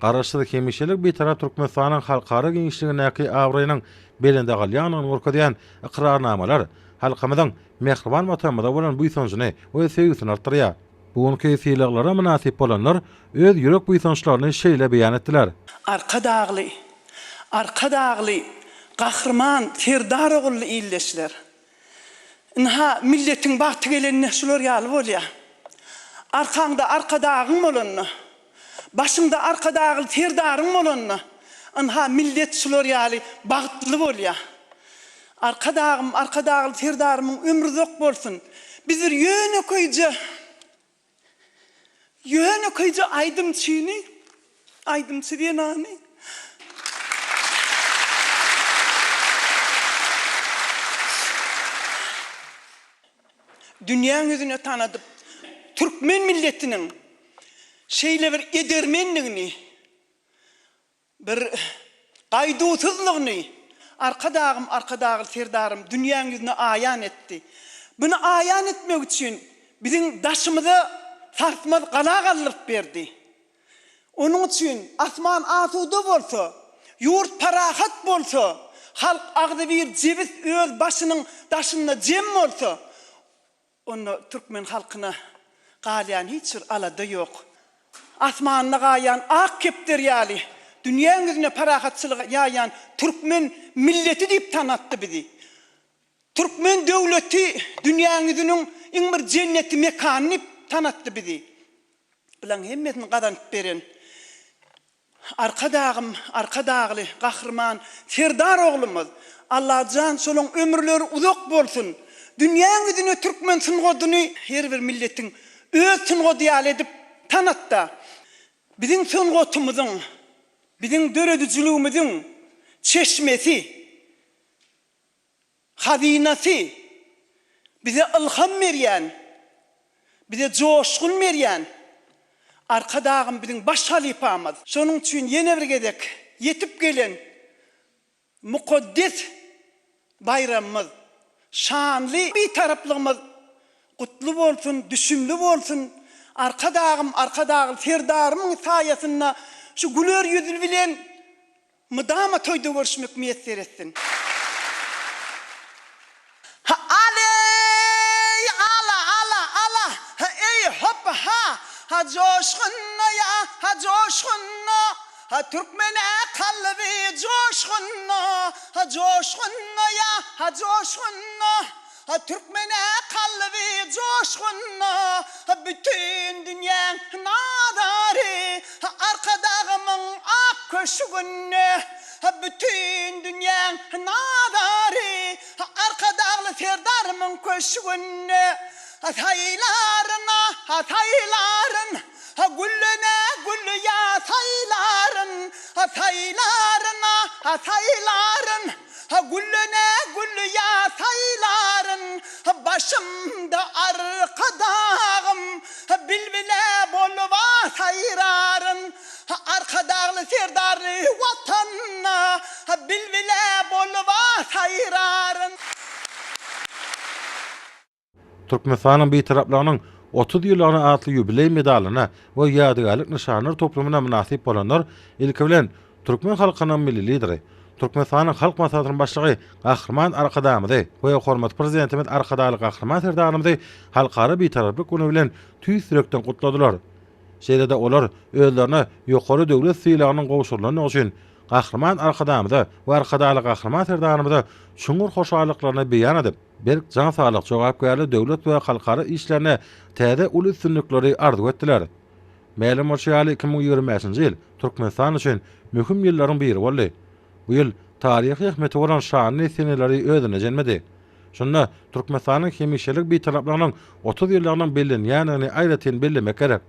Garaşsyz hemişelik betarap Türkmenistanyň halkara giňişligindäki awraýynyň belinde galýanyny görkezýän iqrarnamalar halkymyzyň mehriban watanmyza bolan buýsançyny we sevgisini artdyrýar. Bugunky syýlaglara münasip bolanlar öz ýürek buýsançlaryny şeýle beýan etdiler. Arkadagly Gahrman Serdar ogully ýylleşler. Inha milletiň bagty gelenine şular ýaly bolýar. Arkaňda arkadagyň bolanny, başyňda arkadagy Serdaryň bolanny, inha millet şular ýaly bagtly bolýar. Arkadagym Serdarymyň ömrü zok bolsun. Bizler ýöne koýja aýdymçy diýeni. Dünýä ýüzüne tanadyp Türkmen milletiniň şeýle bir edermenligini, bir gaýdusuzlygyny arkadagy Serdarym dünýäň ýüzüne aýan etdi. Bunu aýan etmek üçin biziň daşymyza sarsmaz gala galdyryp berdi. Onuň üçin asman asuda bolsa, ýurt parahat bolsa, halk agdy bir jebis öz başynyň daşyna jem bolsa, onu Türkmen halkyna galýan hiç bir alada ýok. Asmanyna gaýan ak kepder ýaly dünýäň ýüzüne parahatçylygy ýaýan Türkmen milleti diýip tanatdy bizi. Türkmen döwleti dünýäň ýüzüniň iň bir jenneti mekanyny tanatdy bizi. Bilen hemmetini gazanyp beren arkadagly Gahrman Serdar oglumyz Allah jan şoluň ömürleri uzak bolsun. dünýäň üzüne türkmen sungodyny her bir milletin öz sungody ýaly edip tanatda. Biziň sungotumyzyň, biziň döredüçiligimiziň çeşmesi, hazinasy, bize ilham berýän, bize joşgun berýän arka dağım biziň baş halifamyz. Şonuň üçin ýene bir gedek yetip gelen mukaddes bayramymyz, şanly bir taraplygymyz gutly bolsun, düşümli bolsun. Arka dağım serdarymyň saýasynda şu güler ýüzü bilen mydama toýda görüşmek müýesser etsin. Ha coşkunna ya, ha coşkunna, ha Türkmene kalbi coşkunna, ha coşkunna ya, ha coşkunna, ha Türkmene kalbi coşkunna, ha bütün dünya nadari, ha arka dağımın ak köşkünne, ha bütün dünya nadari, ha arka dağlı serdarımın köşkünne. Hataylarına, hatayların, ha güllüne güllü ya sayların, hataylarına, hatayların, ha güllüne güllü ya sayların, ha başımda arka dağım, ha bilbile bolva sayrarın, ha arka dağlı serdarlı vatanına, ha bilbile bolva sayrarın. Türkmenistanyň bir taraplygynyň 30 ýyllaryna atly ýubiley medalyna we ýadygarlyk nişanlar toplumuna münasip bolanlar ilki bilen Türkmen halkynyň milli lideri, Türkmenistanyň halk maslahatynyň başlygy Gahrman Arkadamyzy we hormat prezidentimiz Arkadaly Gahrman Serdanymyzy halkara bir taraplyk güni bilen tüý sürekden gutladylar. Şeýle-de olar özlerine ýokary döwlet syýlagynyň gowşurylyny üçin Gahrman Arkadamyzy we Arkadaly Gahrman Serdanymyzy şuňur hoşallyklaryny beýan edip, bir can sağlık jogapkärli döwlet we halkara işlerine täze uly üstünlikleri arzu etdiler. Ma'lum bolýaly 2025-nji ýyl Türkmenistan üçin möhüm ýyllaryň biri boldy. Bu ýyl taryhy ähmeti bolan şanly seneleri özüne jelmedi. Şonda Türkmenistanyň hemişelik bir taraplygynyň 30 ýyllarynyň bellenýänini aýratyn bellemek gerek.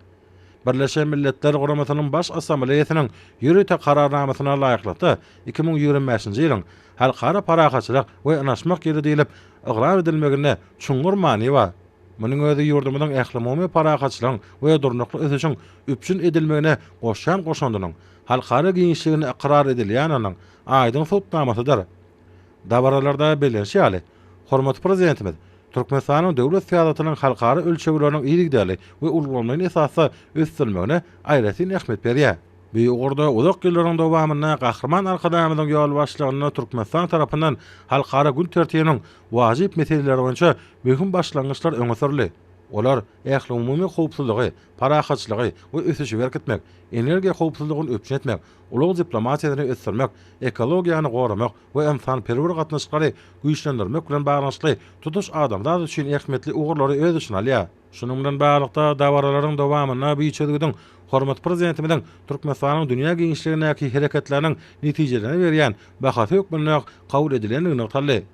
Birleşen Milletler Guramasynyň baş assambleýasynyň ýürüte kararnamasyna laýyklyda 2025-nji ýylyň halkara parahatçylyk we anaşmak ýeri diýilip ygrar edilmegine çuňur many bar. Munyň özi ýurdumyzyň ähli parahatçylygyň we durnukly ösüşiň üpçün edilmegine goşandynyň halkara giňişligini ikrar edilýäniň aýdyn sutnamasydyr. Dabaralarda belirşýäli. Hormat prezidentimiz Türkmenistanyň döwlet syýasatynyň halkara ölçegleriniň ýygydaly we ulgamyny esasy ösdürmegine aýratyn ähmet berýär. Bu ýogurda uzak ýyllaryň dowamyna Gahrman Arkadamyzyň ýol başlygyna Türkmenistan tarapyndan halkara gün tertibining wajyp meseleleri boýunça möhüm başlangyçlar öňe sürildi. Olar ähli umumy howpsuzlygy, parahatçylygy we ösüşi berkitmek, energiýa howpsuzlygyny öpçün etmek, ulug diplomatiýasyny ösdürmek, ekologiýany goramak we insan-perwer gatnaşyklary güýçlendirmek bilen baglanşykly tutuş adamlar üçin ähmetli ugurlary öz üçin alýar. Şunun bilen baglanykda dawaralaryň dowamyna biçedigiň hormat prezidentimiň Türkmenistanyň dünýä giňişligindäki hereketleriniň netijelerini berýän bahasy hökmüne kabul edilendigini taly.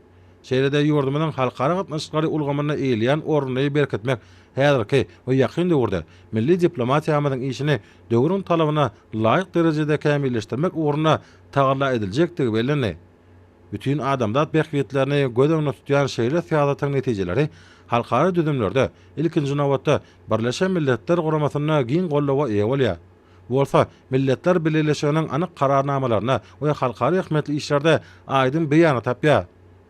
Şeýle-de ýurdumynyň halkara gatnaşyklary ulgamyna eýilýän ornuny berkitmek häzirki we ýakyn döwürde milli diplomatiýamyzyň işini döwrüň talabyna laýyk derejede kämilleşdirmek ugruna tagalla ediljekdigi belli. Bütün adamlar beýikliklerini göz öňüne tutýan şeýle syýasatyň netijeleri halkara düzümlerde ilkinji nowatda Birleşen Milletler Guramasyna giň gollawa eýe bolýar. Bolsa milletler birleşiginiň anyk kararnamalaryna we halkara ähmetli işlerde aýdyn beýana tapýar.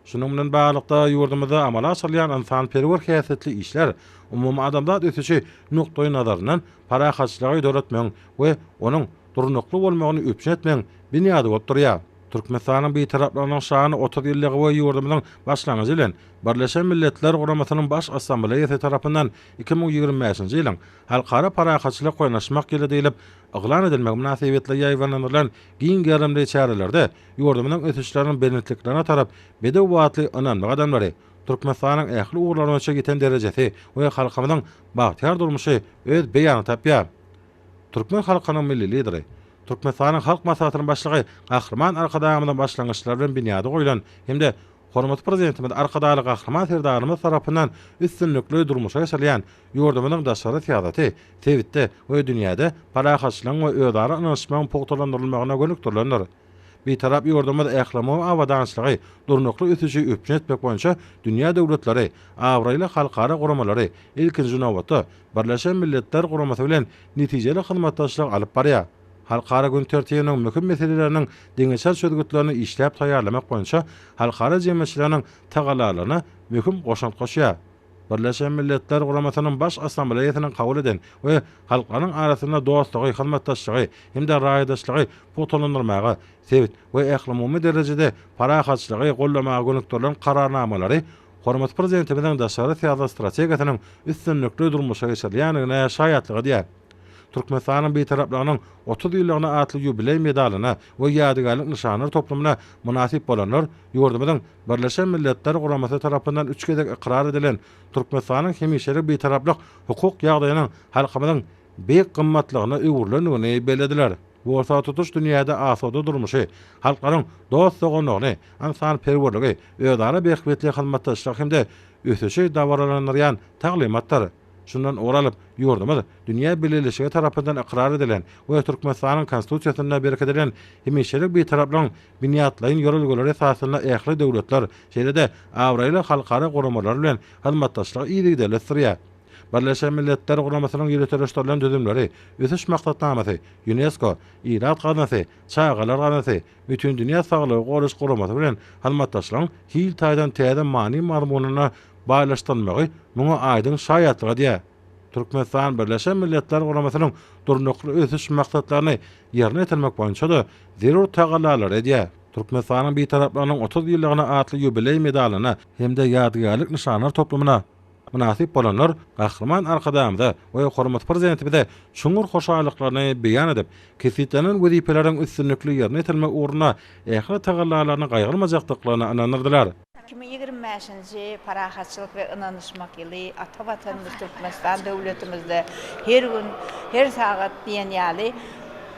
Şunun bilen baglykda ýurdumyzda amala asyrlayan insan-perwer häsiýetli işler umumy adamlar ösüşi nukdaý nazaryndan parahatçylygy döretmek we onuň durnukly bolmagyny öpçün etmek binýady bolup durýar. Türkmenistanyň bir taraplygynyň şany 30 ýyllygy we ýurdumyzyň başlangyjy bilen Birleşen Milletler Guramasynyň baş assambleýasy tarapyndan 2025-nji ýylyň halkara parahatçylyk goýnaşmak ýyly diýilip yglan edilmek münasibetli ýaýwanlarylan giň gäremli çärelerde ýurdumynyň ösüşleriniň belirtliklerine tarap bede wagtly önämli adamlary Türkmenistanyň ähli ugurlaryna çegiten derejesi we halkymyzyň bagtyar durmuşy öz beýany tapýar. Türkmen halkynyň milli lideri Türkmenistanyň halk maslahatynyň başlygy Gahrman Arkadamyň başlangyçlary bilen binýady goýulan hemde Hormat prezidentimiz arkadaly gahryman serdarymyz tarapyndan üstünlükli durmuşa geçirilýän ýurdumynyň daşary siýasaty tebitde we dünýäde parahaçlygyň we özara ynanşmagyň pogtalandyrylmagyna gönükdirilendir. Bir tarap ýurdumyz ählama we awadançlygy durnukly ötüji öpün etmek boýunça dünýä döwletleri, awraýly halkara guramalary ilkinji nowatda Birleşen Milletler Guramasy bilen netijeli hyzmatdaşlyk alyp barýar. Halkara gün tertibiniň möhüm meseleleriniň deňeçel çözgütlerini işläp taýýarlamak boýunça halkara jemgyýetçileriniň tagalaryna möhüm goşant goşýar. Birleşen Milletler Guramasynyň baş assambleýasynyň kabul eden we halklaryň arasynda dostlugy, hyzmatdaşlygy hem-de raýdaşlygy pogtalandyrmagy, sebit we ählamy derejede parahaçlygy gollamagy gönükdirilen kararnamalary Hormat prezidentimiziň daşary siýasat strategiýasynyň üstünlükli durmuşa geçirilýänine şaýatlygy diýär. Türkmenistanyň bir taraplygynyň 30 ýyllygyna atly ýubiley medalyna we ýadygarlyk nişanary toplamyna munasip bolanlar ýurdumyzyň Birleşen Milletler Guramasy tarapyndan 3 gezek ikrar edilen Türkmenistanyň hemişelik bir taraplyk hukuk ýagdaýynyň halkymyzyň beýik gymmatlygyna öwürlenýäni belediler. Bu orta tutuş dünýäde asoda durmuşy, halklaryň dost soňyny, insan perwerligi, özara beýikbetli hyzmatdaşlyk hem-de ösüşi dawaranýan taglimatlar. Şundan oralyp ýurdumyz dünýä birleşigi tarapyndan ikrar edilen we Türkmenistanyň konstitusiýasyna berk edilen hemişelik bir taraplyň binýatlaryň ýolgulary esasynda ähli döwletler şeýle-de awraýly halkara guramalar bilen hyzmatdaşlyk ýygyda lesirýär. Birleşen Milletler Guramasynyň ýürütülýän düzümleri, ösüş maksatnamasy, UNESCO, Irak ganasy, çağalar ganasy, bütün dünýä saglygy goruş guramasy bilen hyzmatdaşlygyň hil taýdan täze many mazmunyna baýlaşdyrmagy muňa aýdyň şaýatlygy diýär. Türkmenistan Birleşen Milletler Guramasynyň durnukly ösüş maksatlaryny ýerine ýetirmek boýunça da zerur tagallar edýär. Türkmenistanyň bir taraplygynyň 30 ýyllygyna atly ýubiley medalyna hem-de ýadygarlyk nişanary toplamyna munasip bolanlar gahryman arkadamda we hormat prezidentimize şuňur hoşalyklaryny beýan edip, kesitleriniň wezipeleriniň üstünlükli ýerine ýetirmek uğruna ähli tagallarlaryny gaýgyrmajakdyklaryna inanyrdylar. 2025-nji parahatçylyk we ynanyşmak ýyly ata-watanymyz Türkmenistan döwletimizde her gün, her sagat diýen ýaly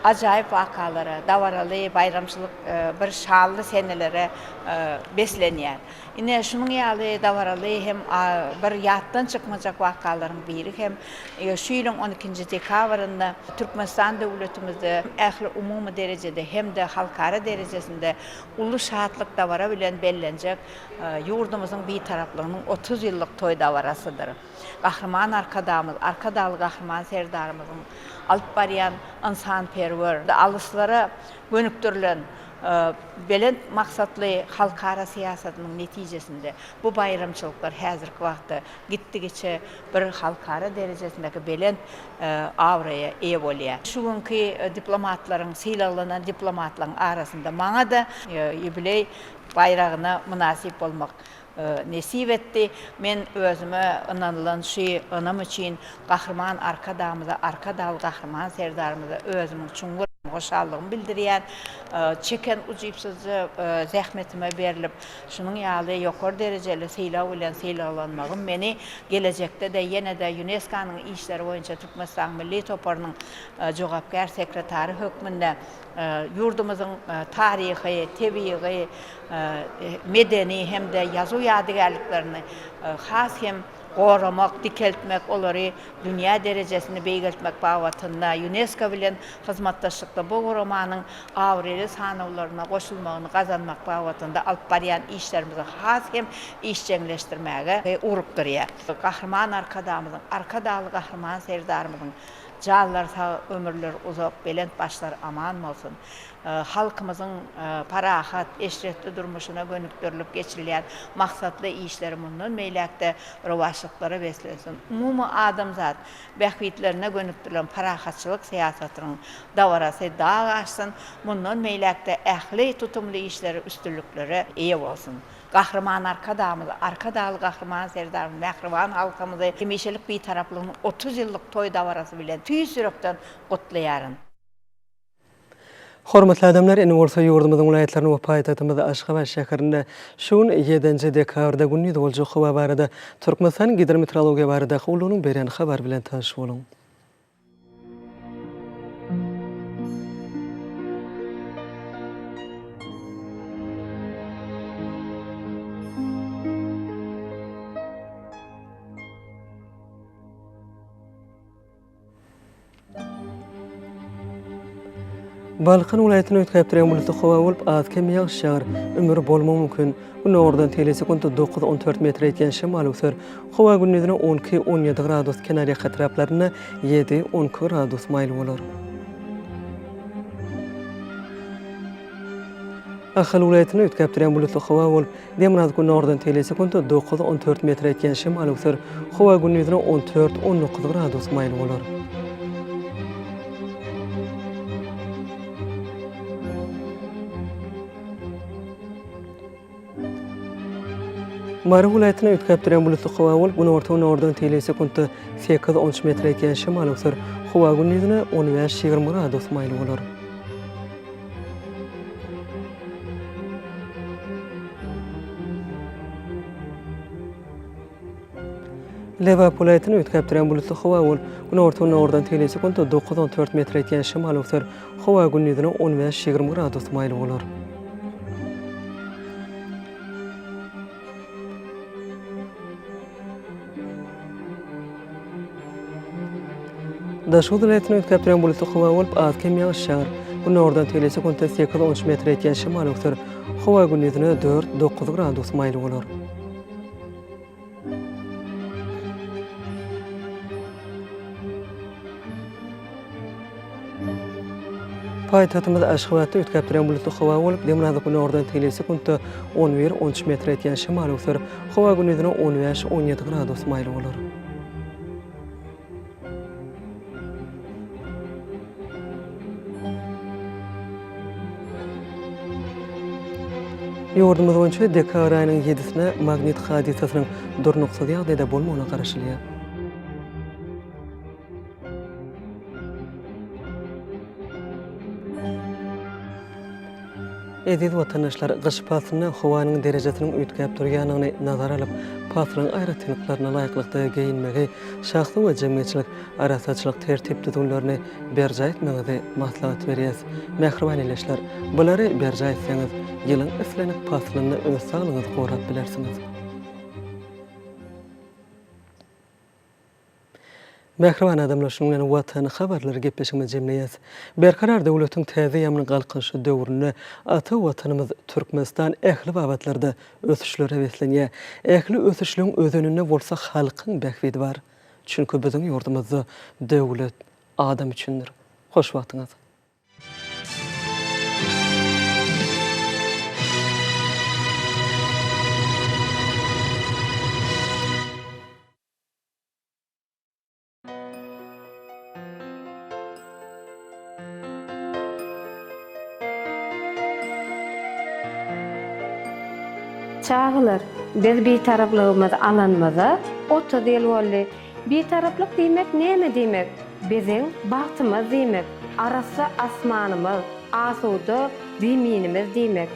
ajaýyp wakalara, dawaraly bayramçylyk bir şanly senelere beslenýär. Ine şunun ýaly dawaraly hem bir ýatdan çykmajak wakalaryň biri hem şu ýylyň 12-nji dekabrynda Türkmenistan döwletimizde ähli umumy derejede hem-de halkara derejesinde uly şatlyk dawara bilen bellenjek ýurdumyzyň bir taraplygynyň 30 ýyllyk toý dawarasydyr. Gahryman arkadaly gahryman serdarymyzyň alyp barýan insanperwer, alyslara gönükdirilen belent maksatly halkara siýasatynyň netijesinde bu bayramçylyklar häzirki wagtda gitdigiçe bir halkara derejesindäki belent awraya eýe bolýar. Şu günkü diplomatlaryň, syýlanan diplomatlaryň arasynda maňa da ýubiley bayragyna munasip bolmak nesip etdi. Men özüme ynanylan şu anam üçin gahryman arkadaly gahryman serdarymyza özümiň çuňgur goşallygymy bildirýän, çeken ujypsyzy zähmetime berilip, şunun ýaly ýokary derejeli syýlaw bilen syýlawlanmagym meni gelecekde-de ýene-de UNESCO-nyň işleri boýunça Türkmenistan Milli Toparynyň jogapkar sekretary hökmünde ýurdumyzyň taryhy, tebigy, medeni hem-de ýazu ýadygarlyklaryny has hem goramak, dikeltmek, olary dünýä derejesinde beýgeltmek bagtynda UNESCO bilen hyzmatdaşlykda bu goramanyň awrely sanawlaryna goşulmagyny gazanmak bagtynda alyp barýan işlerimizi has hem işçileşdirmäge urup durýar. Gahryman arkadaly gahryman serdarymyzyň jallar sağ ömürler uzak, belent başlar aman bolsun. Halkymyzyň parahat, eşretli durmuşuna gönükdirilip geçirilýän maksatly işleri mundan meýlekde rowaşlyklara beslensin. Umumy adamzat bähwitlerine gönükdirilen parahatçylyk siýasatynyň dawarasy daha açsyn, mundan meýlekde ähli tutumly işleri üstünlüklere eýe bolsun. Gahryman arkadaly gahryman serdar mähriban halkymyzy hemişelik bir taraplygynyň 30 ýyllyk toý dawarasy bilen tüýsürekden gutlaýaryn. Hormatly adamlar, ene bolsa ýurdumyzyň vilayatlaryny we paýtagtymyzda Aşgabat şäherinde şuň 7-nji dekabrda günni boljak hawa barada Türkmenistan gidrometeorologiýa barada howlunyň berýän habar bilen tanış boluň. Balkan vilayetine ötkäpdiren buluty hawa bolup az kem ýağşar, ömür bolmagy mümkin. Bunu ordan telesekunda 9-14 metr etken şemal öser. Hawa gündüzine 12-17 gradus kenarya hatraplaryna 7-10 gradus maýl bolar. Ahal vilayetine ötkäpdiren buluty hawa bolup demnaz gün ordan telesekunda 9-14 metr etken şemal öser. Hawa gündüzine 14-19 gradus maýl bolar. Marı vilayetine ötkäpdiren buluty hawa bolup bunu ordan telesekunda 8-13 metr etken şemal öser. Hawa gündüzine 15-20 gradus maýl bolar. Leva vilayetine ötkäpdiren buluty hawa bolup bunu ordan telesekunda 9-14 metr etken şemal öser. Hawa gündüzine 15-20 gradus maýl bolar. Daşo vilayetine ötkäpdiren buluty hawa bolup az kem ýağşar. Bunu ordan telesekunda 8-13 metr etken şemal öser. Hawa gündüzine 4-9 gradus maýl bolar. Paýtagtymyz Aşgabatda ötkäpdiren buluty hawa bolup demnaz gün ordan telesekunda 11-13 metr etken şemal öser. Hawa gündüzine 15-17 gradus maýl bolar. Ýurdumyz boýunça dekabr aýynyň 7-sine magnit hadisasynyň durnuksuz ýagdaýda bolmagyna garaşylýar. Ediz vatandaşlar gyş pasyny howanyň derejesiniň ötkäp durýanyny nazara alyp, pasynyň aýratynlyklaryna laýyklykda geyinmegi, şahsy we jemgyýetçilik arasaçylyk tertip düzümlerini berja etmegi maslahat berýäs. Mehriban eleşler, bulary berja etseňiz, ýylyň islenip pasynyny öz saglygyňyzy gorap bilersiňiz. Mehriban adamlar şundan watan habarlary gepleşigimiz jemleýäs. Berkarar döwletiň täze ýamyny galkyşy döwrüne ata watanymyz Türkmenistan ähli babatlarda ösüşlere heveslenýär. Ähli ösüşlüň özününe bolsa halkyň bähbidi bar. Çünki biziň ýurdumyzda döwlet adam üçindir. Hoş wagtyňyz. Çağılar, biz bir taraflığımız alanmada, otu değil oldu. Bir taraflık demek neyme demek? Bizim bahtımız demek. Arası asmanımız, asudu zeminimiz demek.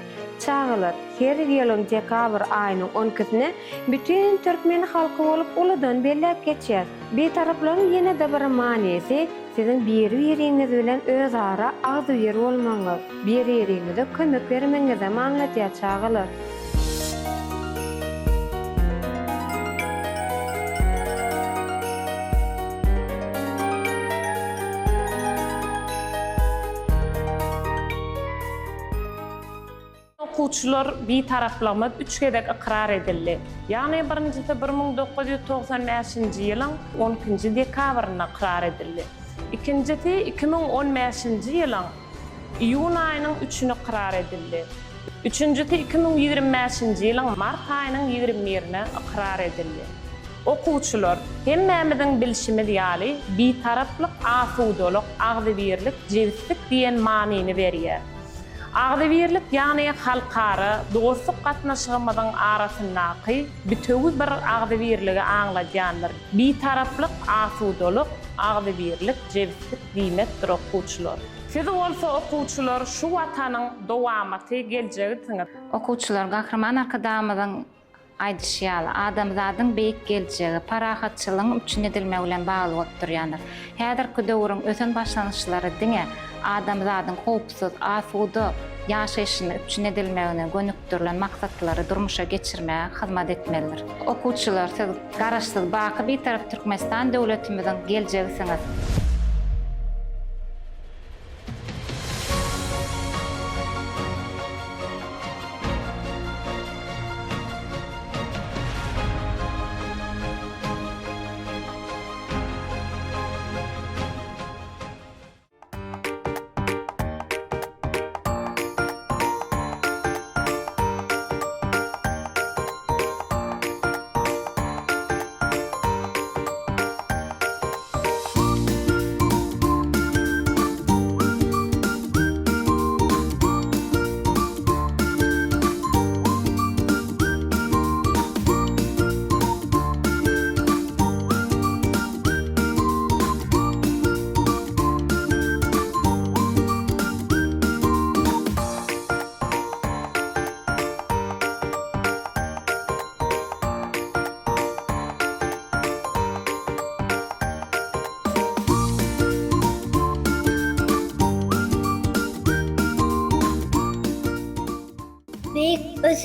Çağılar, her yılın dekabr ayının 12'sine bütün Türkmen halkı olup uludan bellep geçer. Bir taraflığın yine de bir maniyesi, sizin bir-biriniz bilen öz ara ağzı yer olmanız, bir-birinize kömek vermenize manlatya çağılar. Okuwçylar bir taraflamad 3 gedek ikrar edildi. Ýani birincisi 1995-nji ýylyň 12-nji dekabryna ikrar edildi. Ikincisi 2015-nji ýylyň iýun aýynyň 3-üne ikrar edildi. Üçüncüsi 2025-nji ýylyň mart aýynyň 21-ne ikrar edildi. Okuwçylar hemmemiziň bilşimiz ýaly bir taraplyk asudalyk, agdybirlik, jewsizlik diýen manyny berýär. Agdybirlik ýani halkara, dostluk gatnaşygymyzyň arasyndaky bütöwü bir agdybirligi aňlaýandyr. Bir taraplyk asudalyk, agdybirlik, jewsizlik diýmekdir okuwçylar. Siz bolsa okuwçylar şu watanyň dowamaty geljegi tiňip. Okuwçylar gahrman arkadamyzyň aýdyşýaly adamzadyň beýik geljegi parahatçylygyň üçin edilmegi bilen bagly bolup durýandyr. Häzirki döwrüň ösen başlanyşlary diňe adamzadyň howpsuz, asuda ýaşaýyşyny üçin edilmegine gönükdirilen maksatlary durmuşa geçirmäge hyzmat etmelidir. Okuwçylar siz garaşsyz baky bir tarap Türkmenistan döwletimiziň geljegiňiz.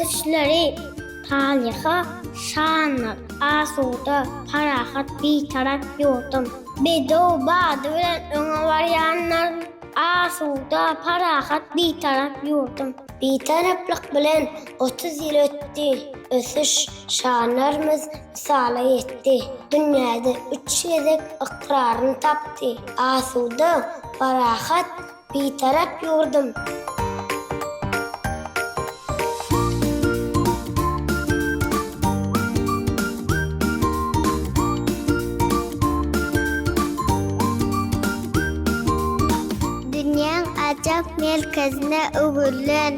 ösüşleri, taliha, şanlık, asuda, parahat, bitaraf yurdum. Bedo, badı bilen öňe barýanlar, asuda, parahat, bitaraf yurdum. Bitaraflyk bilen 30 ýyl ötdi. Ösüş şanlarymyz misala ýetdi. Dünýäde 3 gezek iqraryny tapdy. Asuda, parahat, bitaraf yurdum. Acap merkezine öwürlen,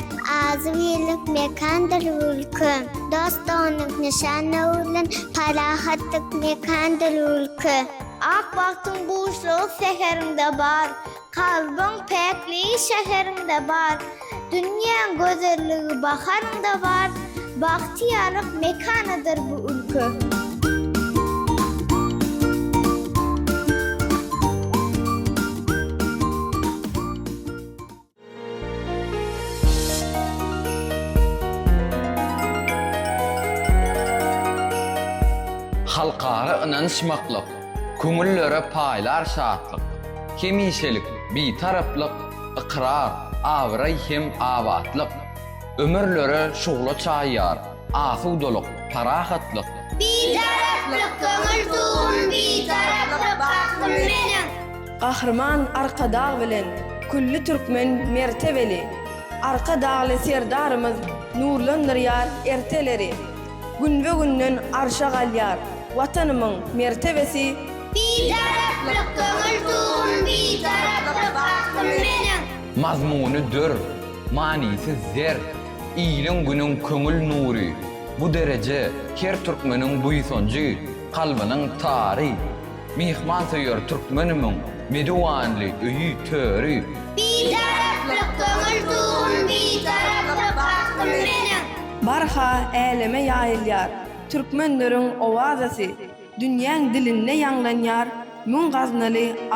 azy birlik mekandyr ülküm. Dostonyk nişanna öwürlen, parahatlyk mekandyr ülkü. Ak bagtyň boşlugy seherinde bar, kalbyň pekli şeherinde bar. Dünýäň gözelligi baharynda bar, bagtyýarlyk mekanydyr bu ülkü. Halkara ynanışmaklyk, köňüllere paýlar şatlyk, hemişelik, bitaraplyk, iqrar, awray hem awatlyk, ömürlere şugla çaýýar, asudalyk, parahatlyk. Bitaraplyk köňül tuğum, bitaraplyk bahtym meniň. Gahrman arka dağ bilen, kulli türkmen mertebeli. Arka dağlı serdarımız nurlandırýar erteleri. Günbe günden arşa galyar, watanymyň mertebesi. Bitaraplyk köňül tuğum, bitaraplyk bahtym meniň. Mazmuny dör, manisi zer, iyiliň günüň köňül nury. Bu derece her türkmeniň buýsonjy, kalbynyň tary. Mihman söýür türkmenimiň meduwanly öýü töri. Bitaraplyk köňül tuğum, bitaraplyk bahtym meniň. Barha eleme ýaýylýar, türkmenleriň owazasy, dünýäň diline ýanglanýar, müň gaznaly